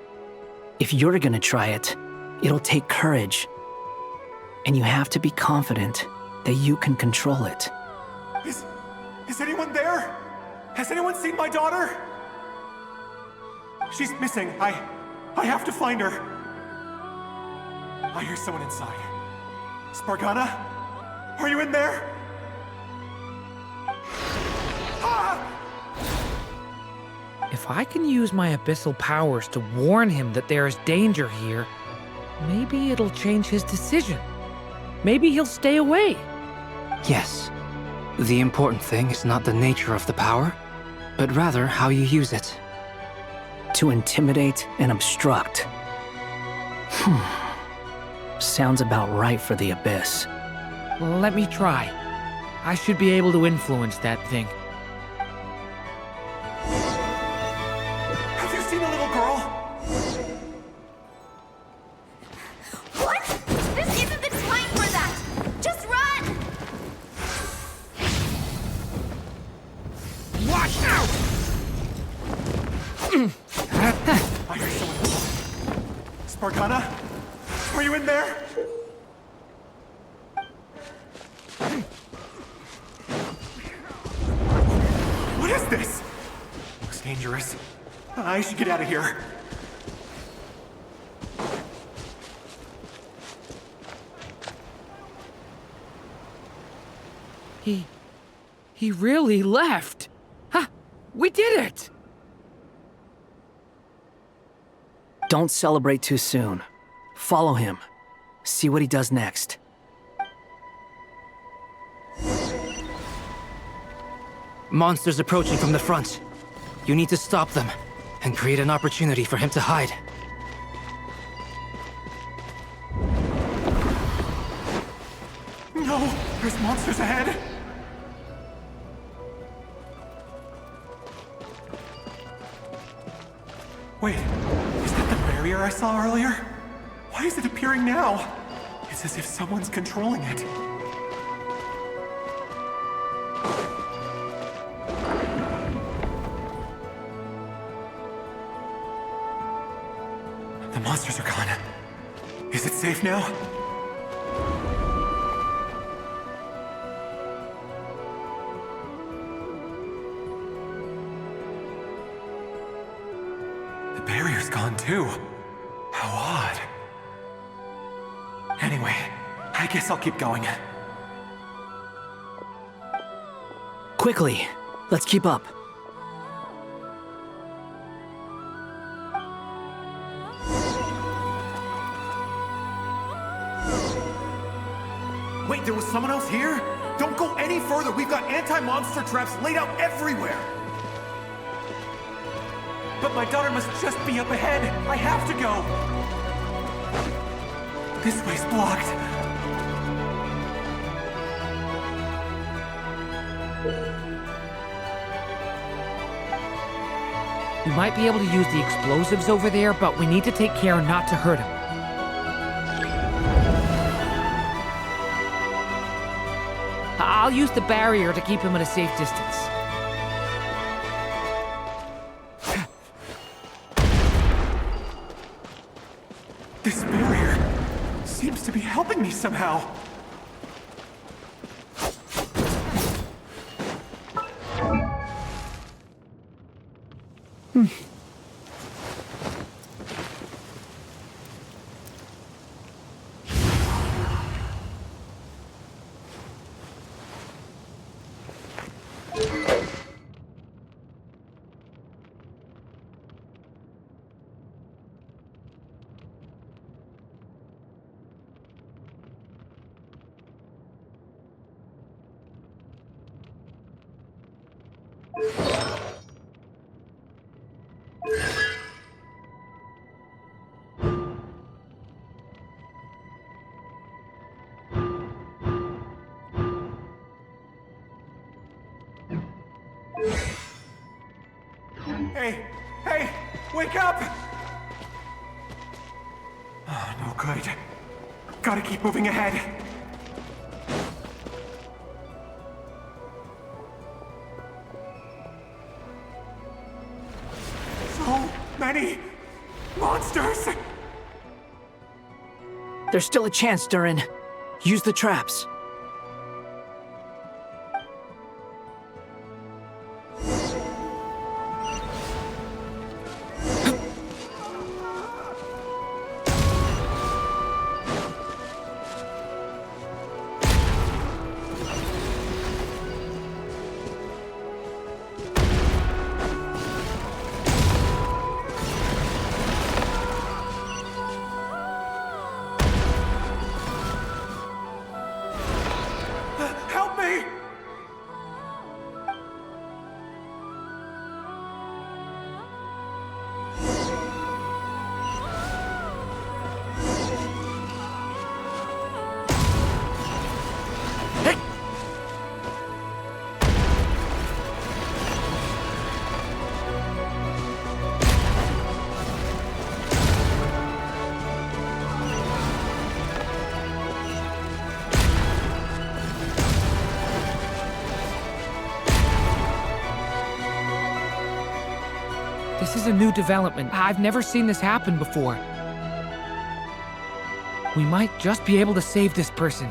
If you're gonna try it, it'll take courage. And you have to be confident that you can control it. Is anyone there? Has anyone seen my daughter? She's missing. I have to find her. I hear someone inside. Spargana? Are you in there? If I can use my abyssal powers to warn him that there is danger here, maybe it'll change his decision. Maybe he'll stay away. Yes. The important thing is not the nature of the power, but rather how you use it. To intimidate and obstruct. Sounds about right for the Abyss. Let me try. I should be able to influence that thing. Have you seen a little girl? What? This isn't the time for that! Just run! Watch out! I hear someone. Spargana? Are you in there? What is this? Looks dangerous. I should get out of here. He really left. Ha! We did it! Don't celebrate too soon. Follow him. See what he does next. Monsters approaching from the front. You need to stop them and create an opportunity for him to hide. No! There's monsters ahead! Wait, is that the barrier I saw earlier? Why is it appearing now? It's as if someone's controlling it. The monsters are gone. Is it safe now? The barrier's gone too. How odd. Anyway, I guess I'll keep going. Quickly, let's keep up. Wait, there was someone else here? Don't go any further. We've got anti-monster traps laid out everywhere. But my daughter must just be up ahead. I have to go. This way's blocked. We might be able to use the explosives over there, but we need to take care not to hurt him. I'll use the barrier to keep him at a safe distance. This barrier seems to be helping me somehow. Hey, wake up! Oh, no good. Gotta keep moving ahead. So many monsters! There's still a chance, Durin. Use the traps. Help me! This is a new development. I've never seen this happen before. We might just be able to save this person.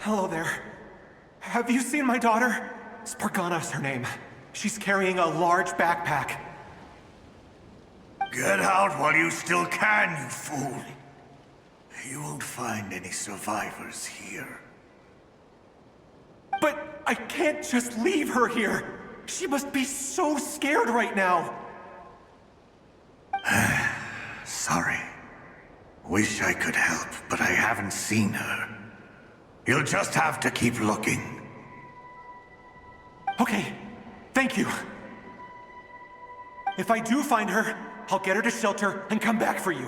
Hello there. Have you seen my daughter? Spargana's her name. She's carrying a large backpack. Get out while you still can, you fool. You won't find any survivors here. But I can't just leave her here. She must be so scared right now. Sorry. Wish I could help, but I haven't seen her. You'll just have to keep looking. Okay, thank you. If I do find her, I'll get her to shelter and come back for you.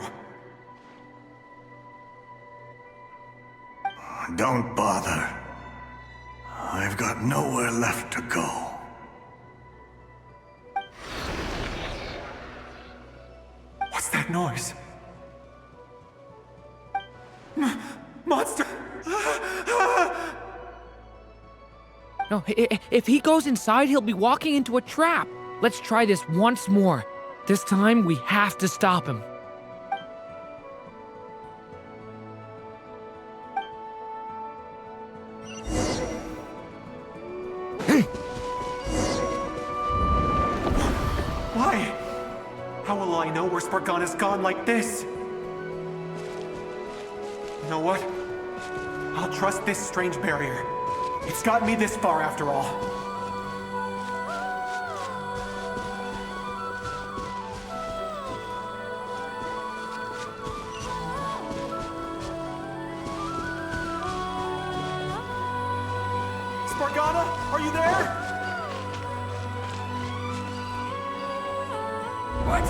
Don't bother. I've got nowhere left to go. What's that noise? Monster! No, if he goes inside, he'll be walking into a trap. Let's try this once more. This time, we have to stop him. Why? How will I know where Spargana's gone like this? You know what? I'll trust this strange barrier. It's gotten me this far after all. Spargana, are you there? What?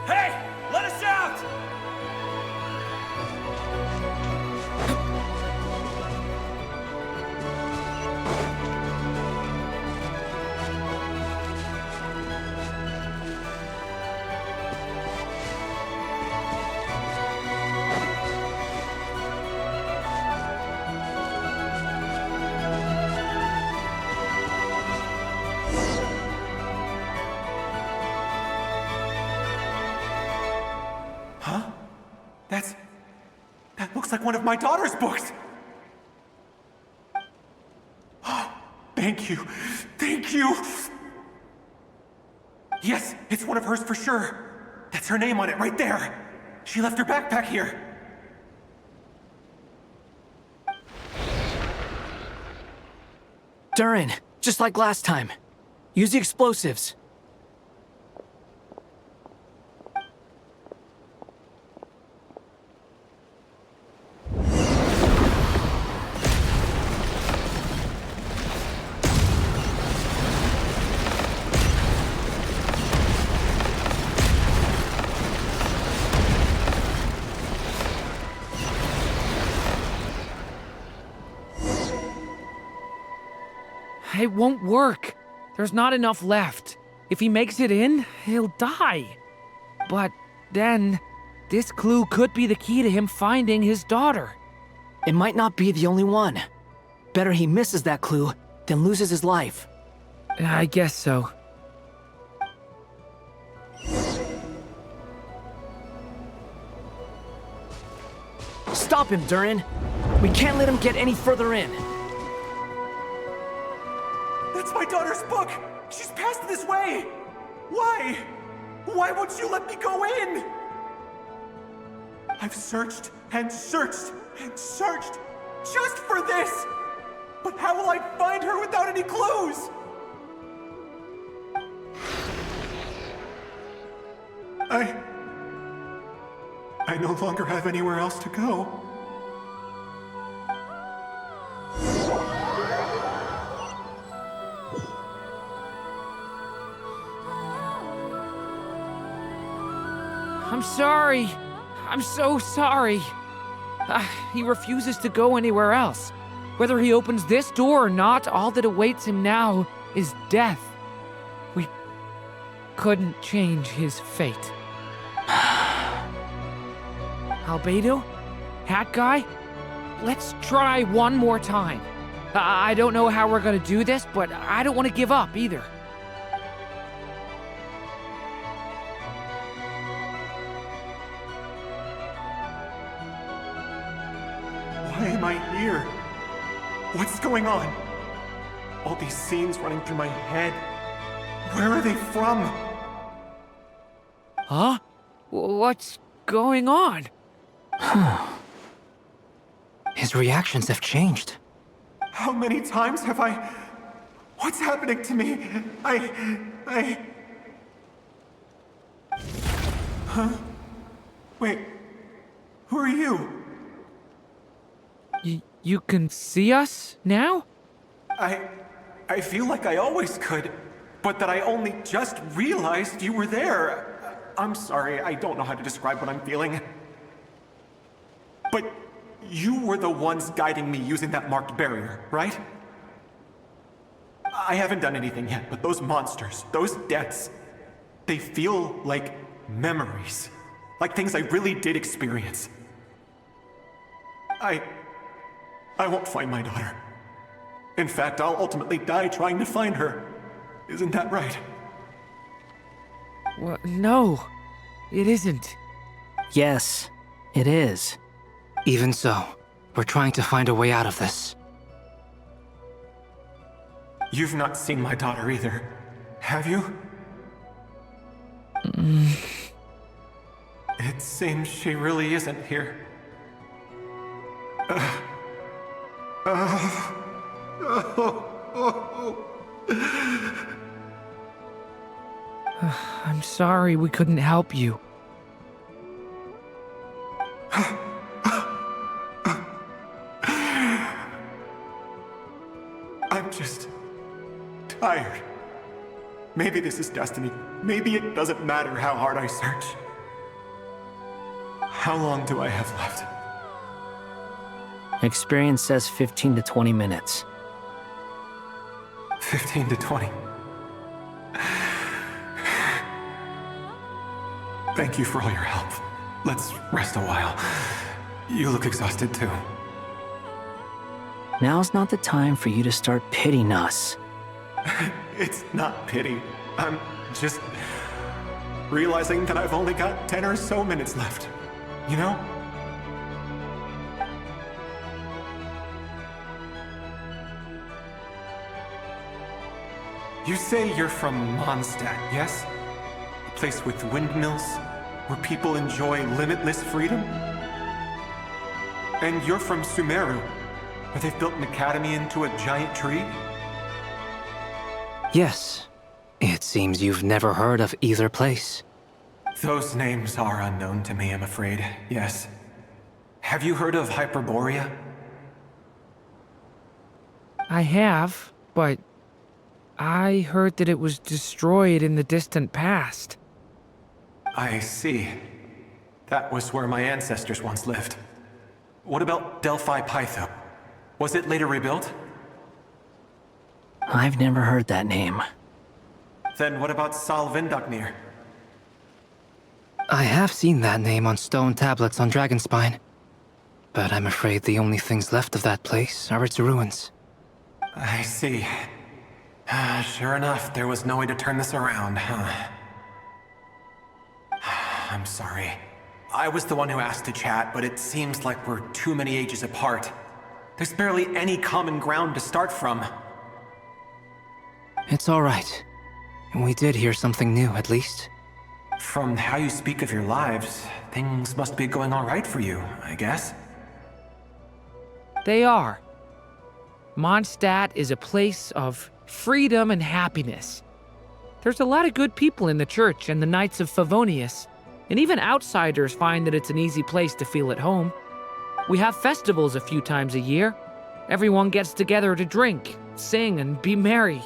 Hey! Let us out! That looks like one of my daughter's books! Thank you. Thank you! Yes, it's one of hers for sure. That's her name on it right there. She left her backpack here. Durin, just like last time. Use the explosives. It won't work. There's not enough left. If he makes it in, he'll die. But then, this clue could be the key to him finding his daughter. It might not be the only one. Better he misses that clue than loses his life. I guess so. Stop him, Durin. We can't let him get any further in. That's my daughter's book! She's passed this way! Why? Why won't you let me go in? I've searched and searched and searched just for this! But how will I find her without any clues? I no longer have anywhere else to go. I'm sorry. I'm so sorry. He refuses to go anywhere else. Whether he opens this door or not, all that awaits him now is death. We couldn't change his fate. Albedo? Hat Guy? Let's try one more time. I don't know how we're gonna do this, but I don't want to give up either. Why am I here? What's going on? All these scenes running through my head. Where are they from? Huh? What's going on? His reactions have changed. How many times have I... What's happening to me? Huh? Wait. Who are you? You can see us now? I feel like I always could, but that I only just realized you were there. I'm sorry, I don't know how to describe what I'm feeling. But you were the ones guiding me using that marked barrier, right? I haven't done anything yet, but those monsters, those deaths, they feel like memories. Like things I really did experience. I won't find my daughter. In fact, I'll ultimately die trying to find her. Isn't that right? Well, no, it isn't. Yes, it is. Even so, we're trying to find a way out of this. You've not seen my daughter either, have you? It seems she really isn't here. I'm sorry we couldn't help you. tired. Maybe this is destiny. Maybe it doesn't matter how hard I search. How long do I have left? Experience says 15 to 20 minutes. 15 to 20. Thank you for all your help. Let's rest a while. You look exhausted too. Now's not the time for you to start pitying us. It's not pity. I'm just realizing that I've only got 10 or so minutes left. You know? You say you're from Mondstadt, yes? A place with windmills, where people enjoy limitless freedom? And you're from Sumeru, where they've built an academy into a giant tree? Yes. It seems you've never heard of either place. Those names are unknown to me, I'm afraid, yes. Have you heard of Hyperborea? I have, but I heard that it was destroyed in the distant past. I see. That was where my ancestors once lived. What about Delphi Pytho? Was it later rebuilt? I've never heard that name. Then what about Sal Vindaknir? I have seen that name on stone tablets on Dragonspine. But I'm afraid the only things left of that place are its ruins. I see. Sure enough, there was no way to turn this around, huh? I'm sorry. I was the one who asked to chat, but it seems like we're too many ages apart. There's barely any common ground to start from. It's all right. We did hear something new, at least. From how you speak of your lives, things must be going all right for you, I guess. They are. Mondstadt is a place of freedom and happiness. There's a lot of good people in the church and the Knights of Favonius, and even outsiders find that it's an easy place to feel at home. We have festivals a few times a year. Everyone gets together to drink, sing, and be merry.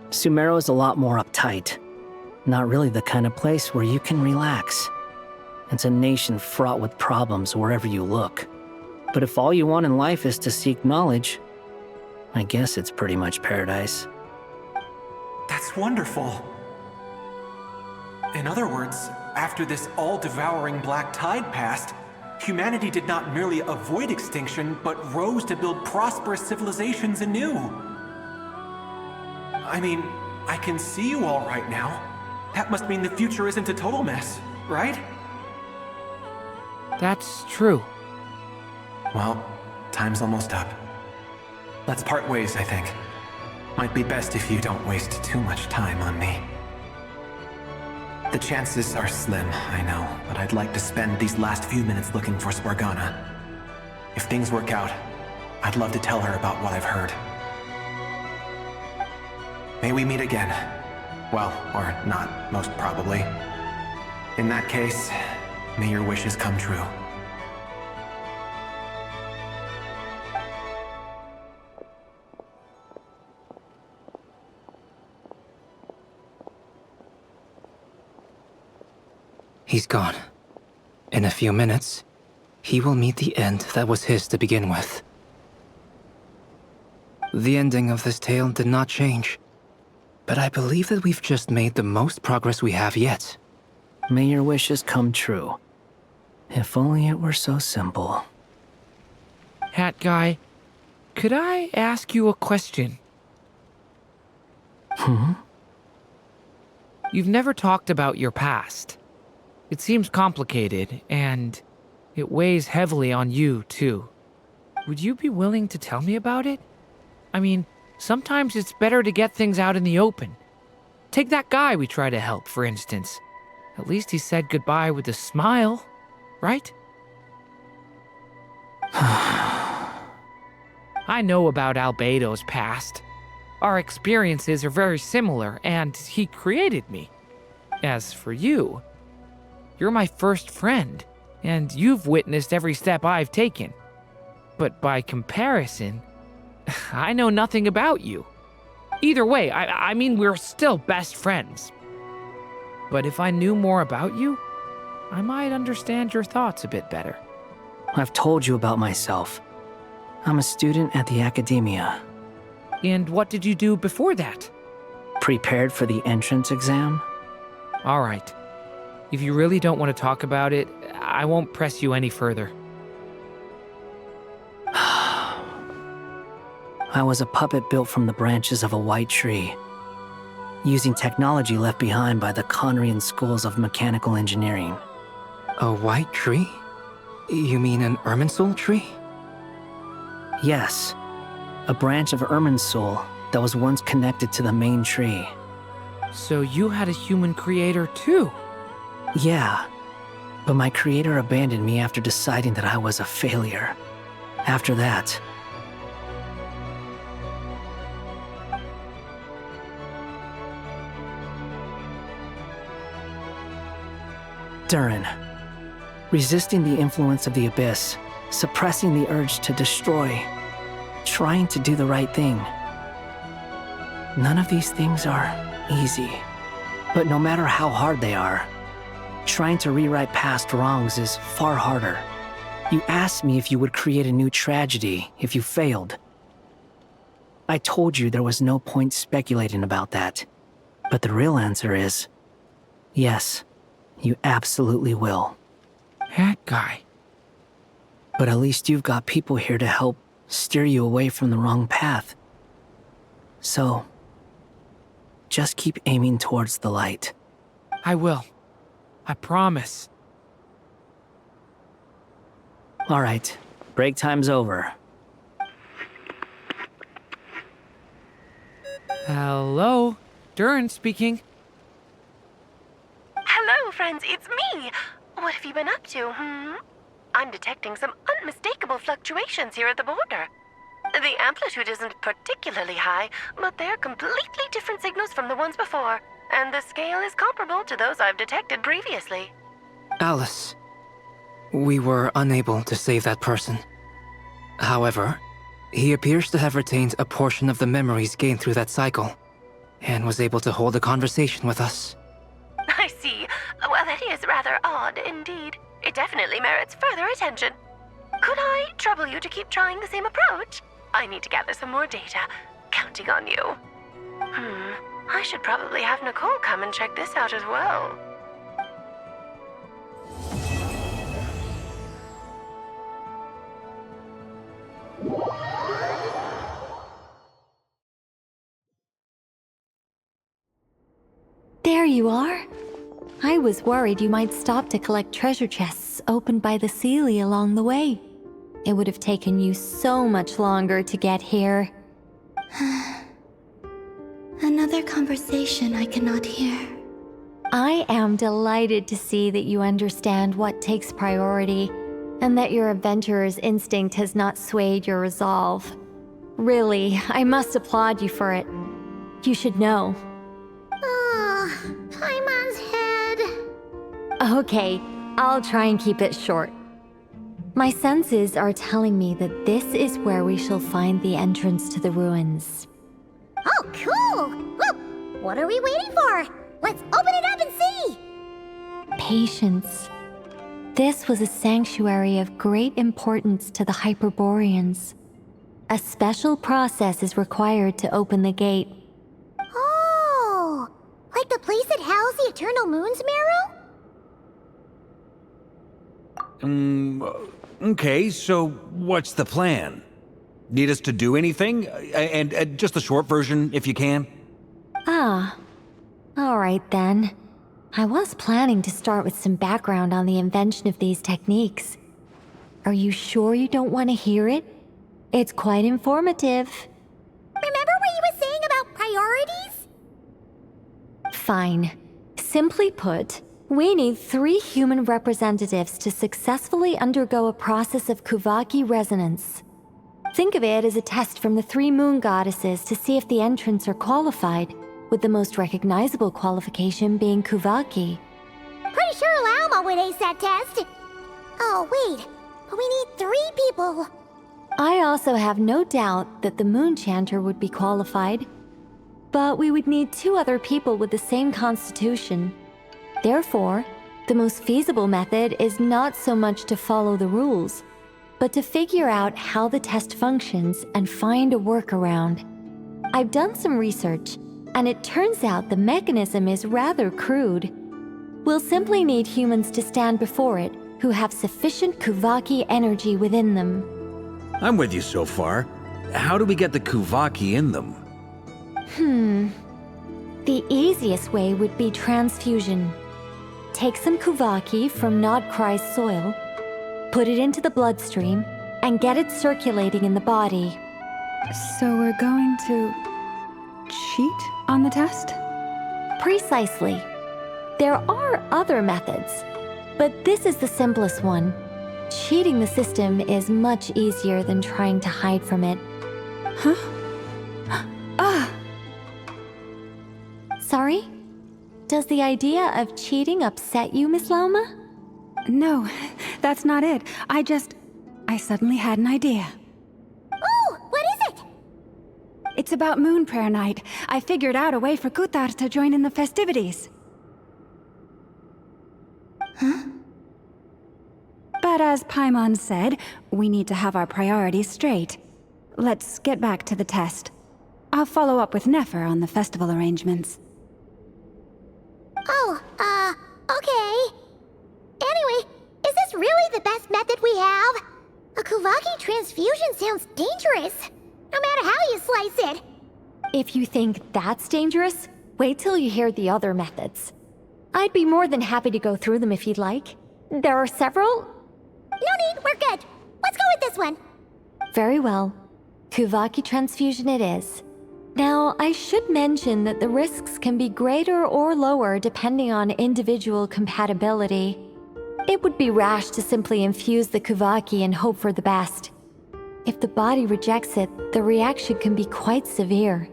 Sumeru is a lot more uptight. Not really the kind of place where you can relax. It's a nation fraught with problems wherever you look. But if all you want in life is to seek knowledge, I guess it's pretty much paradise. That's wonderful. In other words, after this all-devouring black tide passed, humanity did not merely avoid extinction, but rose to build prosperous civilizations anew. I mean, I can see you all right now. That must mean the future isn't a total mess, right? That's true. Well, time's almost up. Let's part ways, I think. Might be best if you don't waste too much time on me. The chances are slim, I know, but I'd like to spend these last few minutes looking for Spargana. If things work out, I'd love to tell her about what I've heard. May we meet again. Well, or not, most probably. In that case, may your wishes come true. He's gone. In a few minutes, he will meet the end that was his to begin with. The ending of this tale did not change, but I believe that we've just made the most progress we have yet. May your wishes come true. If only it were so simple. Hat Guy, could I ask you a question? You've never talked about your past. It seems complicated, and it weighs heavily on you, too. Would you be willing to tell me about it? I mean, sometimes it's better to get things out in the open. Take that guy we try to help, for instance. At least he said goodbye with a smile, right? I know about Albedo's past. Our experiences are very similar, and he created me. As for you, you're my first friend, and you've witnessed every step I've taken. But by comparison, I know nothing about you. Either way, I mean, we're still best friends. But if I knew more about you, I might understand your thoughts a bit better. I've told you about myself. I'm a student at the academia. And what did you do before that? Prepared for the entrance exam? All right. If you really don't want to talk about it, I won't press you any further. I was a puppet built from the branches of a white tree, using technology left behind by the Conrian schools of mechanical engineering. A white tree? You mean an Irminsul tree? Yes, a branch of Irminsul that was once connected to the main tree. So you had a human creator too? Yeah, but my creator abandoned me after deciding that I was a failure. After that, Durin, resisting the influence of the Abyss, suppressing the urge to destroy, trying to do the right thing. None of these things are easy, but no matter how hard they are, trying to rewrite past wrongs is far harder. You asked me if you would create a new tragedy if you failed. I told you there was no point speculating about that, but the real answer is, yes. You absolutely will. That guy. But at least you've got people here to help steer you away from the wrong path. So, just keep aiming towards the light. I will. I promise. All right, break time's over. Hello? Durin speaking. Hello, friends, it's me. What have you been up to, I'm detecting some unmistakable fluctuations here at the border. The amplitude isn't particularly high, but they're completely different signals from the ones before, and the scale is comparable to those I've detected previously. Alice, we were unable to save that person. However, he appears to have retained a portion of the memories gained through that cycle, and was able to hold a conversation with us. I see. Well, that is rather odd indeed. It definitely merits further attention. Could I trouble you to keep trying the same approach? I need to gather some more data. Counting on you. I should probably have Nicole come and check this out as well. There you are. I was worried you might stop to collect treasure chests opened by the Seelie along the way. It would have taken you so much longer to get here. Another conversation I cannot hear. I am delighted to see that you understand what takes priority, and that your adventurer's instinct has not swayed your resolve. Really, I must applaud you for it. You should know. Paimon's head. Okay, I'll try and keep it short. My senses are telling me that this is where we shall find the entrance to the ruins. Oh, cool! Well, what are we waiting for? Let's open it up and see! Patience. This was a sanctuary of great importance to the Hyperboreans. A special process is required to open the gate. Oh! Like the place that housed the Eternal Moon's marrow? Okay, so what's the plan? Need us to do anything? And just the short version, if you can. Ah. All right then. I was planning to start with some background on the invention of these techniques. Are you sure you don't want to hear it? It's quite informative. Remember what you were saying about priorities? Fine. Simply put, we need 3 human representatives to successfully undergo a process of Kuvaki resonance. Think of it as a test from the 3 moon goddesses to see if the entrants are qualified, with the most recognizable qualification being Kuvaki. Pretty sure Lauma would ace that test. Oh, wait. But we need 3 people. I also have no doubt that the Moon Chanter would be qualified. but we would need 2 other people with the same constitution. Therefore, the most feasible method is not so much to follow the rules, but to figure out how the test functions and find a workaround. I've done some research, and it turns out the mechanism is rather crude. We'll simply need humans to stand before it who have sufficient Kuvaki energy within them. I'm with you so far. How do we get the Kuvaki in them? The easiest way would be transfusion. Take some Kuvaki from Nod-Krai's soil, put it into the bloodstream, and get it circulating in the body. So we're going to cheat on the test? Precisely. There are other methods, but this is the simplest one. Cheating the system is much easier than trying to hide from it. Huh? Ah! Sorry? Does the idea of cheating upset you, Miss Lauma? No, that's not it. I suddenly had an idea. Oh, what is it? It's about Moon Prayer Night. I figured out a way for Kutar to join in the festivities. Huh? But as Paimon said, we need to have our priorities straight. Let's get back to the test. I'll follow up with Nefer on the festival arrangements. Oh, okay. Anyway, is this really the best method we have? A Kuvaki transfusion sounds dangerous, no matter how you slice it. If you think that's dangerous, wait till you hear the other methods. I'd be more than happy to go through them if you'd like. There are several. No need, we're good. Let's go with this one. Very well. Kuvaki transfusion it is. Now, I should mention that the risks can be greater or lower depending on individual compatibility. It would be rash to simply infuse the Kuvaki and hope for the best. If the body rejects it, the reaction can be quite severe.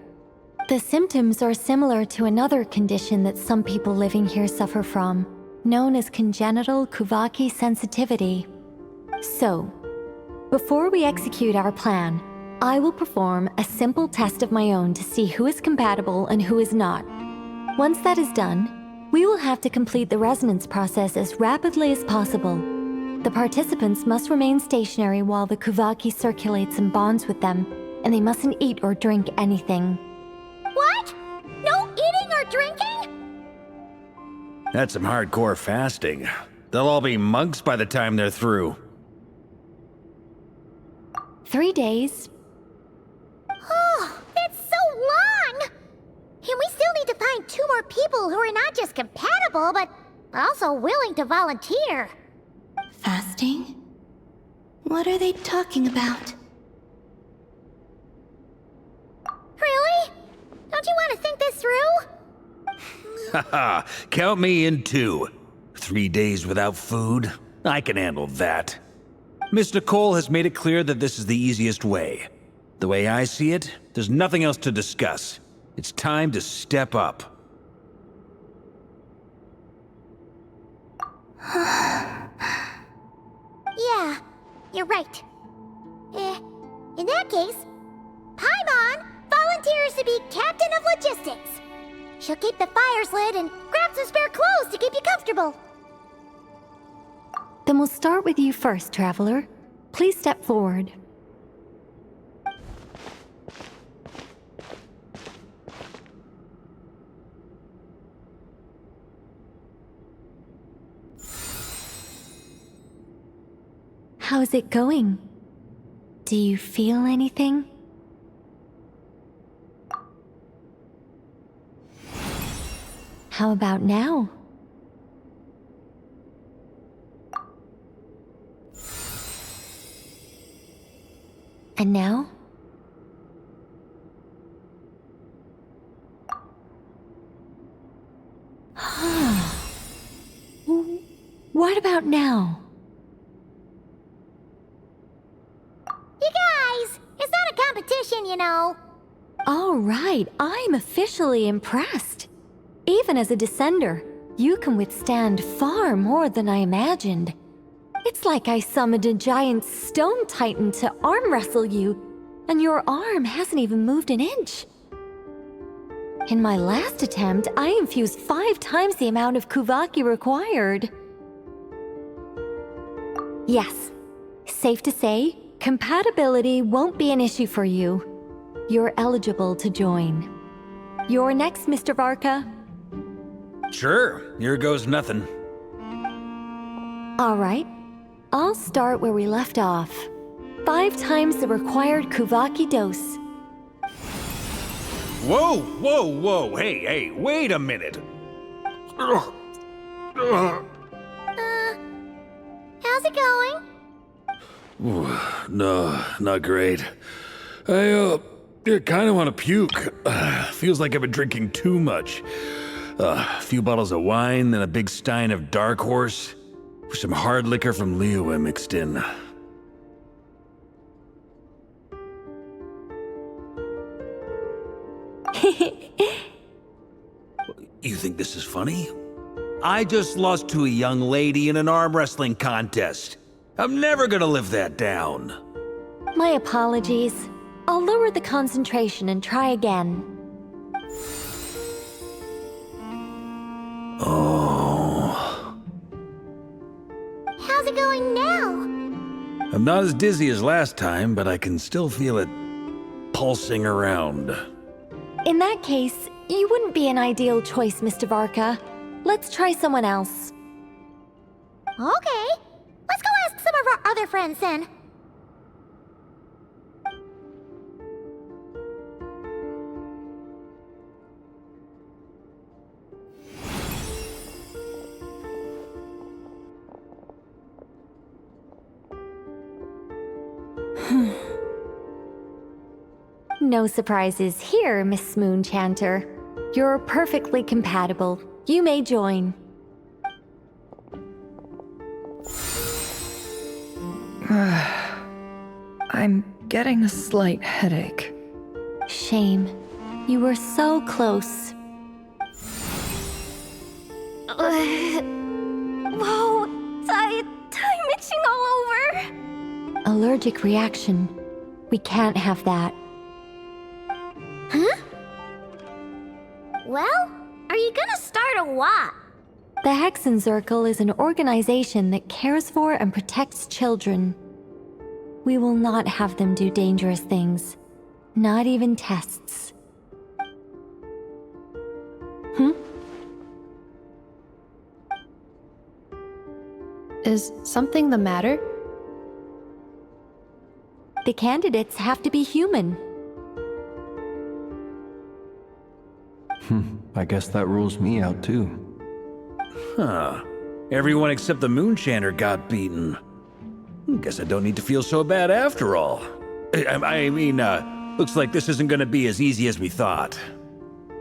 The symptoms are similar to another condition that some people living here suffer from, known as congenital Kuvaki sensitivity. So, before we execute our plan, I will perform a simple test of my own to see who is compatible and who is not. Once that is done, we will have to complete the resonance process as rapidly as possible. The participants must remain stationary while the Kuvaki circulates and bonds with them, and they mustn't eat or drink anything. What? No eating or drinking? That's some hardcore fasting. They'll all be monks by the time they're through. 3 days. Oh, that's so long! And we still need to find 2 more people who are not just compatible, but also willing to volunteer. Fasting? What are they talking about? Really? Don't you want to think this through? Haha, count me in too. 3 days without food? I can handle that. Miss Nicole has made it clear that this is the easiest way. The way I see it, there's nothing else to discuss. It's time to step up. Yeah, you're right. In that case, Paimon volunteers to be captain of logistics. She'll keep the fires lit and grab some spare clothes to keep you comfortable. Then we'll start with you first, Traveler. Please step forward. How's it going? Do you feel anything? How about now? And now? What about now? You guys, it's not a competition, you know. All right, I'm officially impressed. Even as a descender, you can withstand far more than I imagined. It's like I summoned a giant stone titan to arm wrestle you, and your arm hasn't even moved an inch. In my last attempt, I infused 5 times the amount of Kuvaki required. Yes, safe to say, compatibility won't be an issue for you. You're eligible to join. You're next, Mr. Varka. Sure, here goes nothing. All right, I'll start where we left off. 5 times the required Kuvaki dose. Whoa, whoa, whoa, hey, wait a minute. How's it going? No, not great. I kind of want to puke. Feels like I've been drinking too much. A few bottles of wine, then a big stein of Dark Horse. With some hard liquor from Liyue mixed in. You think this is funny? I just lost to a young lady in an arm wrestling contest. I'm never gonna live that down. My apologies. I'll lower the concentration and try again. Oh. How's it going now? I'm not as dizzy as last time, but I can still feel it pulsing around. In that case, you wouldn't be an ideal choice, Mr. Varka. Let's try someone else. Okay. Let's go ask some of our other friends then. No surprises here, Miss Moonchanter. You're perfectly compatible. You may join. I'm getting a slight headache. Shame. You were so close. Whoa, I'm itching all over. Allergic reaction. We can't have that. Huh? Well, are you gonna start or what? The Hexen Circle is an organization that cares for and protects children. We will not have them do dangerous things. Not even tests. Is something the matter? The candidates have to be human. I guess that rules me out too. Huh. Everyone except the Moonchanter got beaten. Guess I don't need to feel so bad after all. I mean, looks like this isn't gonna be as easy as we thought.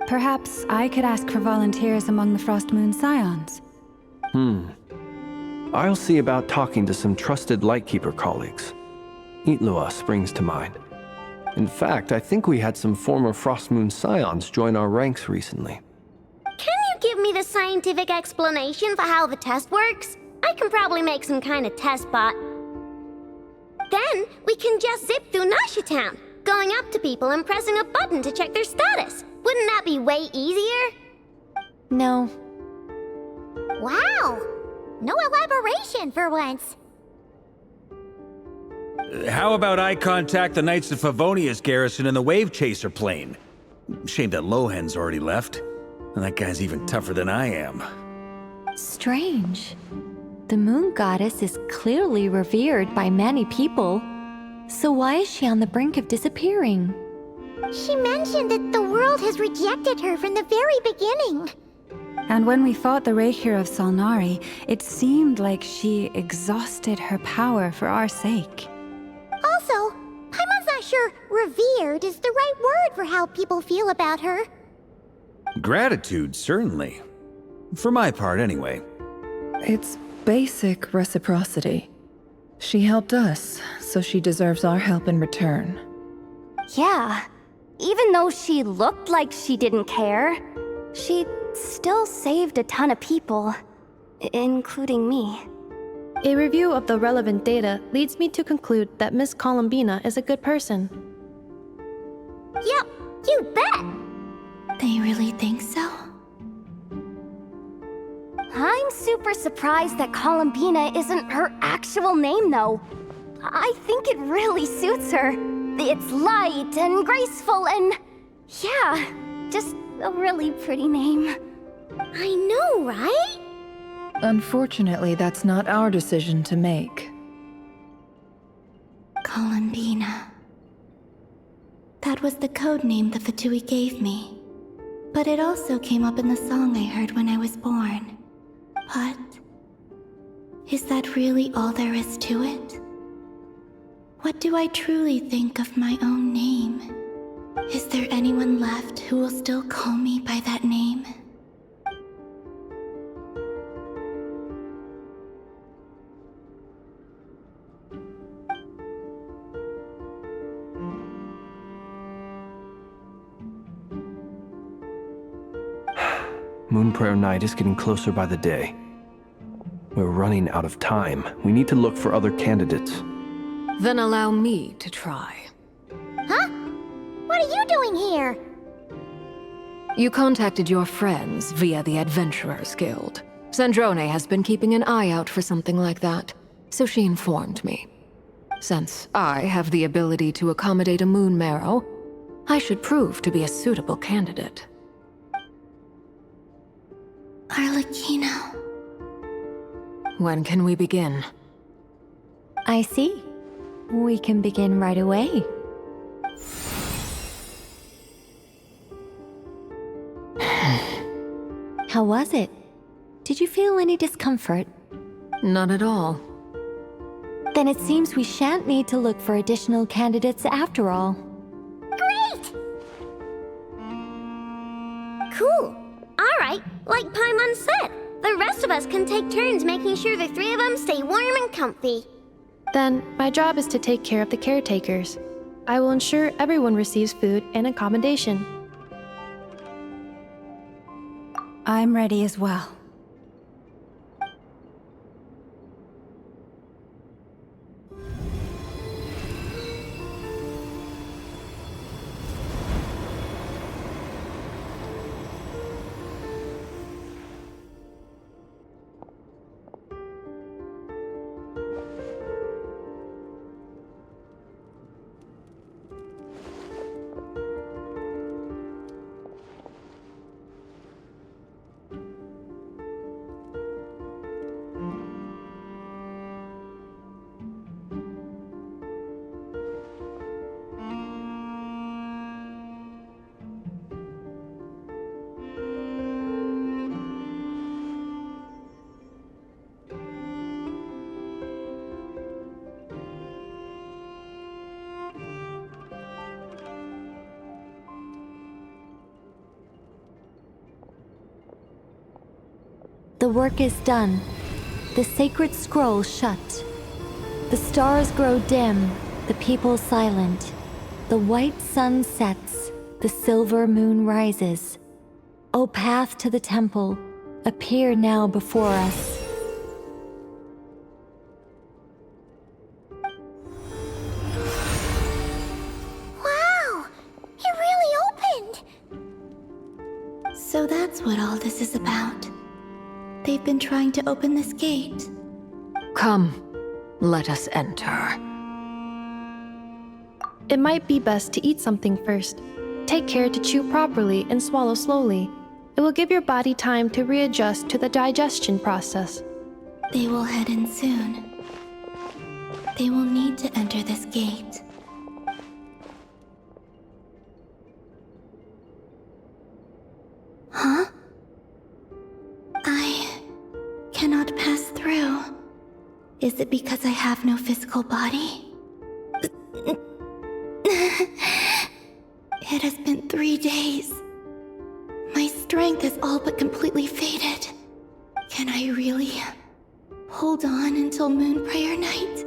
Perhaps I could ask for volunteers among the Frost Moon Scions. I'll see about talking to some trusted Lightkeeper colleagues. Itlua springs to mind. In fact, I think we had some former Frost Moon Scions join our ranks recently. Can you give me the scientific explanation for how the test works? I can probably make some kind of test bot. Then we can just zip through Nasha Town, going up to people and pressing a button to check their status. Wouldn't that be way easier? No. Wow! No elaboration for once. How about I contact the Knights of Favonia's garrison in the Wave Chaser plane? Shame that Lohan's already left. And that guy's even tougher than I am. Strange. The Moon Goddess is clearly revered by many people. So why is she on the brink of disappearing? She mentioned that the world has rejected her from the very beginning. And when we fought the Reikir of Solnari, it seemed like she exhausted her power for our sake. Also, Paimon's not sure revered is the right word for how people feel about her. Gratitude, certainly. For my part, anyway. It's basic reciprocity. She helped us, so she deserves our help in return. Yeah, even though she looked like she didn't care, she still saved a ton of people, including me. A review of the relevant data leads me to conclude that Miss Columbina is a good person. Yep, you bet! They really super surprised that Columbina isn't her actual name, though. I think it really suits her. It's light and graceful and... yeah, just a really pretty name. I know, right? Unfortunately, that's not our decision to make. Columbina. That was the code name the Fatui gave me. But it also came up in the song I heard when I was born. But... is that really all there is to it? What do I truly think of my own name? Is there anyone left who will still call me by that name? Moon Prayer Night is getting closer by the day. We're running out of time. We need to look for other candidates. Then allow me to try. Huh? What are you doing here? You contacted your friends via the Adventurers Guild. Sandrone has been keeping an eye out for something like that, so she informed me. Since I have the ability to accommodate a moon marrow, I should prove to be a suitable candidate. Arlecchino. When can we begin? I see. We can begin right away. How was it? Did you feel any discomfort? Not at all. Then it seems we shan't need to look for additional candidates after all. Great! Cool. Alright, like Paimon said, the rest of us can take turns making sure the three of them stay warm and comfy. Then, my job is to take care of the caretakers. I will ensure everyone receives food and accommodation. I'm ready as well. The work is done. The sacred scroll shut. The stars grow dim, the people silent. The white sun sets, the silver moon rises. O path to the temple, appear now before us. Wow! It really opened! So that's what all this is about. They've been trying to open this gate. Come, let us enter. It might be best to eat something first. Take care to chew properly and swallow slowly. It will give your body time to readjust to the digestion process. They will head in soon. They will need to enter this gate. Huh? I cannot pass through. Is it because I have no physical body? It has been 3 days. My strength has all but completely faded. Can I really hold on until Moon Prayer Night?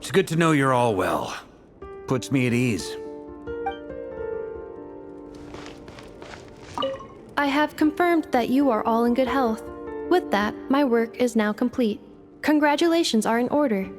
It's good to know you're all well. Puts me at ease. I have confirmed that you are all in good health. With that, my work is now complete. Congratulations are in order.